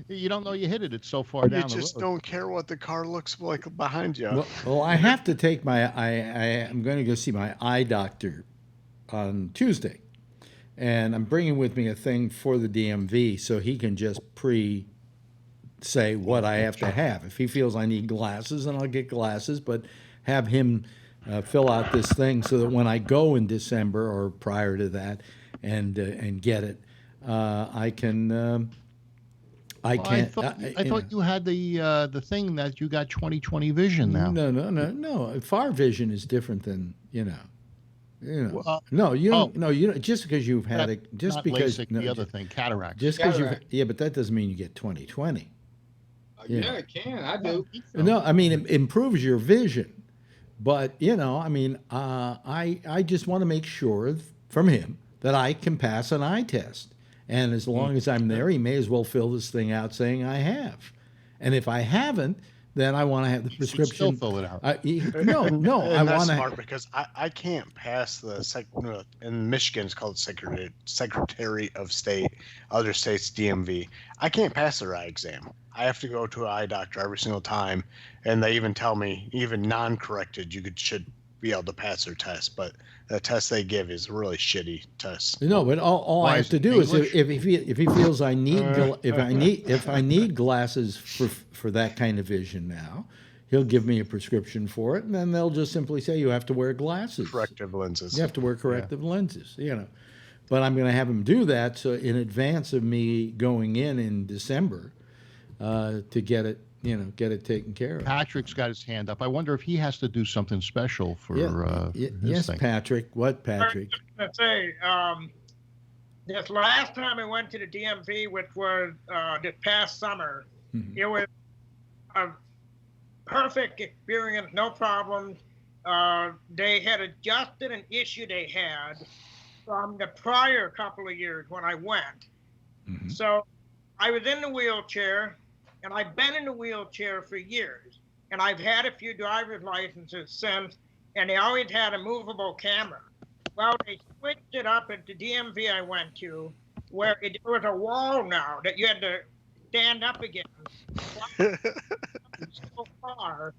S5: you don't know you hit it. It's so far down
S7: You
S5: the
S7: just
S5: road.
S7: don't care what the car looks like behind you.
S3: Well, I have to take I'm going to go see my eye doctor on Tuesday, and I'm bringing with me a thing for the DMV so he can just say what I have to have. If he feels I need glasses, then I'll get glasses, but have him fill out this thing so that when I go in December or prior to that and get it, I can. I can't.
S5: I thought you had the thing that you got 20/20 vision now.
S3: No. Far vision is different than
S5: Well,
S3: no, you don't. No, you don't. Just because you've had it, just
S5: not
S3: because
S5: LASIK,
S3: no,
S5: the other thing, cataract.
S3: just because you,
S6: Cataract.
S3: yeah, but that doesn't mean you get 20/20.
S6: Yeah, it can. I do.
S3: No, I mean it improves your vision, but I mean, I just want to make sure from him that I can pass an eye test, and as long as I'm there, he may as well fill this thing out saying I have, and if I haven't, then I want to have the prescription.
S5: Still fill it out.
S3: No, I
S7: And that's
S3: want
S7: smart
S3: to.
S7: because I can't pass in Michigan it's called Secretary of State, other states DMV. I can't pass their eye exam. I have to go to an eye doctor every single time, and they even tell me, even non-corrected, should be able to pass their test. But the test they give is a really shitty test.
S3: No, but all
S5: Why
S3: I
S5: is
S3: have to
S5: it
S3: do is
S5: English?
S3: if he feels I need if I need glasses for that kind of vision now, he'll give me a prescription for it, and then they'll just simply say you have to wear glasses.
S7: Corrective lenses.
S3: You have to wear corrective lenses. But I'm going to have him do that so in advance of me going in December to get it taken care of.
S5: Patrick's got his hand up. I wonder if he has to do something special for his
S3: Yes,
S5: thing.
S3: Patrick. What, Patrick?
S11: I was going to say, this last time I went to the DMV, which was this past summer, it was a perfect experience, no problems. They had adjusted an issue they had from the prior couple of years when I went. So I was in the wheelchair, and I've been in the wheelchair for years. And I've had a few driver's licenses since, and they always had a movable camera. Well, they switched it up at the DMV I went to, where there was a wall now that you had to stand up against. So far,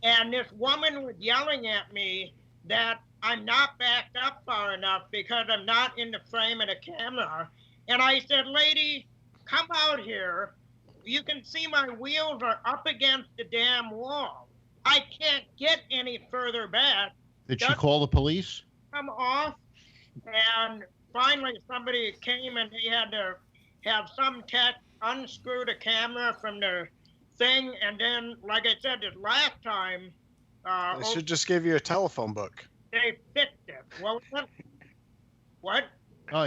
S11: and this woman was yelling at me that I'm not backed up far enough because I'm not in the frame of the camera. And I said, lady, come out here. You can see my wheels are up against the damn wall. I can't get any further back.
S5: Did she call the police?
S11: Come off. And finally somebody came and they had to have some tech unscrew the camera from the thing. And then, like I said, this last time,
S7: They should just give you a telephone book.
S11: they fixed it. What was that? What?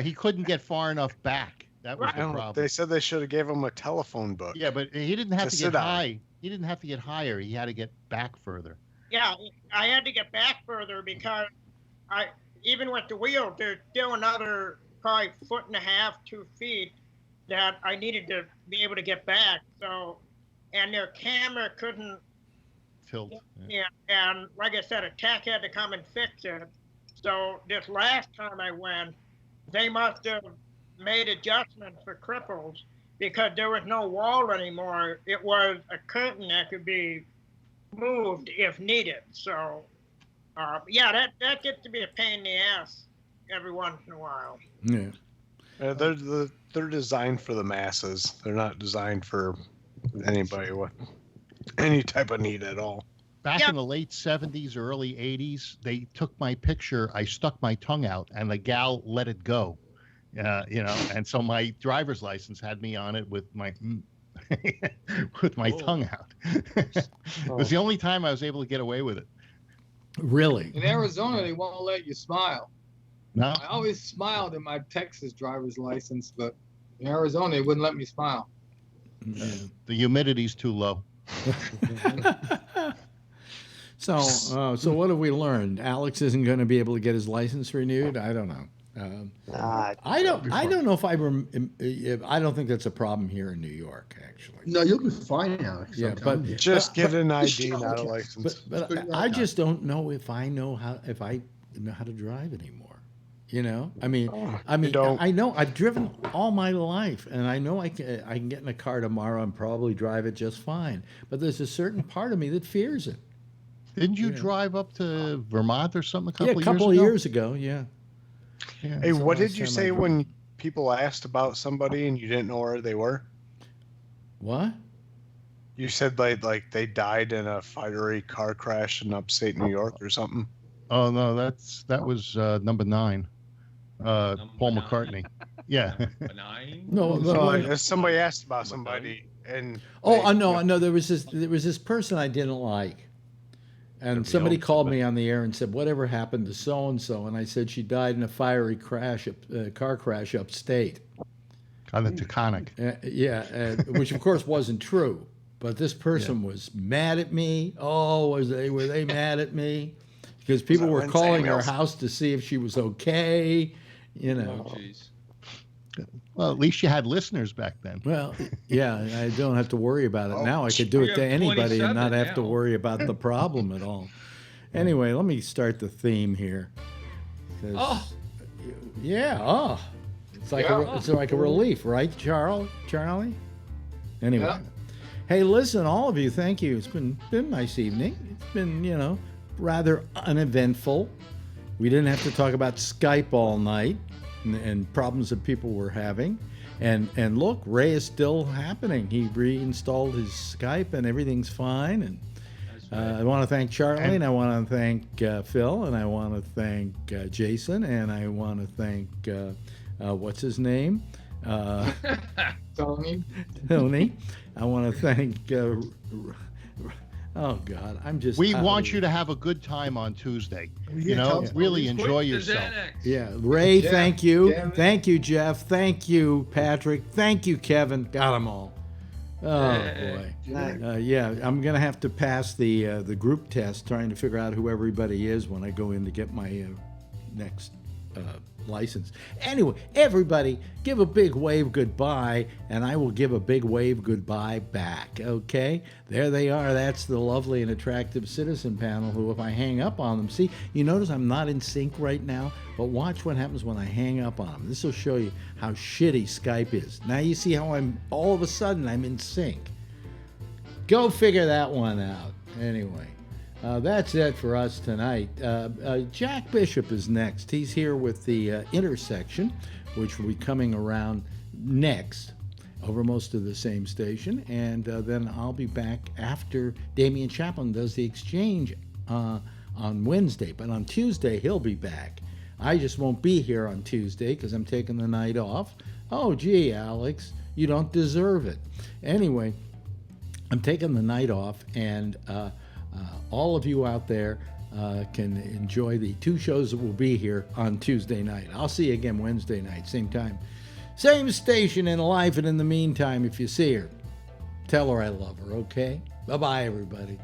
S5: He couldn't get far enough back. That was
S7: I
S5: the
S7: don't,
S5: problem.
S7: they said they should have gave him a telephone book.
S5: Yeah, but he didn't have to get
S7: sit on.
S5: high. He didn't have to get higher. He had to get back further.
S11: Yeah, I had to get back further because even with the wheel, there's still another probably 1.5 to 2 feet that I needed to be able to get back. So, and their camera couldn't
S5: Tilt.
S11: Yeah, and like I said, a tech had to come and fix it. So this last time I went, they must have made adjustments for cripples because there was no wall anymore. It was a curtain that could be moved if needed. So, yeah, that gets to be a pain in the ass every once in a while.
S3: Yeah.
S7: They're designed for the masses. They're not designed for anybody with any type of need at all.
S5: Back in the late 70s, early 80s, they took my picture. I stuck my tongue out, and the gal let it go. And so my driver's license had me on it with my tongue out. It was the only time I was able to get away with it.
S3: Really?
S6: In Arizona, they won't let you smile.
S5: No.
S6: I always smiled in my Texas driver's license, but in Arizona, they wouldn't let me smile.
S5: The humidity's too low.
S3: So what have we learned? Alex isn't going to be able to get his license renewed. I don't know. I don't know if I don't think that's a problem here in New York, actually.
S8: No, you'll be fine, Alex.
S3: Yeah, but
S7: Just get an ID, not a license.
S3: But I just don't know if I know how to drive anymore. You know, I mean, I know I've driven all my life, and I know I can get in a car tomorrow and probably drive it just fine. But there's a certain part of me that fears it.
S5: Didn't you drive up to Vermont or something a
S3: couple of years ago? Yeah.
S7: Hey, what did you say when people asked about somebody and you didn't know where they were?
S3: What?
S7: You said like they died in a fiery car crash in upstate New York or something.
S5: Oh no, that was number 9. Paul McCartney. Yeah.
S7: No, somebody asked about somebody, and
S3: no, there was this person I didn't like, and somebody called me on the air and said, "Whatever happened to so and so?" And I said she died in a fiery car crash upstate.
S5: On the Taconic.
S3: Which of course wasn't true, but this person was mad at me. Oh, were they mad at me? Because people were calling her house to see if she was okay, you know.
S6: Oh, jeez.
S5: Well, at least you had listeners back then.
S3: Well, yeah, I don't have to worry about it now. I could do it to anybody and not have to worry about the problem at all. Anyway, let me start the theme here. It's like a relief, right, Charlie? Anyway.
S6: Yeah.
S3: Hey, listen, all of you, thank you. It's been a nice evening. It's been, rather uneventful. We didn't have to talk about Skype all night and problems that people were having. And look, Ray is still happening. He reinstalled his Skype and everything's fine. And I want to thank Charlie, and I want to thank Phil, and I want to thank Jason, and I want to thank what's his name?
S6: Tony.
S3: I want to thank. Oh God,
S5: We want you to have a good time on Tuesday. Really enjoy yourself.
S3: Yeah, Ray, thank you. Thank you, Jeff. Thank you, Patrick. Thank you, Kevin. Got them all. Oh boy. I'm gonna have to pass the group test, trying to figure out who everybody is when I go in to get my next license. Anyway, everybody give a big wave goodbye, and I will give a big wave goodbye back. Okay, there they are. That's the lovely and attractive citizen panel who, if I hang up on them, see, you notice I'm not in sync right now, but watch what happens when I hang up on them. This will show you how shitty Skype is. Now you see how all of a sudden I'm in sync. Go figure that one out. Anyway, that's it for us tonight. Jack Bishop is next. He's here with the Intersection, which will be coming around next over most of the same station. And then I'll be back after Damian Chaplin does the Exchange on Wednesday. But on Tuesday, he'll be back. I just won't be here on Tuesday because I'm taking the night off. Oh, gee, Alex, you don't deserve it. Anyway, I'm taking the night off, and all of you out there, can enjoy the 2 shows that will be here on Tuesday night. I'll see you again Wednesday night, same time, same station in life. And in the meantime, if you see her, tell her I love her, okay? Bye-bye, everybody.